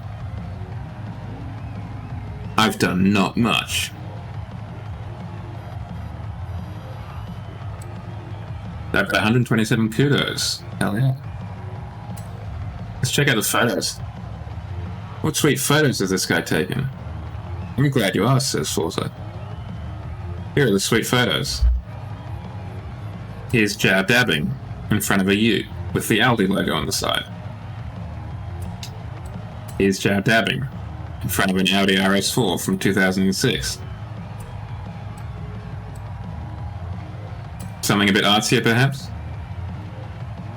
I've done not much. I've got 127 kudos. Hell yeah. Let's check out the photos. What sweet photos has this guy taken? I'm glad you asked, says Forza. Here are the sweet photos. Here's Jab dabbing in front of a U with the Aldi logo on the side. Here's Jab dabbing in front of an Audi RS4 from 2006. Something a bit artsier, perhaps?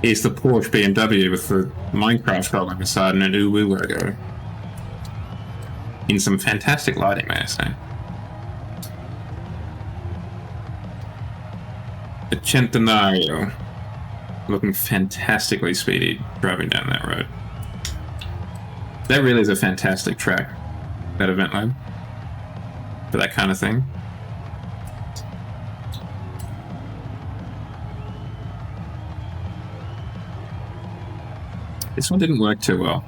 Here's the Porsche BMW with the Minecraft logo on the side and an Uwu logo. In some fantastic lighting, may I say. A Centenario, looking fantastically speedy driving down that road. That really is a fantastic track, that event lab, for that kind of thing. This one didn't work too well.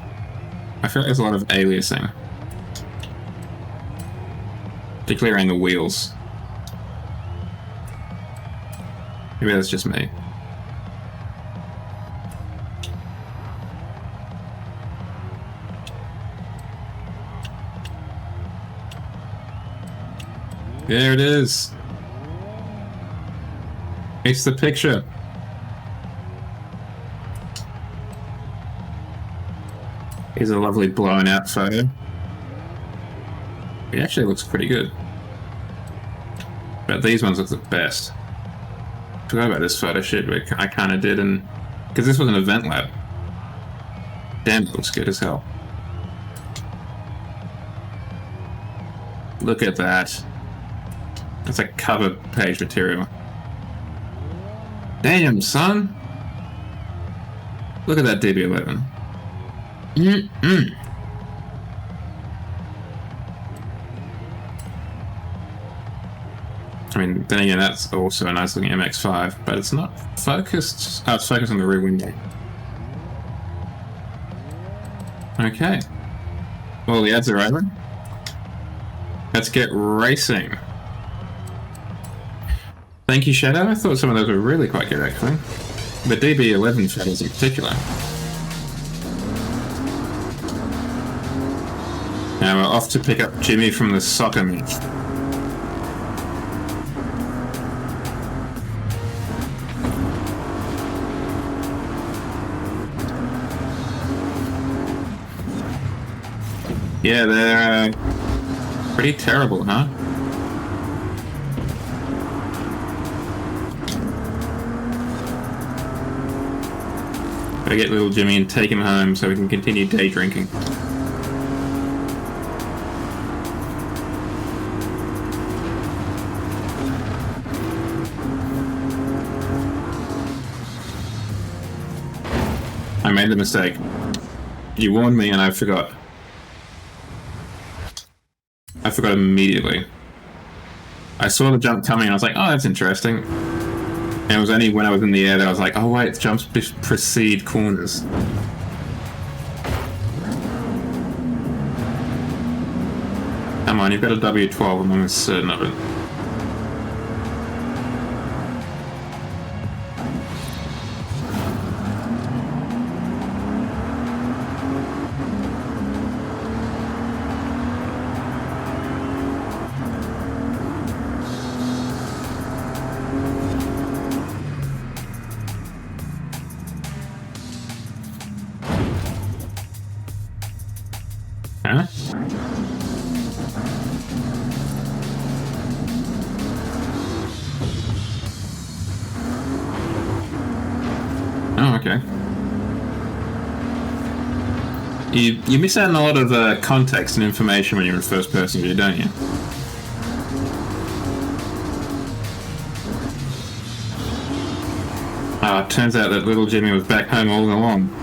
I feel like there's a lot of aliasing, particularly around the wheels. Maybe that's just me. There it is. It's the picture. Here's a lovely blown out photo. It actually looks pretty good. But these ones look the best. Forgot about this photo shoot, but I kind of did, and because this was an event lab. Damn, it looks good as hell. Look at that. That's like cover page material. Damn, son. Look at that DB11. I mean, then again, that's also a nice looking MX-5, but it's not focused. Oh, it's focused on the rear window. Okay. Well, the ads are over. Let's get racing. Thank you, Shadow. I thought some of those were really quite good, actually. The DB11 photos in particular. Now we're off to pick up Jimmy from the soccer match. Yeah, they're pretty terrible, huh? Gotta get little Jimmy and take him home so we can continue day drinking. I made the mistake. You warned me and I forgot. I forgot immediately. I saw the jump coming and I was like, oh, that's interesting. And it was only when I was in the air that I was like, oh wait, jumps precede corners. Come come on, you've got a W12, I'm almost certain of it. Huh? Oh, okay. You miss out on a lot of context and information when you're in first person view, don't you? Ah, it turns out that little Jimmy was back home all along.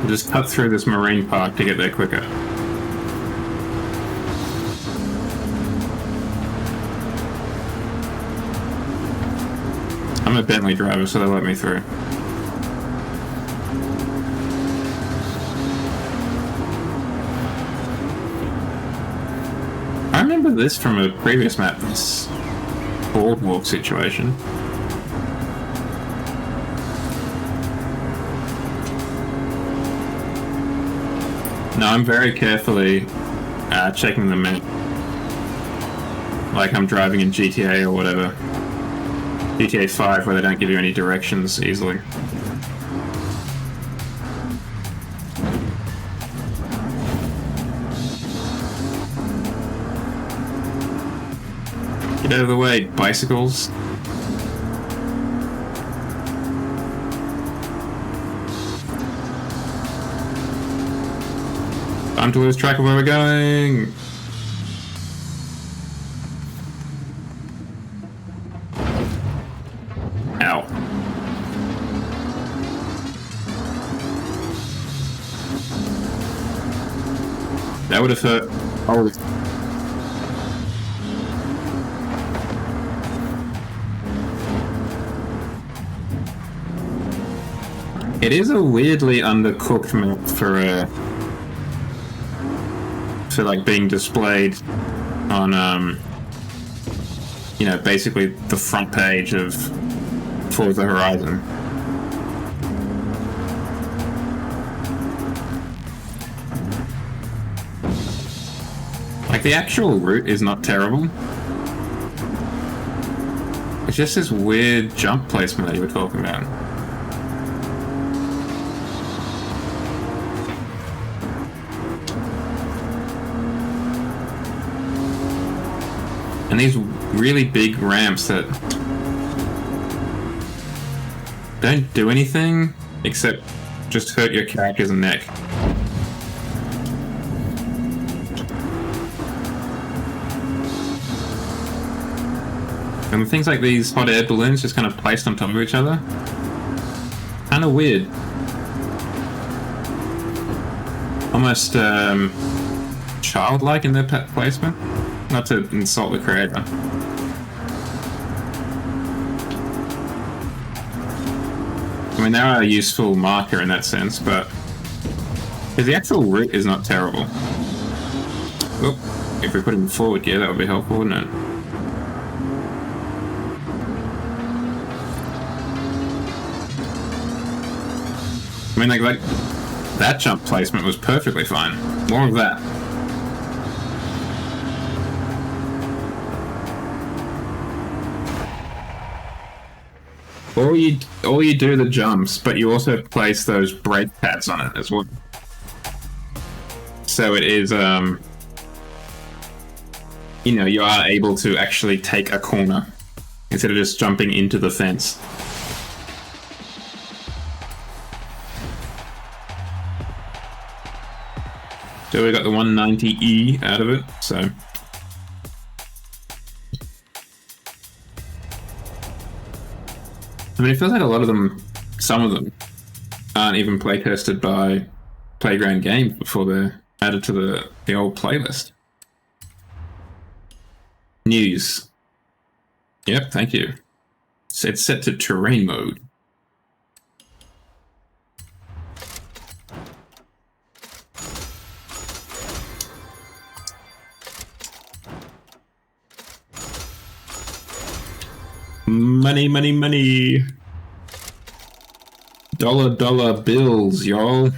Just cut through this marine park to get there quicker. I'm a Bentley driver, so they'll let me through. I remember this from a previous map, this boardwalk situation. No, I'm very carefully checking the map. Like I'm driving in GTA or whatever. GTA 5 where they don't give you any directions easily. Get out of the way, bicycles. Time to lose track of where we're going. Ow. That would have hurt. Oh. It is a weirdly undercooked map for like being displayed on you know, basically the front page of Forza Horizon. Like the actual route is not terrible. It's just this weird jump placement that you were talking about. And these really big ramps that don't do anything except just hurt your character's neck. And things like these hot air balloons just kind of placed on top of each other. Kind of weird. Almost childlike in their placement. Not to insult the creator. I mean, they are a useful marker in that sense, but the actual route is not terrible. Well, if we put him forward gear, that would be helpful, wouldn't it? I mean, like that jump placement was perfectly fine. More of that. Or you do the jumps, but you also place those brake pads on it as well. So it is, you know, you are able to actually take a corner instead of just jumping into the fence. So we got the 190E out of it, so. I mean, it feels like a lot of them, some of them, aren't even play tested by playground games before they're added to the old playlist. News. Yep, thank you. It's set to terrain mode. Money, money, money. Dollar bills, y'all.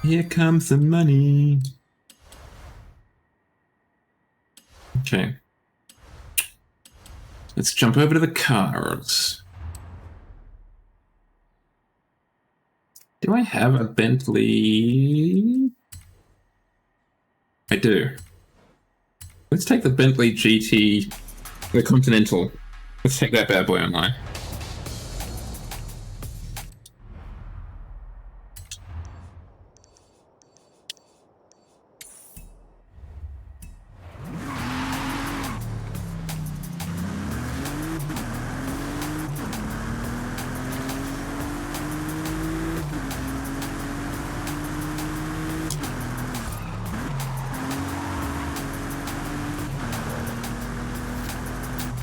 Here comes the money. Okay. Let's jump over to the cars. Do I have a Bentley? I do. Let's take the Bentley GT, the Continental. Let's take that bad boy online.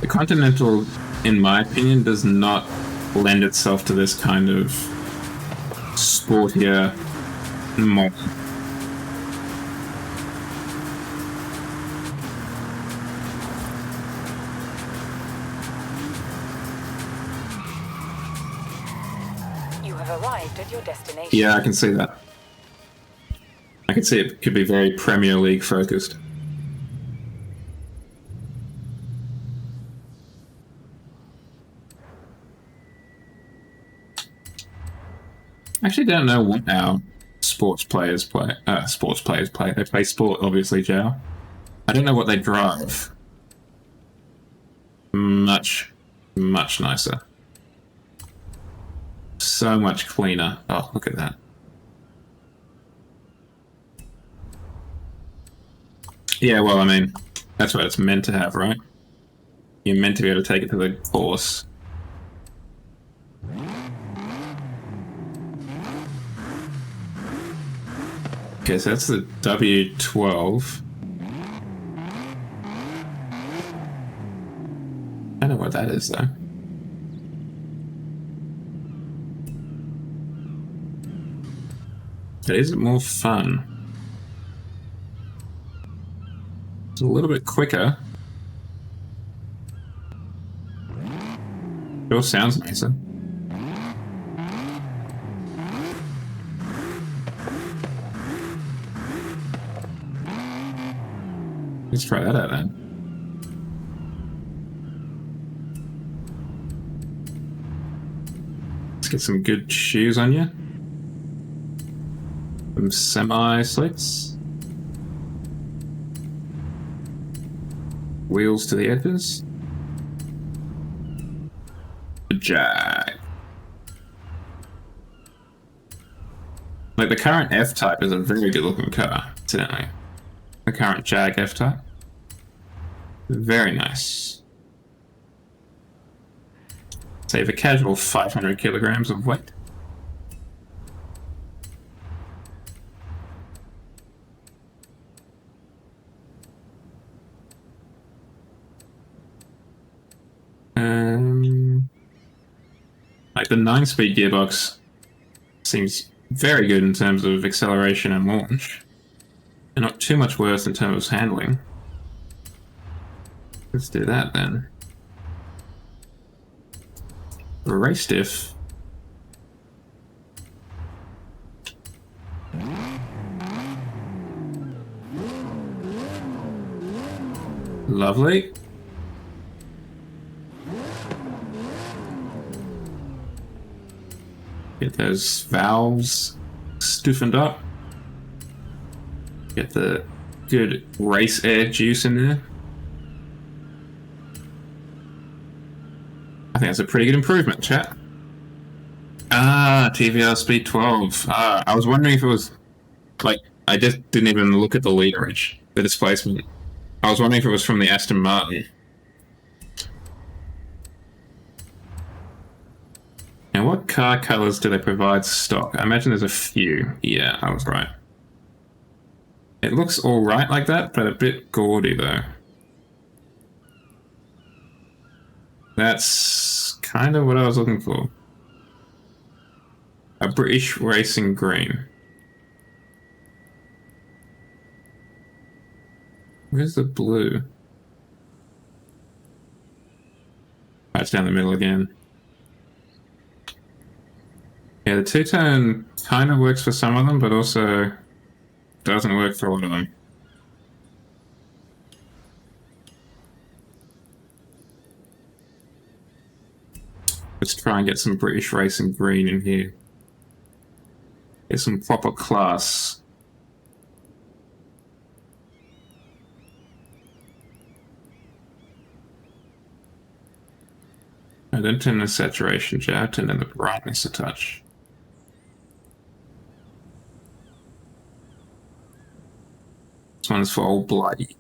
The Continental, in my opinion, does not lend itself to this kind of sportier model. You have arrived at your destination. Yeah, I can see that. I can see it could be very Premier League focused. I actually don't know what our sports players play. They play sport, obviously, Joe. I don't know what they drive. Much nicer. So much cleaner. Oh, look at that. Yeah, well, I mean, that's what it's meant to have, right? You're meant to be able to take it to the course. Okay, so that's the W12. I don't know what that is, though. But is it more fun? It's a little bit quicker. Sure sounds nicer. Let's try that out then. Let's get some good shoes on you. Some semi-slicks. Wheels to the edges. The Jag. Like, the current F-Type is a very good looking car, incidentally. The current Jag F-Type. Very nice. Save a casual 500 kilograms of weight. Like the 9-speed gearbox seems very good in terms of acceleration and launch, and not too much worse in terms of handling. Let's do that then. Race diff. Lovely. Get those valves stiffened up. Get the good race air juice in there. I think that's a pretty good improvement, chat. Ah, TVR speed 12. I was wondering if it was, like, I just didn't even look at the literage, the displacement. I was wondering if it was from the Aston Martin. Now, what car colors do they provide stock? I imagine there's a few. Yeah, I was right. It looks alright like that, but a bit gaudy though. That's kind of what I was looking for. A British racing green. Where's the blue? Oh, it's down the middle again. Yeah, the two-tone kind of works for some of them, but also doesn't work for a lot of them. Let's try and get some British racing green in here. Get some proper class. I don't turn the saturation, Joe. Turn down the brightness a touch. This one's for old bloody.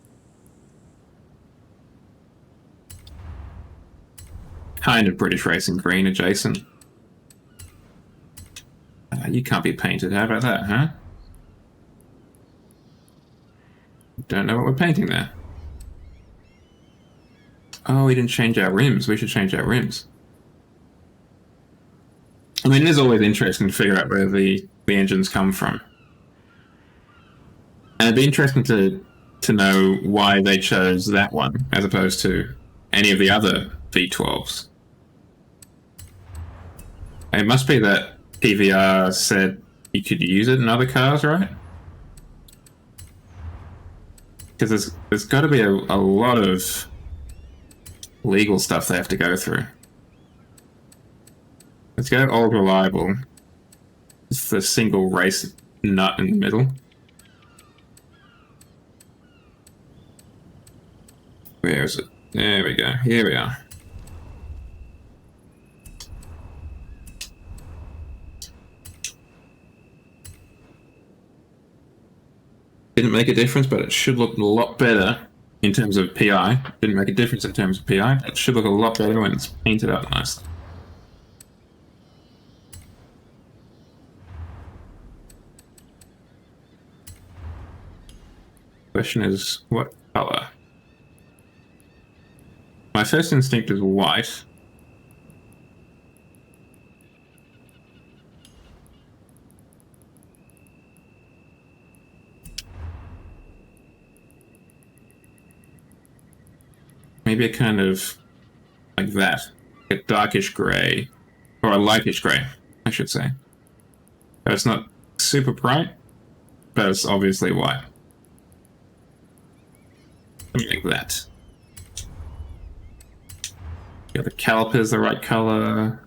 Kind of British racing green adjacent. You can't be painted. How about that, huh? Don't know what we're painting there. Oh, we didn't change our rims. We should change our rims. I mean, it is always interesting to figure out where the engines come from. And it'd be interesting to know why they chose that one as opposed to any of the other V12s. It must be that PVR said you could use it in other cars, right? Because there's got to be a lot of legal stuff they have to go through. Let's go old reliable. It's the single race nut in the middle. Where is it? There we go. Here we are. Didn't make a difference, but it should look a lot better in terms of PI. Didn't make a difference in terms of PI. It should look a lot better when it's painted up nicely. Question is, what color? My first instinct is white. Maybe a kind of like that. A darkish grey. Or a lightish grey, I should say. So it's not super bright, but it's obviously white. Something like that. Got the calipers the right color.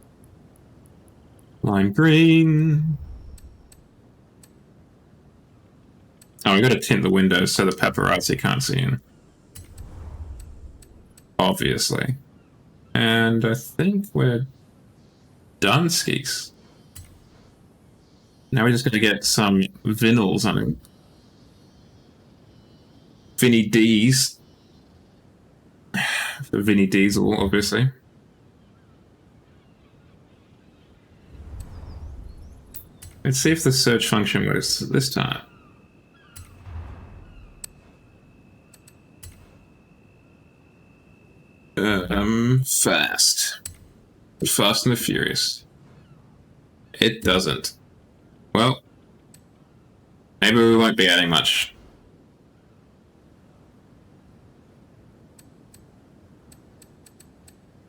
Lime green. Oh, we got to tint the windows so the paparazzi can't see in. Obviously. And I think we're done, skis. Now we're just going to get some vinyls on it. Vinny D's. For Vinny Diesel, obviously. Let's see if the search function works this time. Fast. Fast and the Furious. It doesn't. Well, maybe we won't be adding much.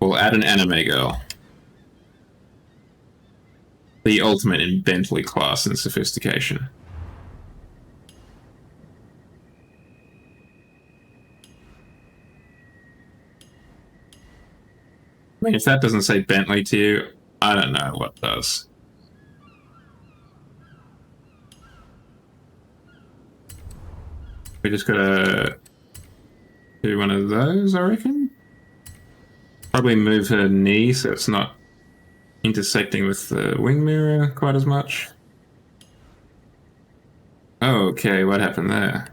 We'll add an anime girl. The ultimate in Bentley class and sophistication. I mean, if that doesn't say Bentley to you, I don't know what does. We just gotta do one of those, I reckon. Probably move her knee so it's not intersecting with the wing mirror quite as much. Okay, what happened there?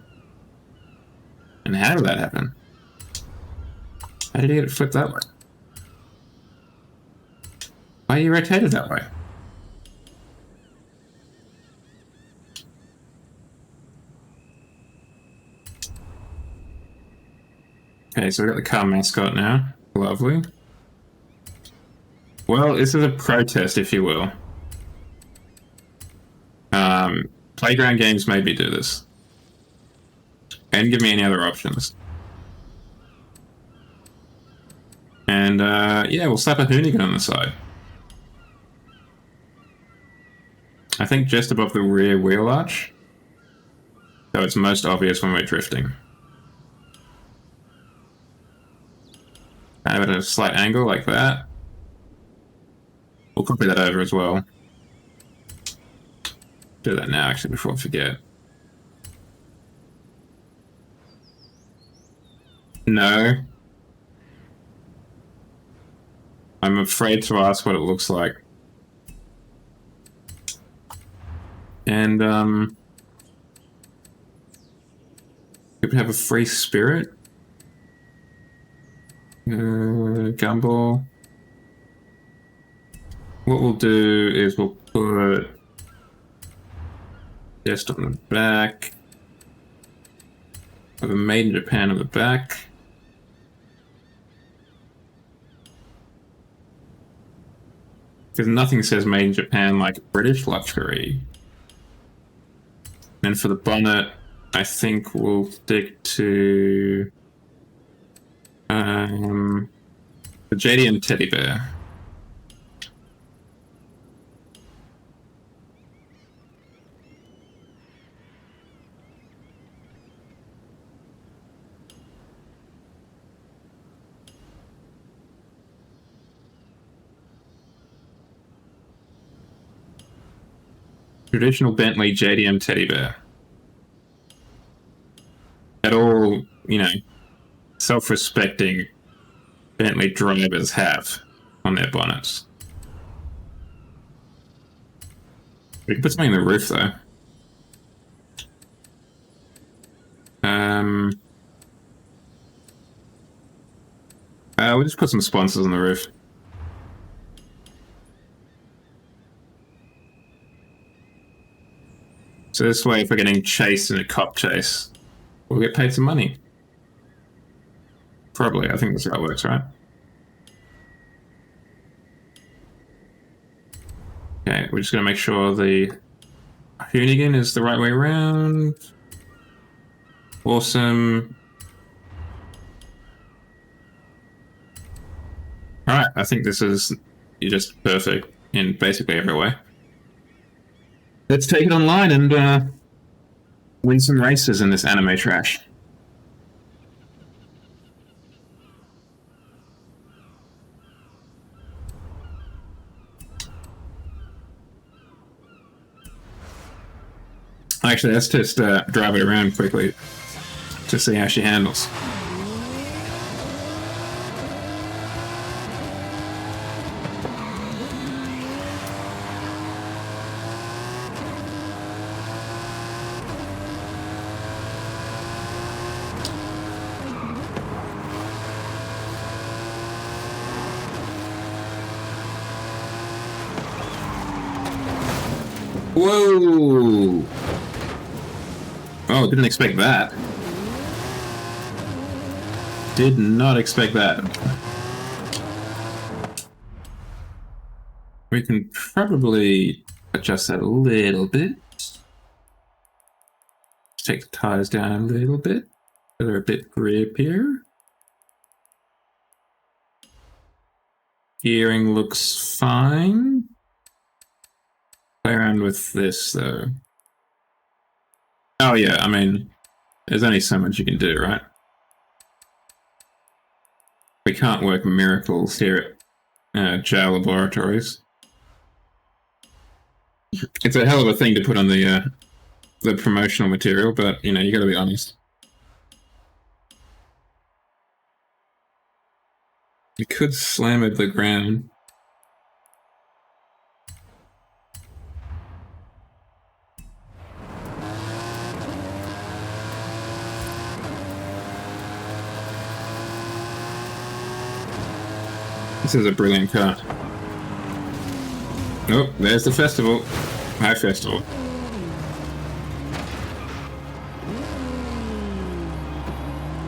And how did that happen? How did he get it flipped that way? Why are you rotated that way? Okay, so we've got the car mascot now. Lovely. Well, this is a protest, if you will. Playground games made me do this. And give me any other options. And, yeah, we'll slap a Hoonigan on the side. I think just above the rear wheel arch. So it's most obvious when we're drifting. Have it at a slight angle like that. We'll copy that over as well. Do that now, actually, before I forget. No. I'm afraid to ask what it looks like. And, we have a free spirit. Gumball. What we'll do is we'll put just on the back. Have a made in Japan on the back. Because nothing says made in Japan like British luxury. And for the bonnet, I think we'll stick to the JDM teddy bear. Traditional Bentley JDM teddy bear. That all, you know, self-respecting Bentley drivers have on their bonnets. We can put something in the roof, though. We'll just put some sponsors on the roof. So this way, if we're getting chased in a cop chase, we'll get paid some money. Probably, I think that's how it works, right? Okay, we're just gonna make sure the Hoonigan is the right way around. Awesome. Alright, I think this is just perfect in basically every way. Let's take it online and win some races in this anime trash. Actually, let's just drive it around quickly to see how she handles. Whoa! Oh, didn't expect that. Did not expect that. We can probably adjust that a little bit. Take the tires down a little bit. So they're a bit grippier. Gearing looks fine. Play around with this, though. Oh, yeah, I mean, there's only so much you can do, right? We can't work miracles here at jail laboratories. It's a hell of a thing to put on the promotional material, but, you know, you gotta be honest. You could slam it to the ground. This is a brilliant car. Oh, there's the festival. High festival.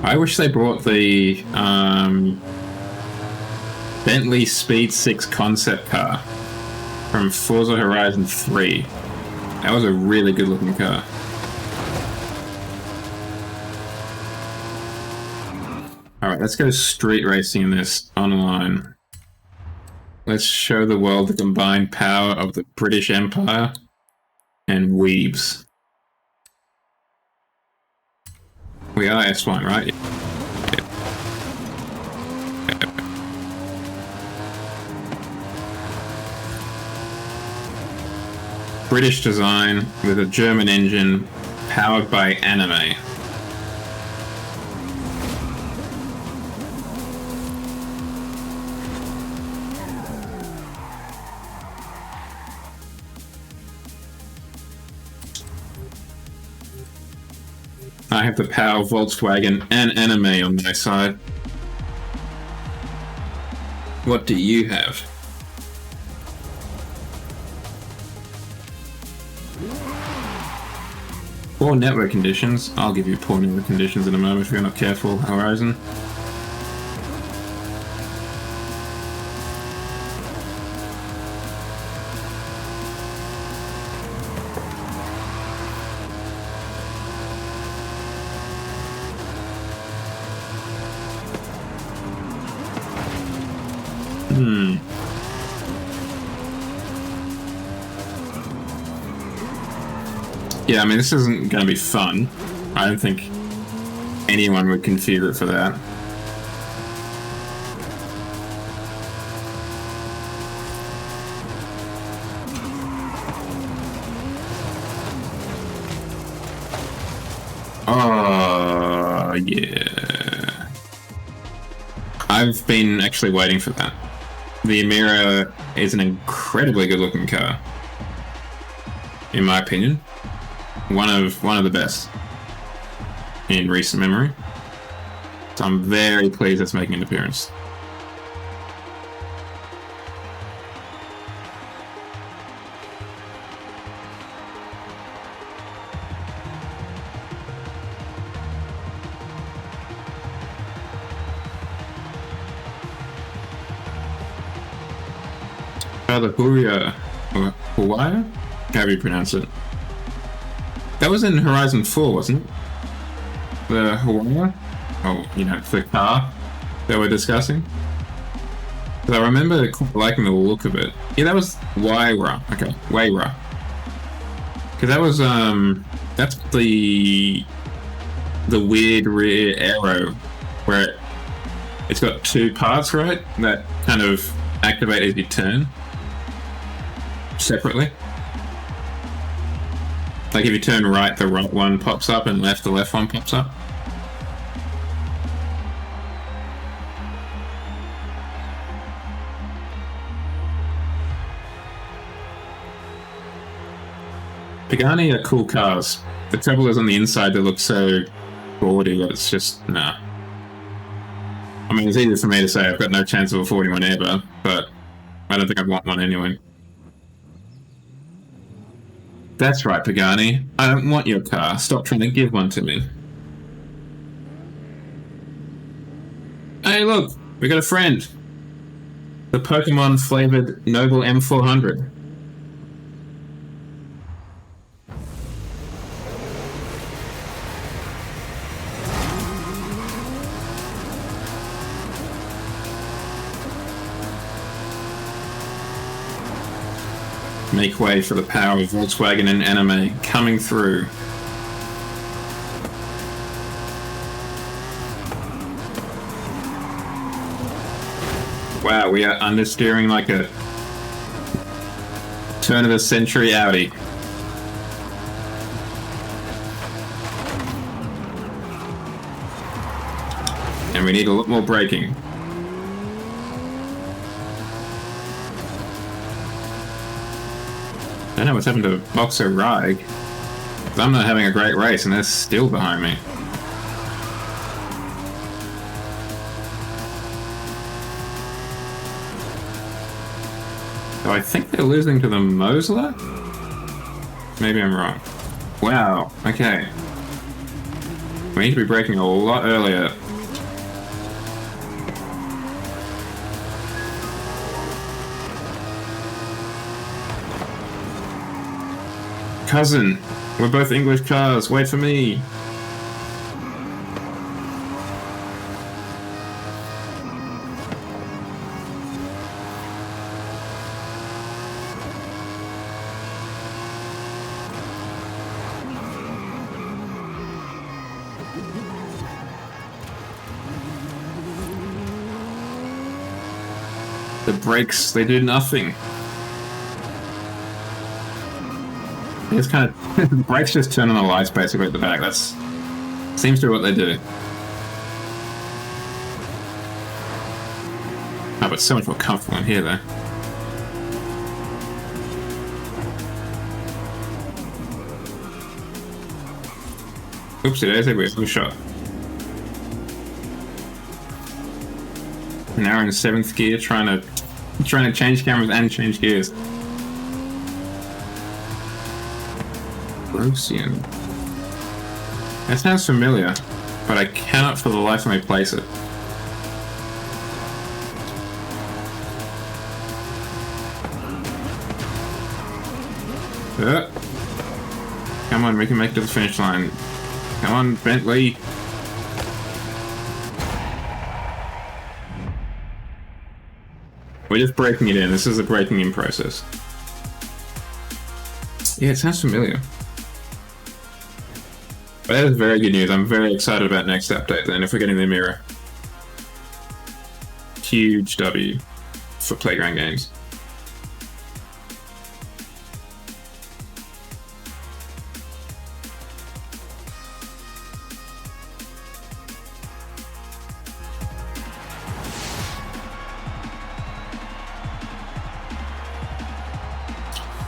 I wish they brought the Bentley Speed 6 concept car from Forza Horizon 3. That was a really good looking car. Alright, let's go street racing in this online. Let's show the world the combined power of the British Empire and weebs. We are S1, right? British design with a German engine powered by anime. I have the power of Volkswagen and anime on my side. What do you have? Poor network conditions. I'll give you poor network conditions in a moment if you're not careful, Horizon. Yeah, I mean, this isn't going to be fun. I don't think anyone would configure it for that. Oh, yeah. I've been actually waiting for that. The Amira is an incredibly good looking car, in my opinion. One of the best in recent memory. So I'm very pleased it's making an appearance. The Huria, or Hawaii? However you pronounce it. That was in Horizon 4, wasn't it? The Hawaii? Oh, you know, the car that we're discussing. Because I remember liking the look of it. Yeah, that was Waira. Okay, Waira. Because that was, that's the weird rear arrow where it's got two parts, right? That kind of activate as you turn separately. Like if you turn right, the right one pops up, and left, the left one pops up. Pagani are cool cars. The trouble is on the inside they look so gaudy that it's just, nah. I mean, it's easy for me to say I've got no chance of affording one ever, but I don't think I'd want one anyway. That's right, Pagani. I don't want your car. Stop trying to give one to me. Hey, look! We got a friend! The Pokemon-flavored Noble M400. Make way for the power of Volkswagen and anime coming through. Wow, we are understeering like a turn-of-the-century Audi. And we need a lot more braking. I don't know what's happened to Boxer Rig. I'm not having a great race and they're still behind me. So I think they're losing to the Mosler? Maybe I'm wrong. Wow, okay. We need to be braking a lot earlier. Cousin, we're both English cars, wait for me. The brakes, they do nothing. It's kind of... the brakes just turn on the lights basically at the back. That's... seems to be what they do. Oh, but it's so much more comfortable in here though. Oopsie daisy, we have a shot. Now we're in 7th gear trying to change cameras and change gears. Rosian. That sounds familiar, but I cannot for the life of me place it. Come on, we can make it to the finish line. Come on, Bentley. We're just breaking it in. This is a breaking in process. Yeah, it sounds familiar. But that is very good news. I'm very excited about next update then, if we're getting the mirror. Huge W for Playground Games.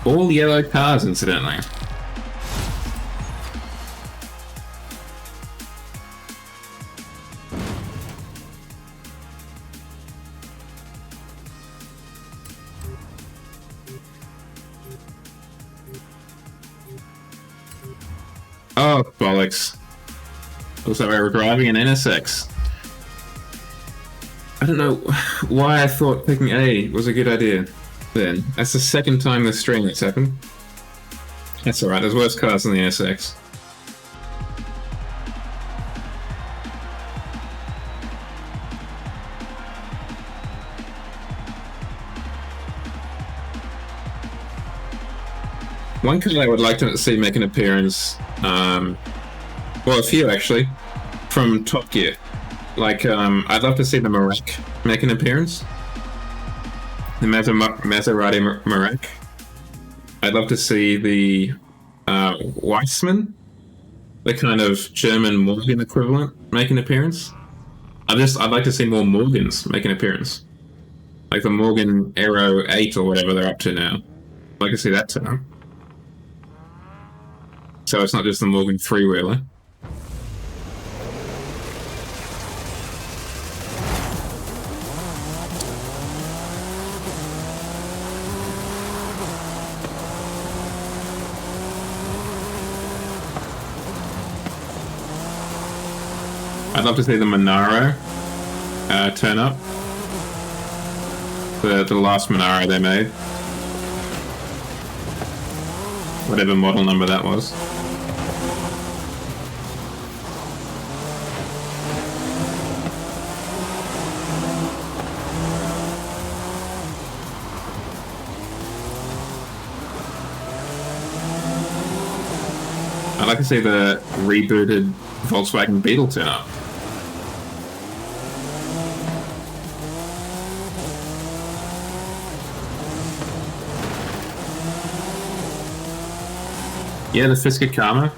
All yellow cars, incidentally. Oh, bollocks. Looks like we were driving an NSX. I don't know why I thought picking A was a good idea. Then. That's the second time this stream that's happened. That's alright, there's worse cars than the SX. One car I would like to see make an appearance, well, a few actually, from Top Gear. Like, I'd love to see the Marek make an appearance. The Maserati Marek. I'd love to see the Weissman, the kind of German Morgan equivalent, make an appearance. I'd like to see more Morgans make an appearance. Like the Morgan Aero 8 or whatever they're up to now. I'd like to see that turn. So it's not just the Morgan three-wheeler. I'd love to see the Monaro turn up. The last Monaro they made. Whatever model number that was. I'd like to see the rebooted Volkswagen Beetle turn up. Yeah, the Fisker Karma.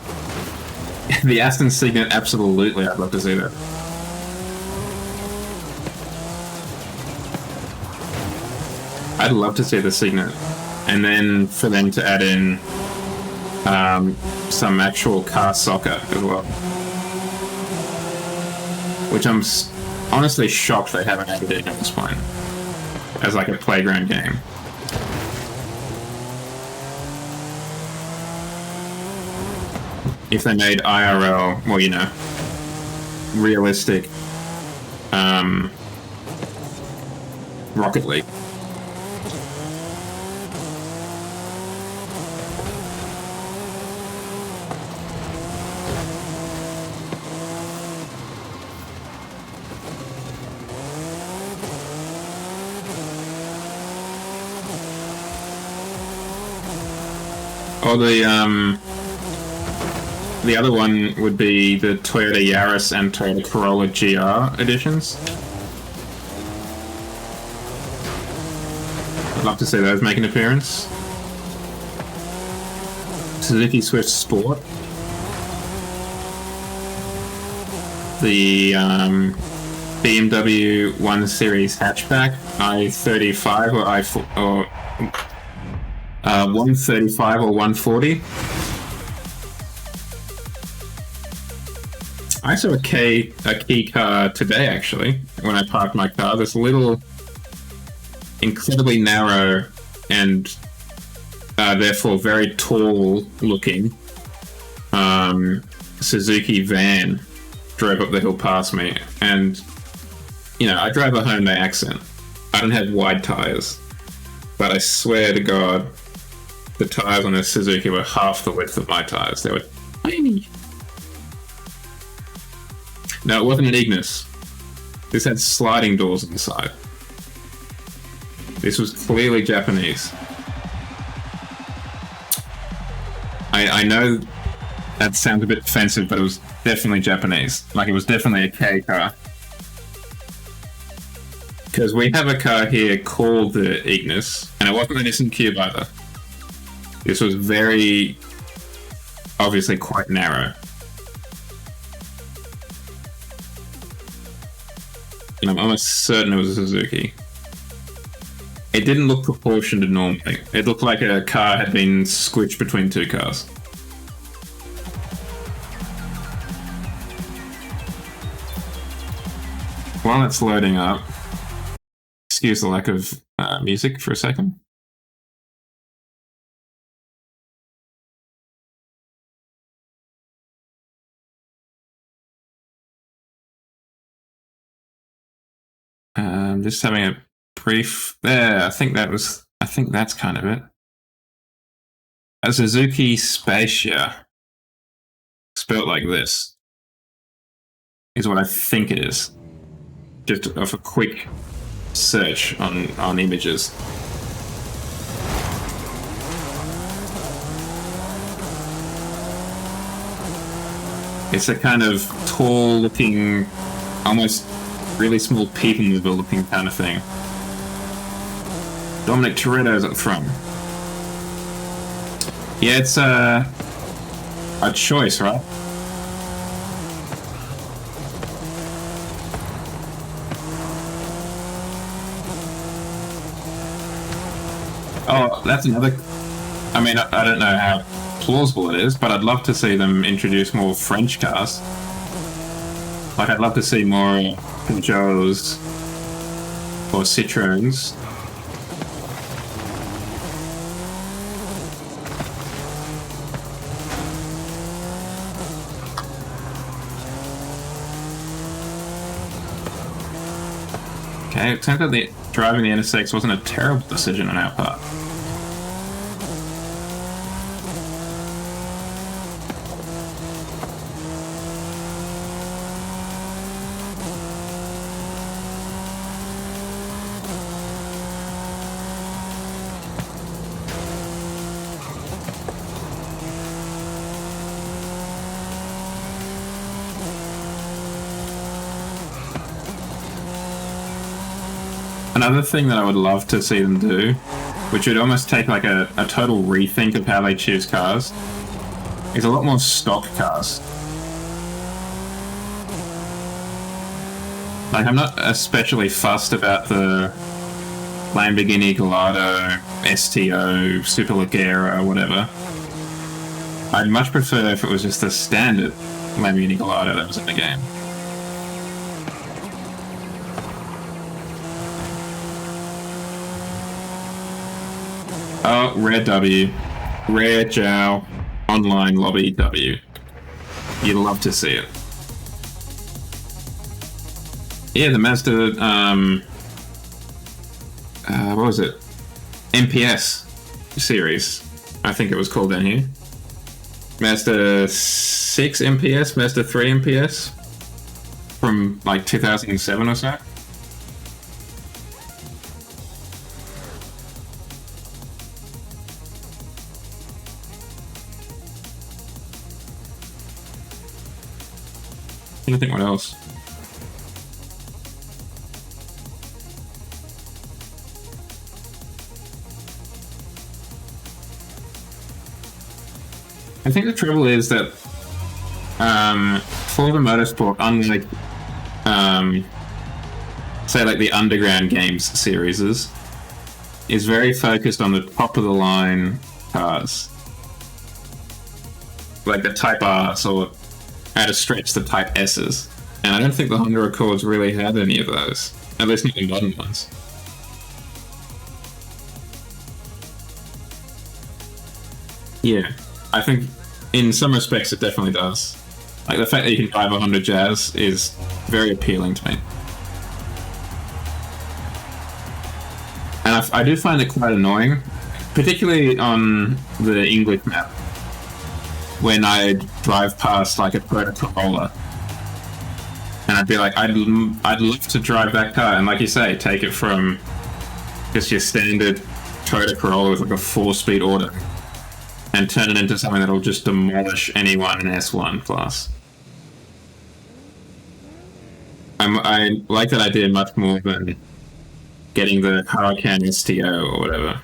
The Aston Signet, absolutely, I'd love to see that. I'd love to see the Signet. And then for them to add in some actual car soccer as well. Which I'm honestly shocked they haven't added it at this point. As like a playground game. if they made IRL, well, you know, realistic Rocket League. Or the other one would be the Toyota Yaris and Toyota Corolla GR editions. I'd love to see those make an appearance. Suzuki Swift Sport. The BMW 1 Series hatchback, i35 or i4 or 135 or 140. I saw a key car today, actually, when I parked my car. This little, incredibly narrow and therefore very tall-looking Suzuki van drove up the hill past me. And, you know, I drive a Hyundai Accent. I don't have wide tyres. But I swear to God, the tyres on this Suzuki were half the width of my tyres. They were tiny. No, it wasn't an Ignis. This had sliding doors on the side. This was clearly Japanese. I know that sounds a bit offensive, but it was definitely Japanese. Like, it was definitely a K car. Because we have a car here called the Ignis, and it wasn't the Nissan Cube either. This was very, obviously quite narrow. And I'm almost certain it was a Suzuki. It didn't look proportioned normally. It looked like a car had been squished between two cars. While it's loading up, excuse the lack of music for a second. Just having a brief there. I think that's kind of it. A Suzuki Spacia, spelt like this, is what I think it is. Just off a quick search on images. It's a kind of tall-looking, almost really small people-mover looking kind of thing. Dominic Toretto's at the front. Yeah, it's a choice, right? Oh, that's another... I mean, I don't know how plausible it is, but I'd love to see them introduce more French cars. Like, I'd love to see more Peugeots or Citroens. Okay, it turns out that driving the NSX wasn't a terrible decision on our part. Another thing that I would love to see them do, which would almost take like a total rethink of how they choose cars, is a lot more stock cars. Like, I'm not especially fussed about the Lamborghini Gallardo, STO, Superleggera, whatever. I'd much prefer if it was just a standard Lamborghini Gallardo that was in the game. Oh, Rare W. Rare Jow. Online Lobby W. You'd love to see it. Yeah, the Mazda, what was it? MPS series, I think it was called down here. Mazda 6 MPS, Mazda 3 MPS from like 2007 or so. I think what else? I think the trouble is that Forza Motorsport, unlike say like the Underground Games series is very focused on the top of the line cars, like the Type R's or at a stretch the Type S's, and I don't think the Honda Accords really had any of those, at least not the modern ones. Yeah, I think in some respects it definitely does. Like the fact that you can drive a Honda Jazz is very appealing to me. And I do find it quite annoying, particularly on the English map, when I drive past like a Toyota Corolla, and I'd be like, I'd love to drive that car, and like you say, take it from just your standard Toyota Corolla with like a 4-speed auto, and turn it into something that'll just demolish anyone in S1 class. I like that idea much more than getting the Huracan STO or whatever.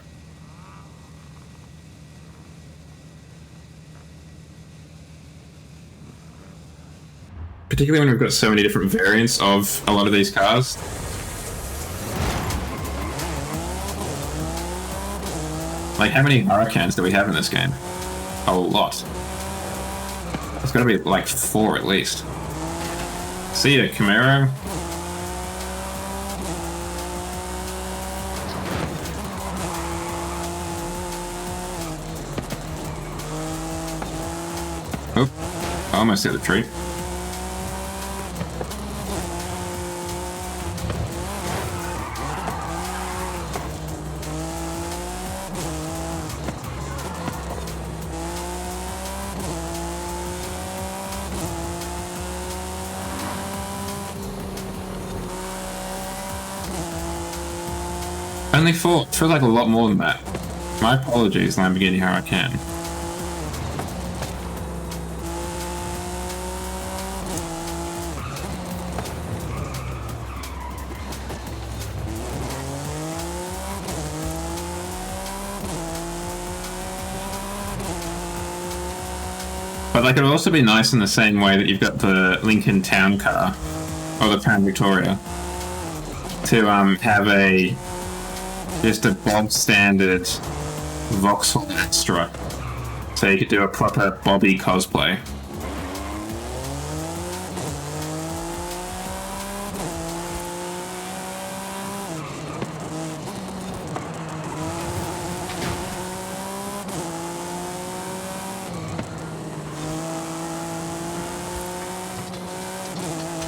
Particularly when we've got so many different variants of a lot of these cars. Like, how many Huracans do we have in this game? A lot. There's gotta be like 4 at least. See ya, Camaro. Oh, I almost hit the tree. Only 4. It feels like a lot more than that. My apologies, Lamborghini Huracan. But like, it'll also be nice in the same way that you've got the Lincoln Town Car, or the Town Victoria, to have just a bog standard Vauxhall Astra, so you could do a proper Bobby cosplay.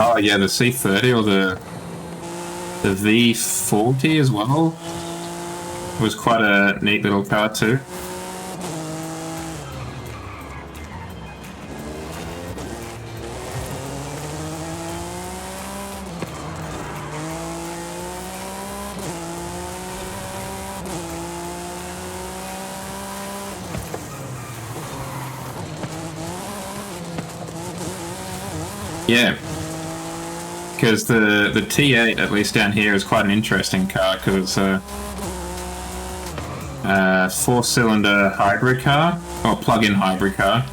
Oh yeah, the C30 or the V40 as well was quite a neat little car too. Yeah, because the T8, at least down here, is quite an interesting car because it's a 4-cylinder hybrid car, or plug-in hybrid car,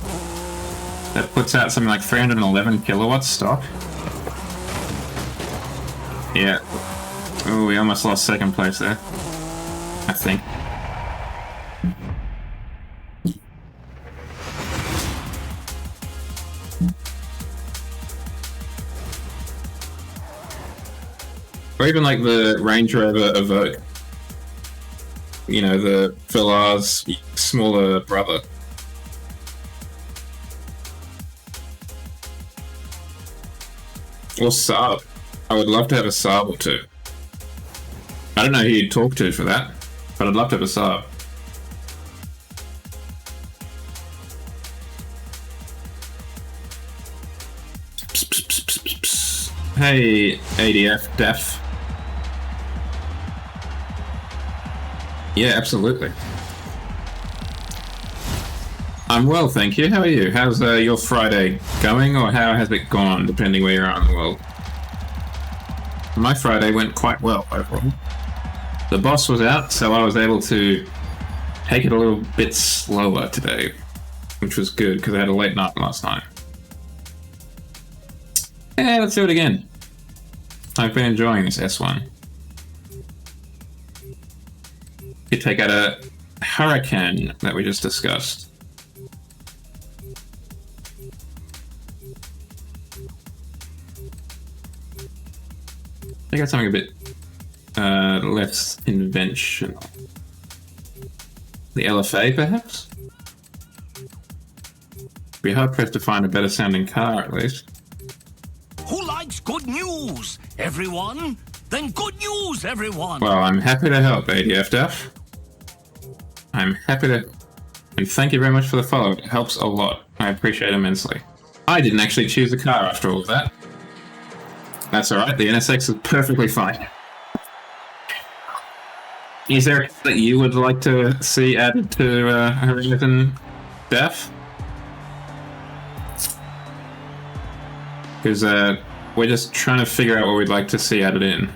that puts out something like 311 kilowatts stock. Yeah. Oh, we almost lost second place there, I think. Or even like the Range Rover Evoque. You know, the Velar's smaller brother. Or Saab. I would love to have a Saab or two. I don't know who you'd talk to for that, but I'd love to have a Saab. Hey, ADF, Def. Yeah, absolutely. I'm well, thank you. How are you? How's your Friday going, or how has it gone, depending where you are in the world? My Friday went quite well overall. The boss was out, so I was able to take it a little bit slower today, which was good because I had a late night last night. Yeah, let's do it again. I've been enjoying this S1. Could take out a Hurricane that we just discussed. I got something a bit less conventional. The LFA, perhaps? Be hard pressed to find a better sounding car, at least. Who likes good news? Everyone? Then good news, everyone! Well, I'm happy to help, ADF Def. I'm happy to... And thank you very much for the follow. It helps a lot. I appreciate it immensely. I didn't actually choose the car after all of that. That's alright, the NSX is perfectly fine. Is there a car that you would like to see added to Horizon, Def? Because we're just trying to figure out what we'd like to see added in.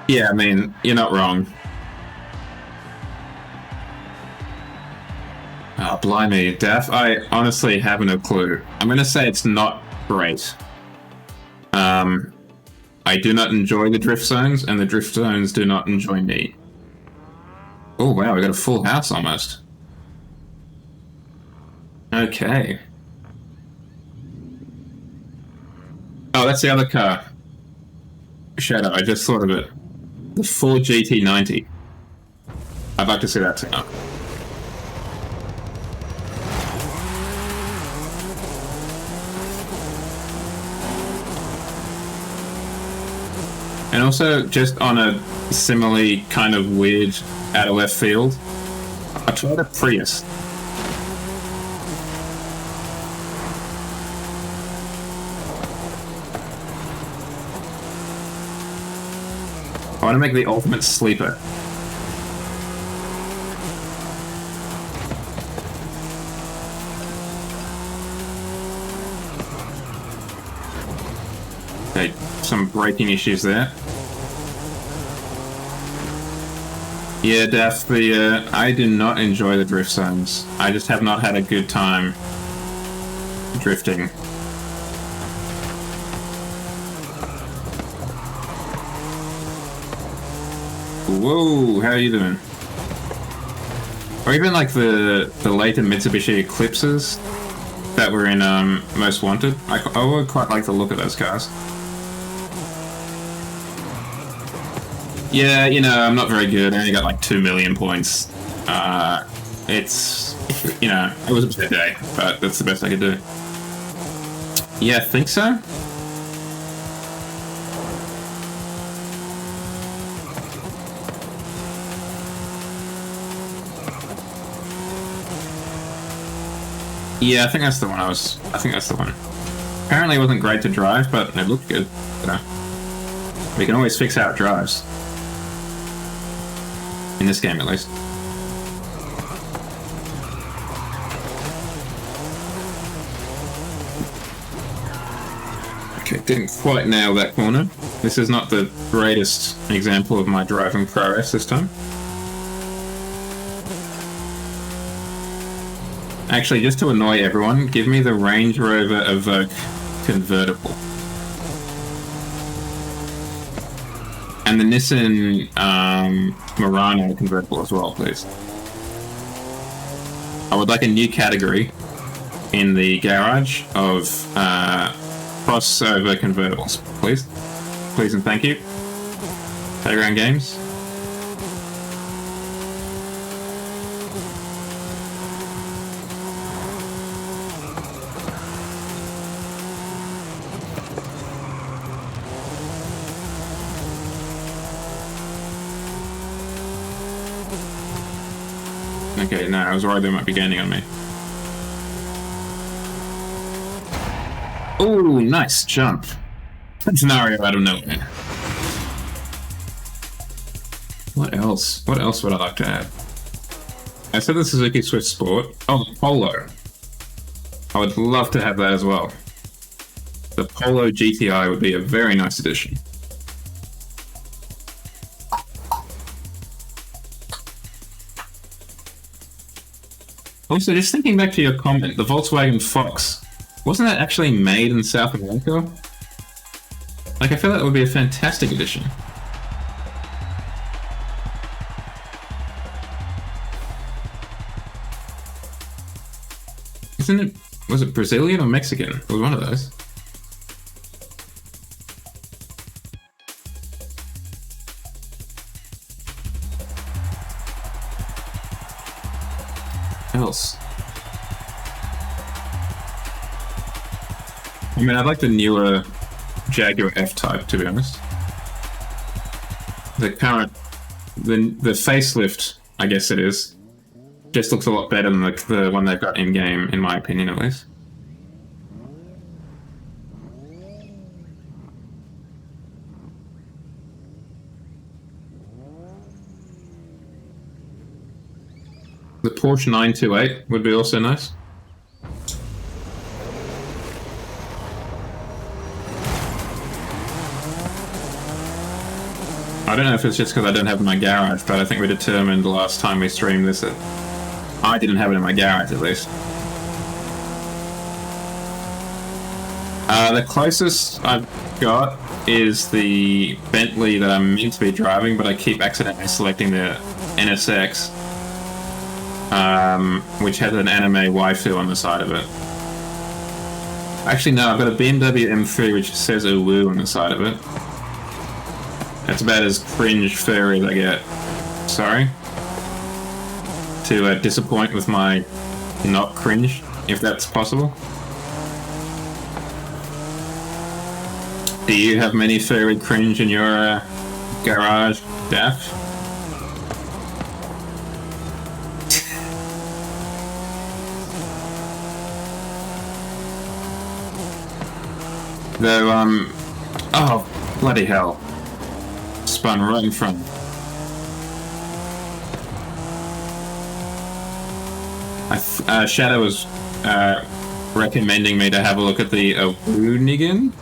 Yeah, I mean, you're not wrong. Oh, blimey, Def, I honestly have no clue. I'm gonna say it's not great. I do not enjoy the drift zones, and the drift zones do not enjoy me. Oh wow, we got a full house almost. Okay. Oh, that's the other car. Shadow, I just thought of it. The Ford GT90. I'd like to see that too. And also, just on a similarly kind of weird, out of left field, I tried a Prius. I want to make the ultimate sleeper. Okay, some braking issues there. Yeah, Daph, I do not enjoy the drift zones. I just have not had a good time drifting. Whoa, how are you doing? Or even like the later Mitsubishi Eclipses that were in Most Wanted. I would quite like the look of those cars. Yeah, you know, I'm not very good. I only got like 2 million points. It's, you know, it was a bad day, but that's the best I could do. Yeah, I think so. Yeah, I think that's the one I think that's the one. Apparently it wasn't great to drive, but it looked good. You know. We can always fix how it drives. In this game, at least. Okay, didn't quite nail that corner. This is not the greatest example of my driving prowess this time. Actually, just to annoy everyone, give me the Range Rover Evoque convertible. And the Nissan Murano convertible as well, please. I would like a new category in the garage of crossover convertibles, please. Please and thank you. Playground Games. Okay, no, I was worried they might be gaining on me. Oh, nice jump. Scenario out of nowhere. What else? What else would I like to add? I said the Suzuki Swift Sport. Oh, the Polo. I would love to have that as well. The Polo GTI would be a very nice addition. Also, just thinking back to your comment, the Volkswagen Fox, wasn't that actually made in South America? Like, I feel that would be a fantastic addition. Isn't it, was it Brazilian or Mexican? It was one of those. Else. I mean, I'd like the newer Jaguar F-Type, to be honest. The current, the facelift, I guess it is, just looks a lot better than the one they've got in-game, in my opinion, at least. The Porsche 928 would be also nice. I don't know if it's just because I don't have it in my garage, but I think we determined last time we streamed this that I didn't have it in my garage, at least. The closest I've got is the Bentley that I'm meant to be driving, but I keep accidentally selecting the NSX, which has an anime waifu on the side of it. Actually, no, I've got a BMW M3 which says Uwu on the side of it. That's about as cringe furry as I get. Sorry. To disappoint with my not cringe, if that's possible. Do you have many furry cringe in your garage, Daff? Though, oh, bloody hell. Spun right in front. Shadow was recommending me to have a look at the Hoonigan?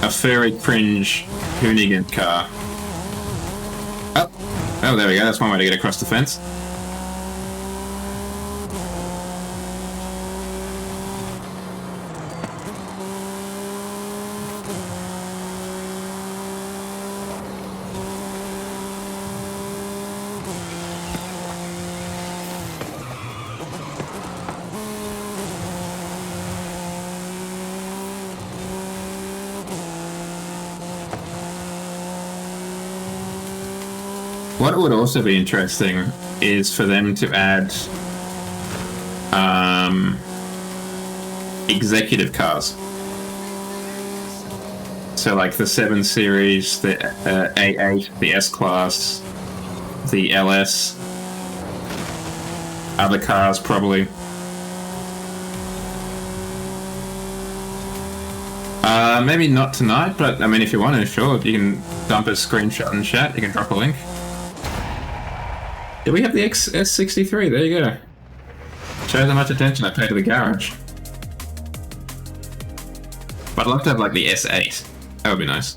A furry cringe Hoonigan car. Oh, there we go, that's one way to get across the fence. What would also be interesting is for them to add executive cars. So like the 7 Series, the A8, the S-Class, the LS, other cars probably. Maybe not tonight, but I mean if you want to, sure, you can dump a screenshot in chat, you can drop a link. Do we have the S63? There you go. Shows how much attention I pay to the garage. But I'd love to have like the S8. That would be nice.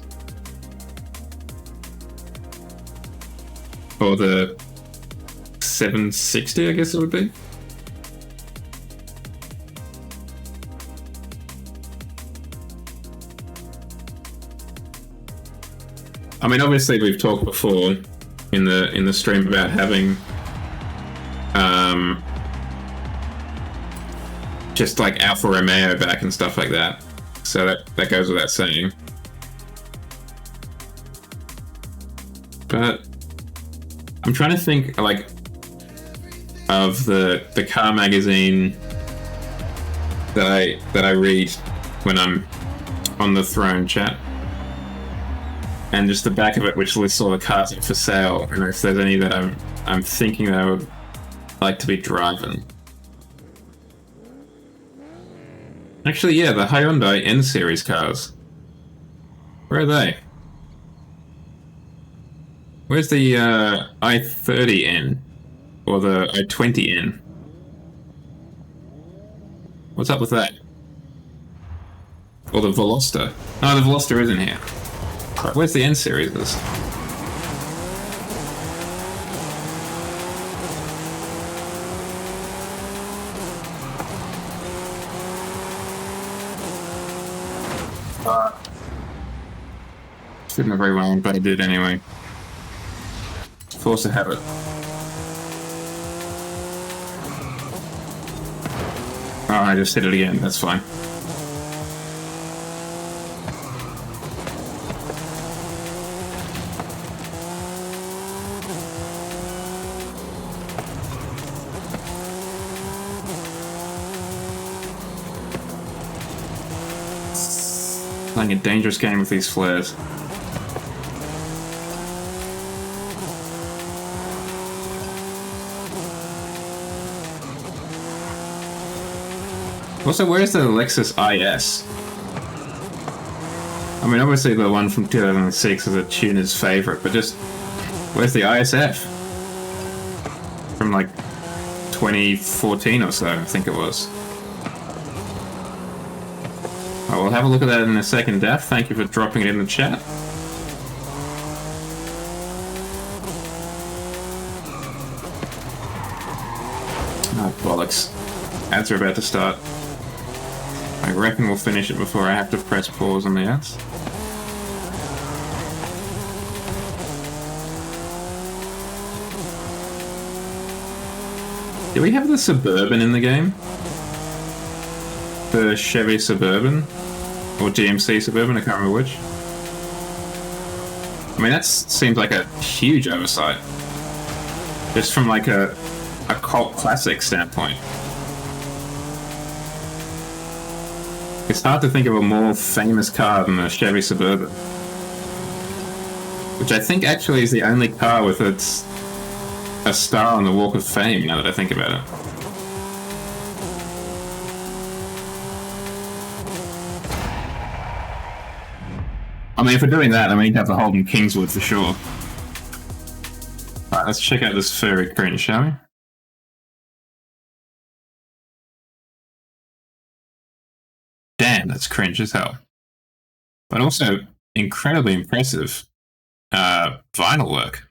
Or the 760, I guess it would be. I mean, obviously we've talked before in the stream about having just like Alfa Romeo back and stuff like that. So that goes without saying. But I'm trying to think like of the car magazine that I read when I'm on the Throne chat. And just the back of it, which lists all the cars for sale, and if there's any that I'm thinking I would like to be driving. Actually, yeah, the Hyundai N-Series cars. Where are they? Where's the i30N? Or the i20N? What's up with that? Or the Veloster? No, the Veloster isn't here. Right, where's the N-Series? Shouldn't have very well, but I did anyway. Force a habit. Oh, I just hit it again, that's fine. Playing a dangerous game with these flares. Also, where's the Lexus IS? I mean, obviously the one from 2006 is a tuner's favorite, but just where's the ISF? From like 2014 or so, I think it was. Oh, we'll have a look at that in a second, Daff. Thank you for dropping it in the chat. Oh, bollocks. Ads are about to start. I reckon we'll finish it before I have to press pause on the ads. Do we have the Suburban in the game? The Chevy Suburban? Or GMC Suburban, I can't remember which. I mean, that seems like a huge oversight. Just from like a cult classic standpoint. It's hard to think of a more famous car than the Chevy Suburban. Which I think actually is the only car with a star on the Walk of Fame, now that I think about it. I mean, if we're doing that, then we need to have the Holden Kingswood for sure. Alright, let's check out this furry cringe, shall we? Damn, that's cringe as hell. But also incredibly impressive vinyl work.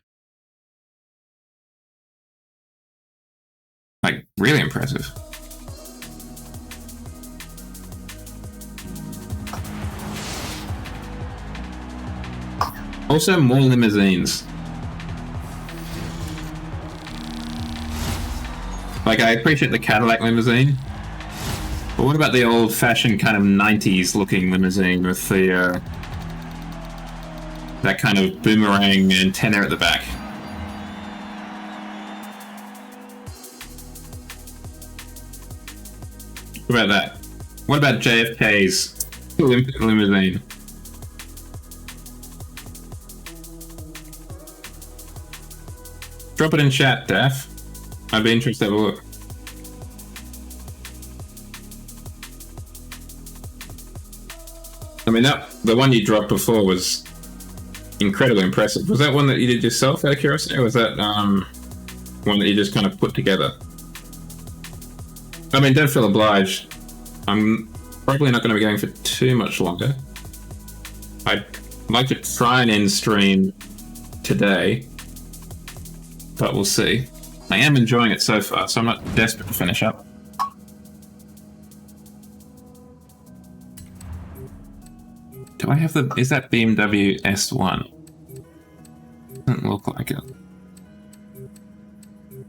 Like, really impressive. Also, more limousines. Like, I appreciate the Cadillac limousine. But what about the old-fashioned kind of 90s looking limousine with the that kind of boomerang antenna at the back? What about that? What about JFK's Olympic limousine? Drop it in chat, Daff. I'd be interested to have a look. I mean, the one you dropped before was incredibly impressive. Was that one that you did yourself out of curiosity, or was that one that you just kind of put together? I mean, don't feel obliged. I'm probably not going to be going for too much longer. I'd like to try and end stream today, but we'll see. I am enjoying it so far, so I'm not desperate to finish up. Do I have the... is that BMW S1? Doesn't look like it.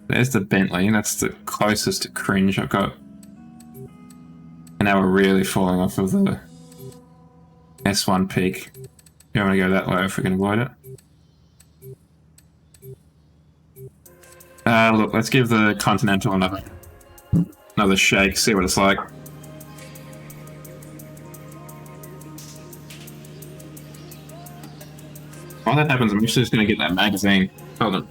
There's the Bentley, that's the closest to cringe I've got. And now we're really falling off of the S1 peak. You want to go that way if we can avoid it. Look, let's give the Continental another shake, see what it's like. While that happens, I'm actually just going to get that magazine. Hold on.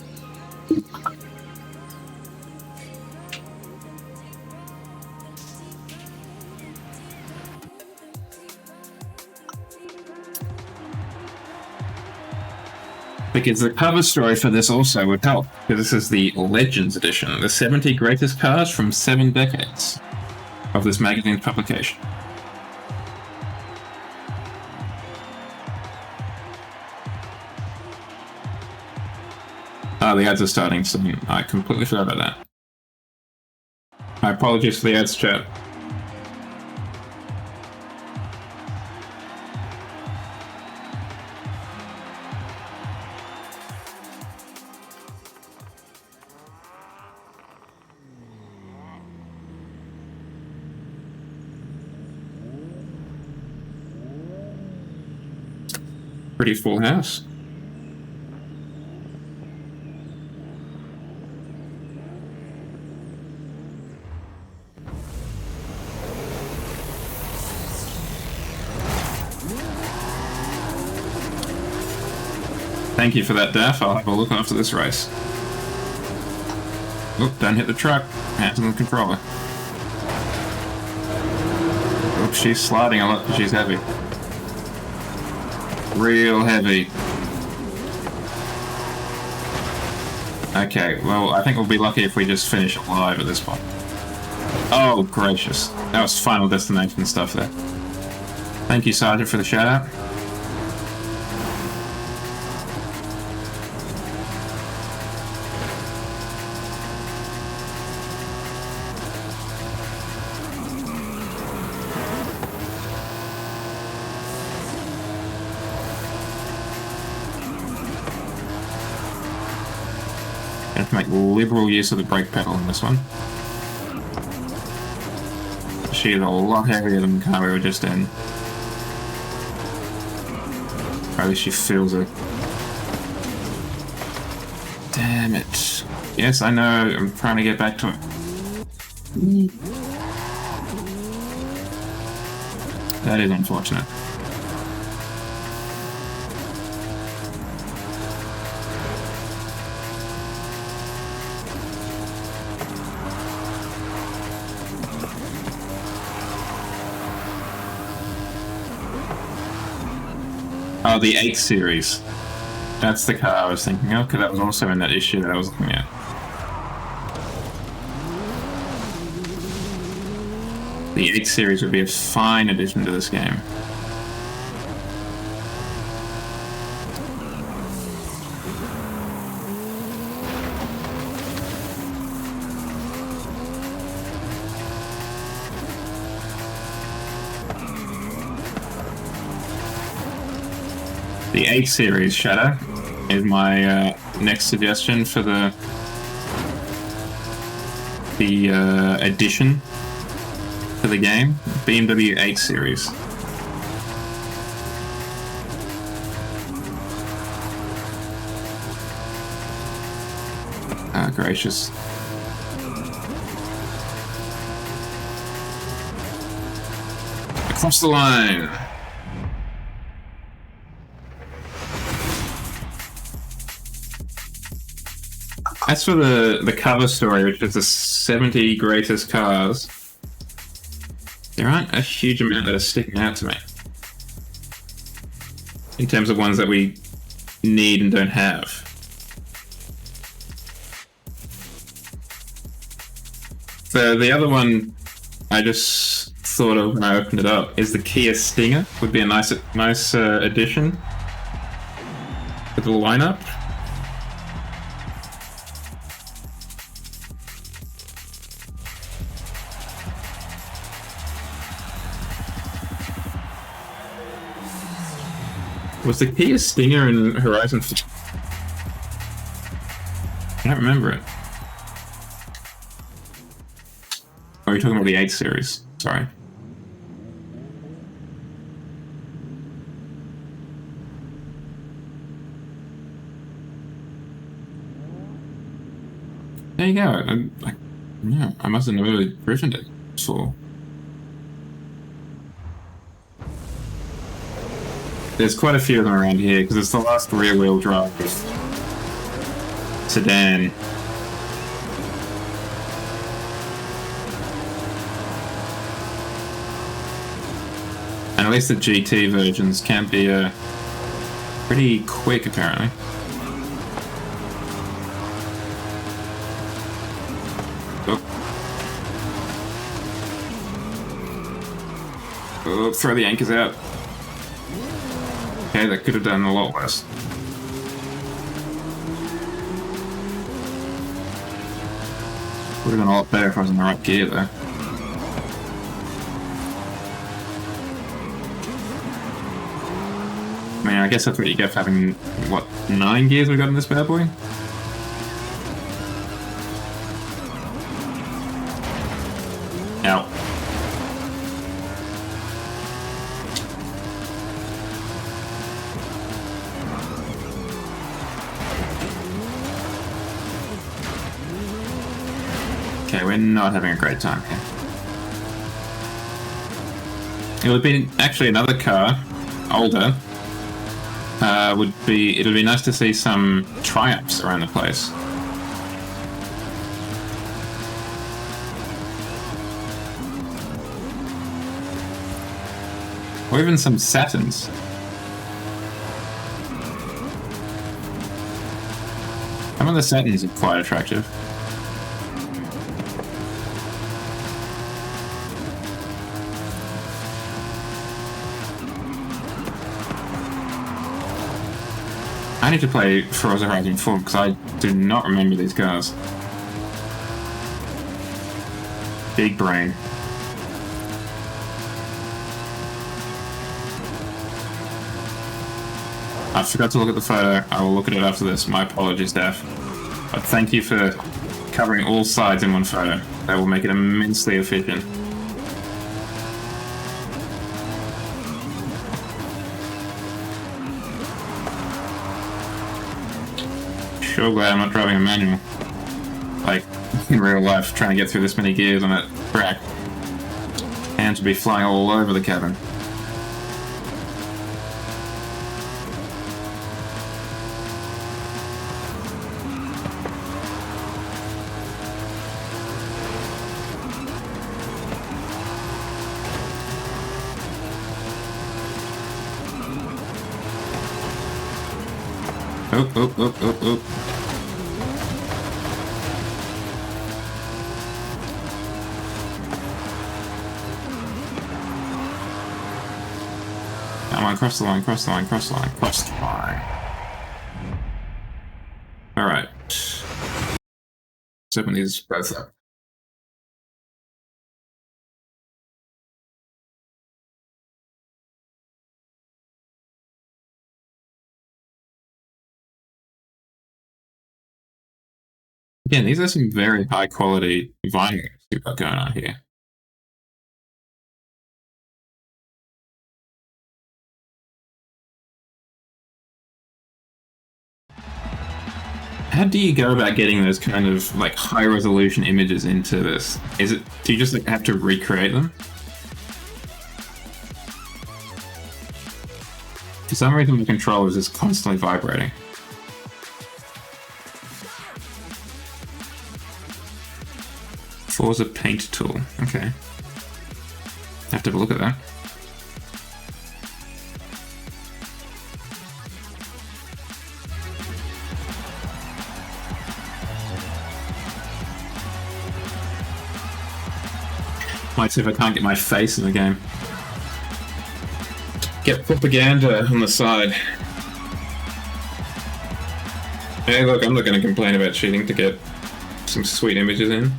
Because the cover story for this also would help, because this is the Legends edition, the 70 greatest cars from 7 decades of this magazine's publication. Oh, the ads are starting soon. I completely forgot about that. My apologies for the ads, chat. Pretty full house. Thank you for that, Daff. I'll have a look after this race. Oop, don't hit the truck. Hands on the controller. Oop, she's sliding a lot because she's heavy. Real heavy. Okay, well, I think we'll be lucky if we just finish alive at this point. Oh, gracious. That was Final Destination stuff there. Thank you, Sergeant, for the shout-out. To make liberal use of the brake pedal in this one. She is a lot heavier than the car we were just in. Or at least she feels it. Damn it. Yes, I know, I'm trying to get back to it. That is unfortunate. Oh, the 8 Series. That's the car I was thinking of, because that was also in that issue that I was looking at. The 8 Series would be a fine addition to this game. The 8 Series Shadow is my next suggestion for the addition to the game. BMW 8 Series. Ah, gracious. Across the line. As for the cover story, which is the 70 greatest cars, there aren't a huge amount that are sticking out to me. In terms of ones that we need and don't have. The other one I just thought of when I opened it up is the Kia Stinger. Would be a nice addition to the lineup. Was the Kia Stinger in Horizon? I don't remember it. Or are you talking about the 8 Series? Sorry. There you go. I must have never really driven it before. There's quite a few of them around here because it's the last rear-wheel drive sedan. And at least the GT versions can be pretty quick, apparently. Oh, throw the anchors out. Okay, that could have done a lot worse. Would have been a lot better if I was in the right gear, though. I mean, I guess that's what you get for having, what, 9 gears we got in this bad boy? Ow. Okay, we're not having a great time here. It would be actually another car, older. It would be nice to see some Triumphs around the place. Or even some Saturns. Some of the Saturns are quite attractive. I need to play Forza Horizon 4 because I do not remember these cars. Big brain. I forgot to look at the photo. I will look at it after this. My apologies, Daph. But thank you for covering all sides in one photo. That will make it immensely efficient. Sure glad I'm not driving a manual. Like, in real life, trying to get through this many gears on that track. Hands would be flying all over the cabin. Oh. Come on, cross the line. Alright. Let's open these both up. Again, these are some very high quality vinyl we've got going on here. How do you go about getting those kind of like high resolution images into this? Do you just like, have to recreate them? For some reason the controller is just constantly vibrating. Forza paint tool, okay. Have to have a look at that. Might see if I can't get my face in the game. Get propaganda on the side. Hey look, I'm not going to complain about cheating to get some sweet images in.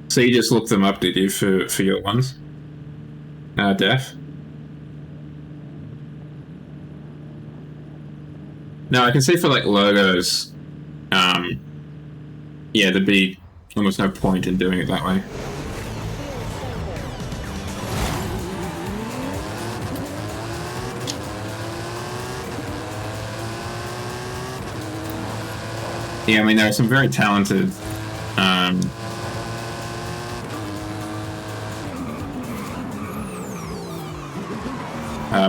So you just looked them up, did you, for your ones? Def? No, I can see for like logos, yeah, there'd be almost no point in doing it that way. Yeah, I mean, there are some very talented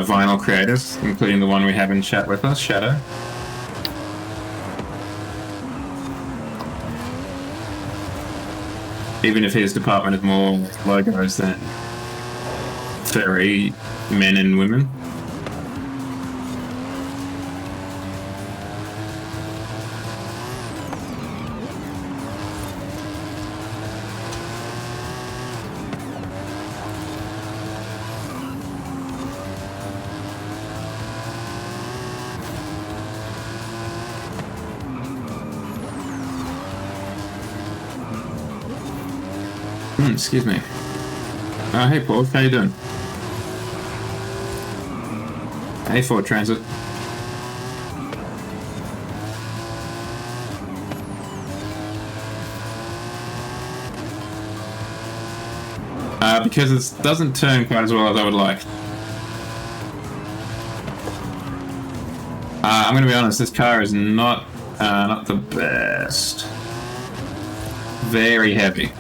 vinyl creators, including the one we have in chat with us, Shadow. Even if his department is more logos than furry men and women. Excuse me. Hey Paul, how you doing? Hey Ford Transit. Because it doesn't turn quite as well as I would like. I'm going to be honest, this car is not the best. Very heavy.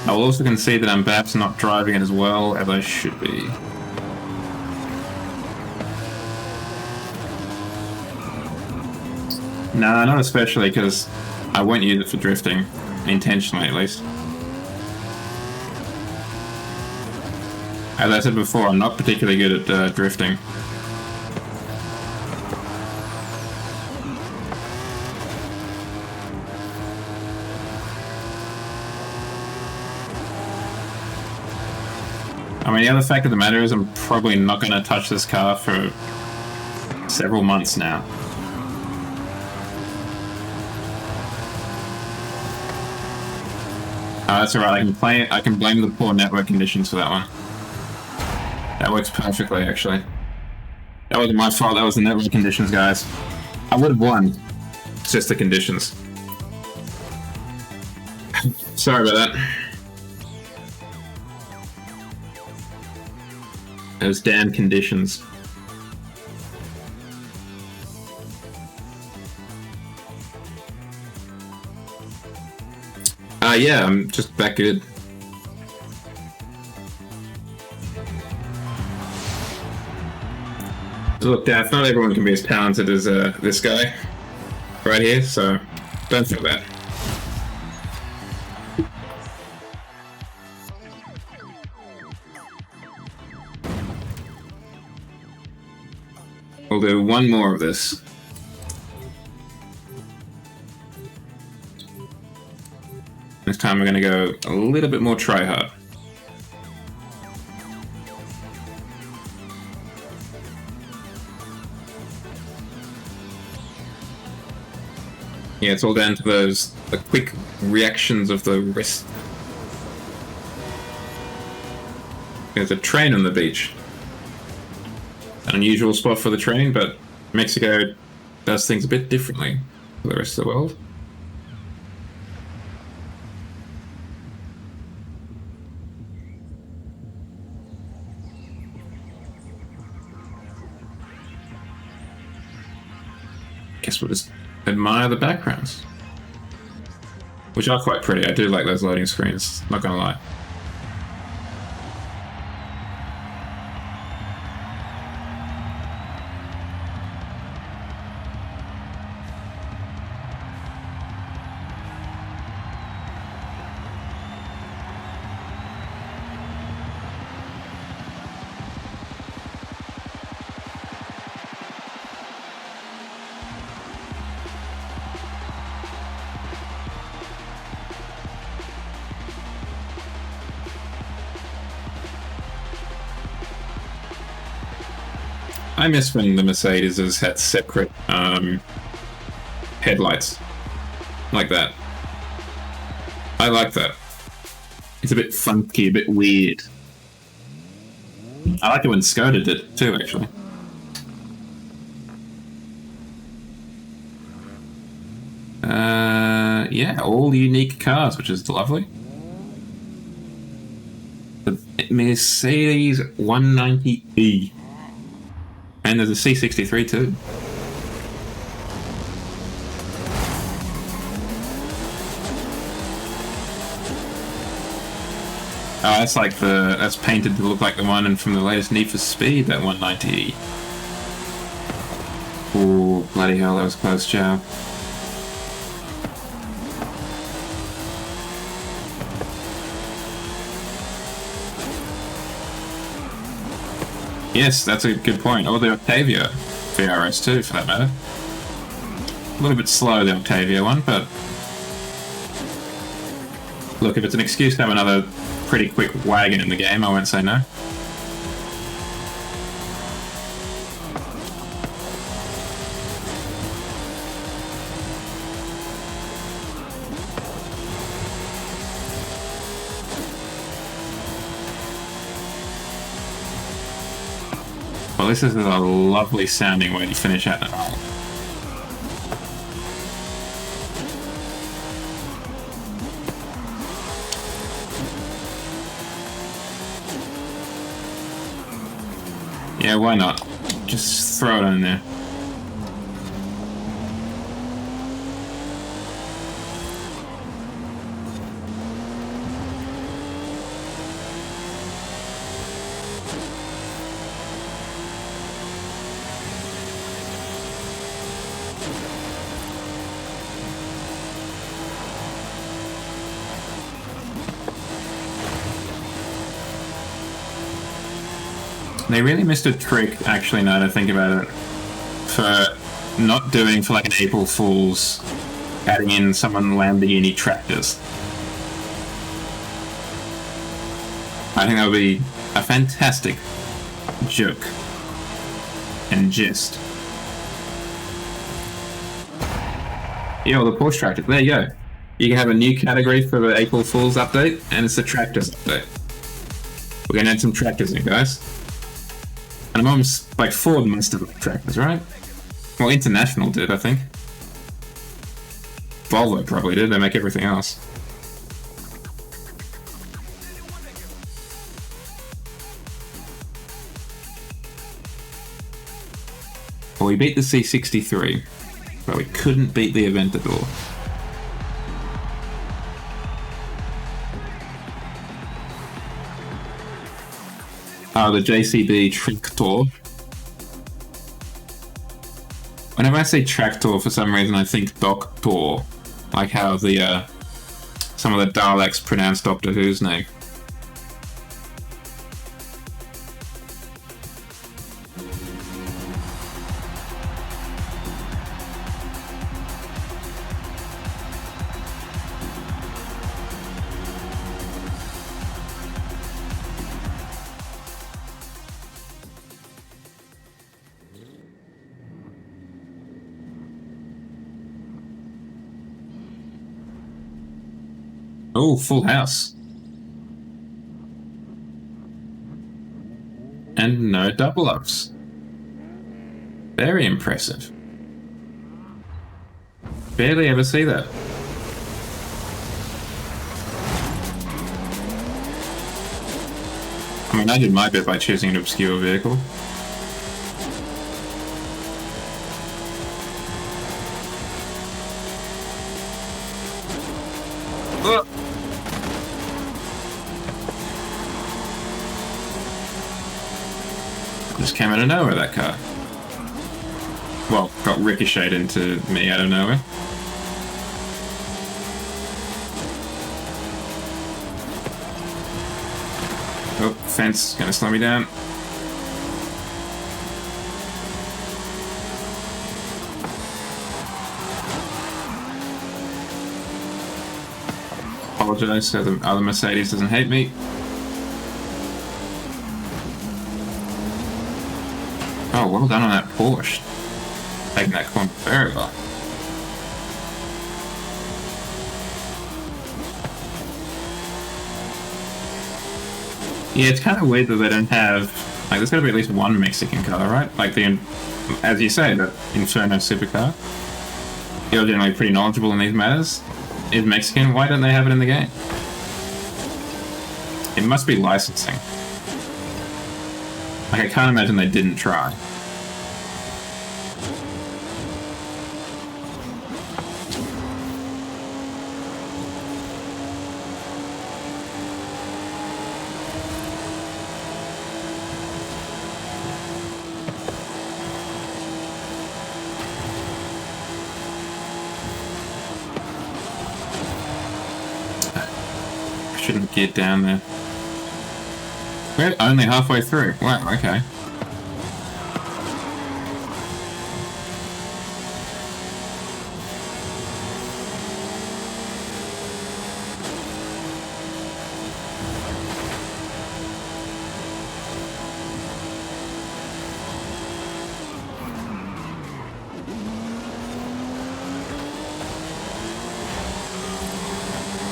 I will also concede that I'm perhaps not driving it as well as I should be. Nah, not especially, because I won't use it for drifting, intentionally at least. As I said before, I'm not particularly good at drifting. I mean, the other fact of the matter is I'm probably not going to touch this car for several months now. That's alright, I can blame the poor network conditions for that one. That works perfectly, actually. That wasn't my fault, that was the network conditions, guys. I would have won. It's just the conditions. Sorry about that. Those damn conditions. Yeah, I'm just that good. Look, Dad, not everyone can be as talented as this guy right here, so don't feel bad. We'll do one more of this. This time we're going to go a little bit more try-hard. Yeah, it's all down to the quick reactions of the wrist. There's a train on the beach. An unusual spot for the train, but Mexico does things a bit differently to the rest of the world. Guess we'll just admire the backgrounds, which are quite pretty. I do like those loading screens, not gonna lie. I miss when the Mercedes had separate headlights like that. I like that. It's a bit funky, a bit weird. I like it when Skoda did it too, actually. Yeah, all unique cars, which is lovely. The Mercedes 190E. And there's a C63 too. Oh, that's painted to look like the one from the latest Need for Speed, that 190E. Oh, bloody hell, that was close, Joe. Yes, that's a good point. Or the Octavia VRS too, for that matter. A little bit slow, the Octavia one, but look, if it's an excuse to have another pretty quick wagon in the game, I won't say no. Well, this is a lovely sounding way to finish out the hole. Yeah, why not? Just throw it in there. They really missed a trick, actually, now that I think about it, for not doing for like an April Fool's, adding in someone Lamborghini tractors. I think that would be a fantastic joke and gist. Yo, the Porsche tractor. There you go. You can have a new category for the April Fool's update, and it's the tractors update. We're gonna add some tractors in, guys. And I'm like, Ford must have tractors, right? Well, International did, I think. Volvo probably did, they make everything else. Well, we beat the C63, but we couldn't beat the Aventador. Oh, the JCB Tractor. Whenever I say tractor, for some reason I think Doctor. Like how the, some of the Daleks pronounce Doctor Who's name. Oh, full house. And no double ups. Very impressive. Barely ever see that. I mean, I did my bit by choosing an obscure vehicle. Just came out of nowhere, that car. Well, got ricocheted into me out of nowhere. Oh, fence, gonna slow me down. Apologize so the other Mercedes doesn't hate me. Oh, well done on that Porsche. Taking that corner very well. Yeah, it's kind of weird that they don't have... Like, there's got to be at least one Mexican car, right? Like, the, as you say, the Inferno supercar. You're generally pretty knowledgeable in these matters. Is Mexican? Why don't they have it in the game? It must be licensing. Like, I can't imagine they didn't try. Shouldn't get down there. We're only halfway through. Wow, okay.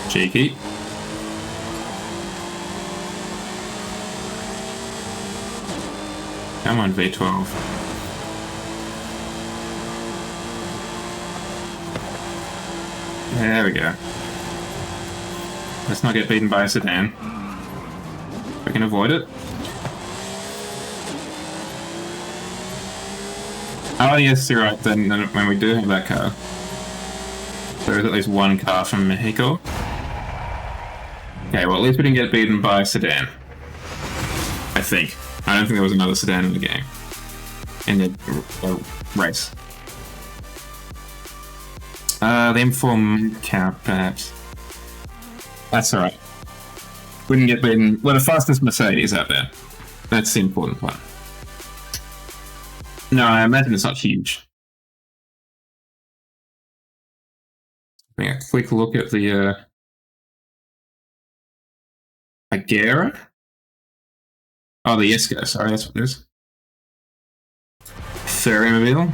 Cheeky. Come on, V12. There we go. Let's not get beaten by a sedan. We can avoid it. Oh yes, you're right, then when we do have that car. There is at least one car from Mexico. Okay, well at least we didn't get beaten by a sedan. I think. I don't think there was another sedan in the game. In the race. The M4 count, perhaps. That's alright. We didn't get beaten. We're the fastest Mercedes out there. That's the important part. No, I imagine it's not huge. Having a quick look at the Agera? Oh, the Yesko, sorry, that's what it is. Ferrymobile.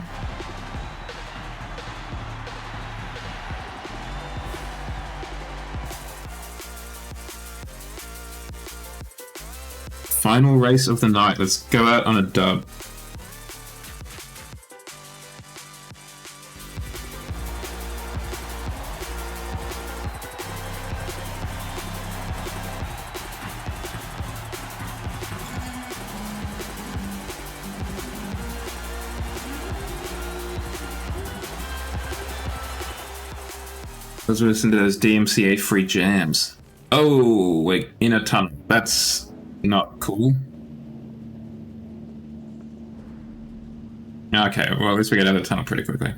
Final race of the night. Let's go out on a dub. Let's listen to those DMCA free jams. Oh, we're in a tunnel. That's not cool. Okay, well at least we get out of the tunnel pretty quickly.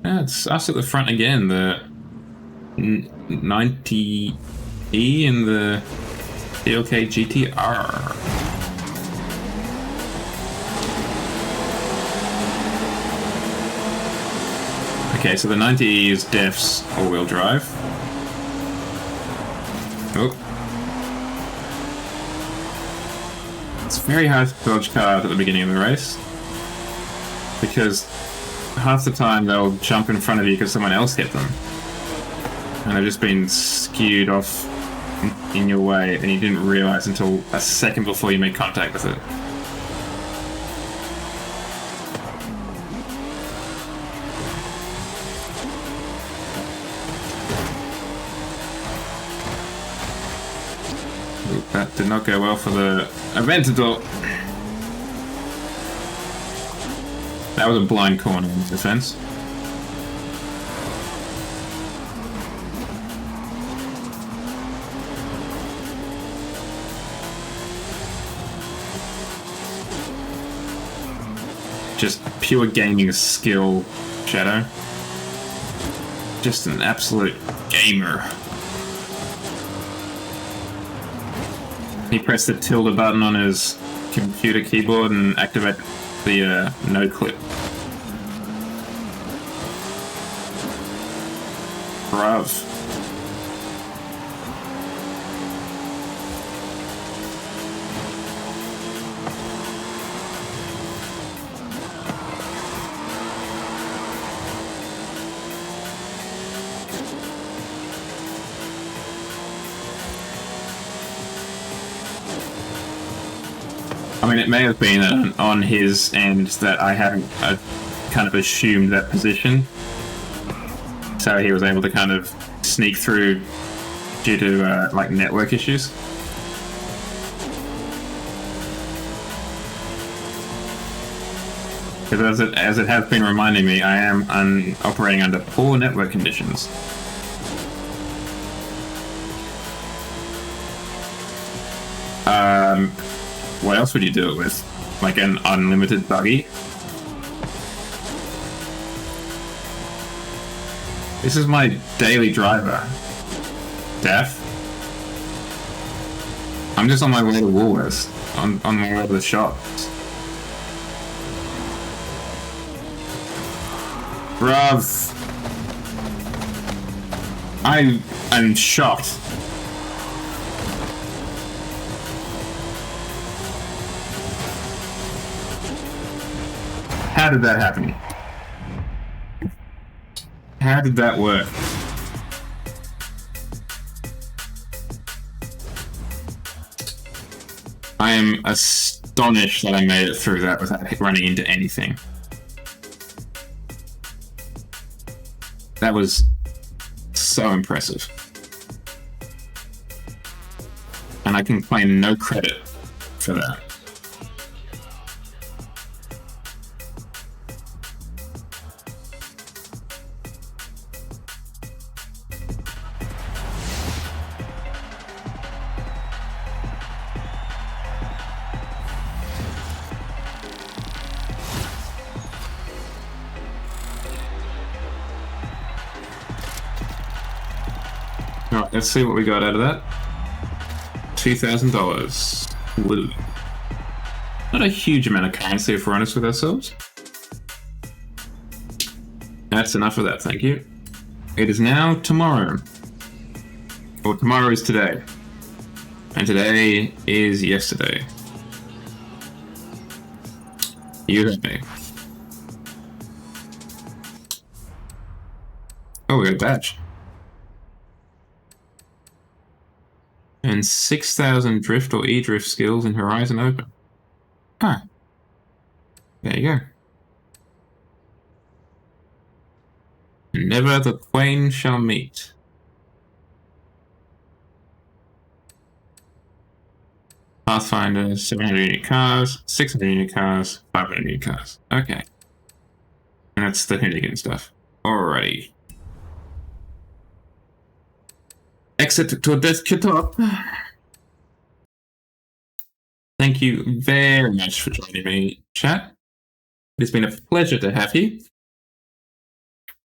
Yeah, it's us at the front again, the 90E in the DLK GTR. Okay, so the 90E is Def's all-wheel drive. Oh. It's very hard to dodge cars at the beginning of the race, because half the time they'll jump in front of you because someone else hit them. And they've just been skewed off in your way, and you didn't realise until a second before you made contact with it. That did not go well for the Aventador. That was a blind corner in defense. Just pure gaming skill, Shadow. Just an absolute gamer. He pressed the tilde button on his computer keyboard and activated the no clip. Bruv. I mean, it may have been on his end that I hadn't kind of assumed that position. So he was able to kind of sneak through due to like network issues. Because as it has been reminding me, I am operating under poor network conditions. What else would you do it with? Like an unlimited buggy? This is my daily driver. Def. I'm just on my way to Woolworths. On my way to the shops. Bruv. I am shocked. How did that happen? How did that work? I am astonished that I made it through that without running into anything. That was so impressive. And I can claim no credit for that. Alright, let's see what we got out of that. $2,000. Woo. Not a huge amount of currency if we're honest with ourselves. That's enough of that, thank you. It is now tomorrow. Or tomorrow is today. And today is yesterday. You heard me. Oh, we got a badge. And 6,000 drift or e-drift skills in Horizon Open. Huh. There you go. Never the twain shall meet. Pathfinder, 700 unit cars, 600 unit cars, 500 unit cars. Okay. And that's the Hunnigan stuff. Alrighty. Exit to desktop. Thank you very much for joining me, chat. It's been a pleasure to have you.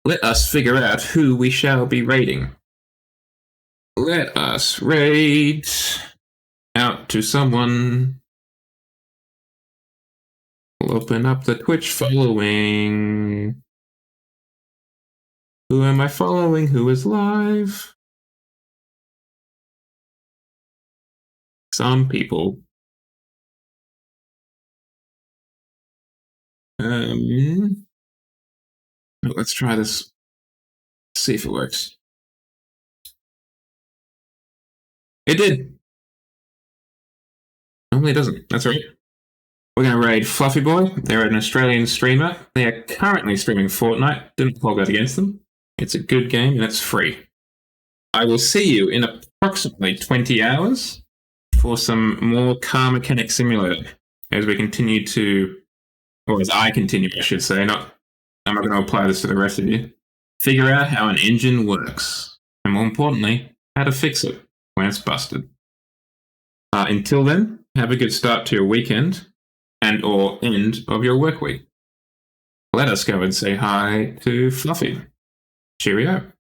Let us figure out who we shall be raiding. Let us raid out to someone. We'll open up the Twitch following. Who am I following? Who is live? Some people. Let's try this. See if it works. It did. Normally it doesn't. That's right. We're going to raid Fluffy Boy. They're an Australian streamer. They are currently streaming Fortnite. Didn't hold that against them. It's a good game and it's free. I will see you in approximately 20 hours for some more Car Mechanic Simulator as we continue to, or as I continue, I should say, I'm not going to apply this to the rest of you, figure out how an engine works, and more importantly, how to fix it when it's busted. Until then, have a good start to your weekend and or end of your work week. Let us go and say hi to Fluffy. Cheerio.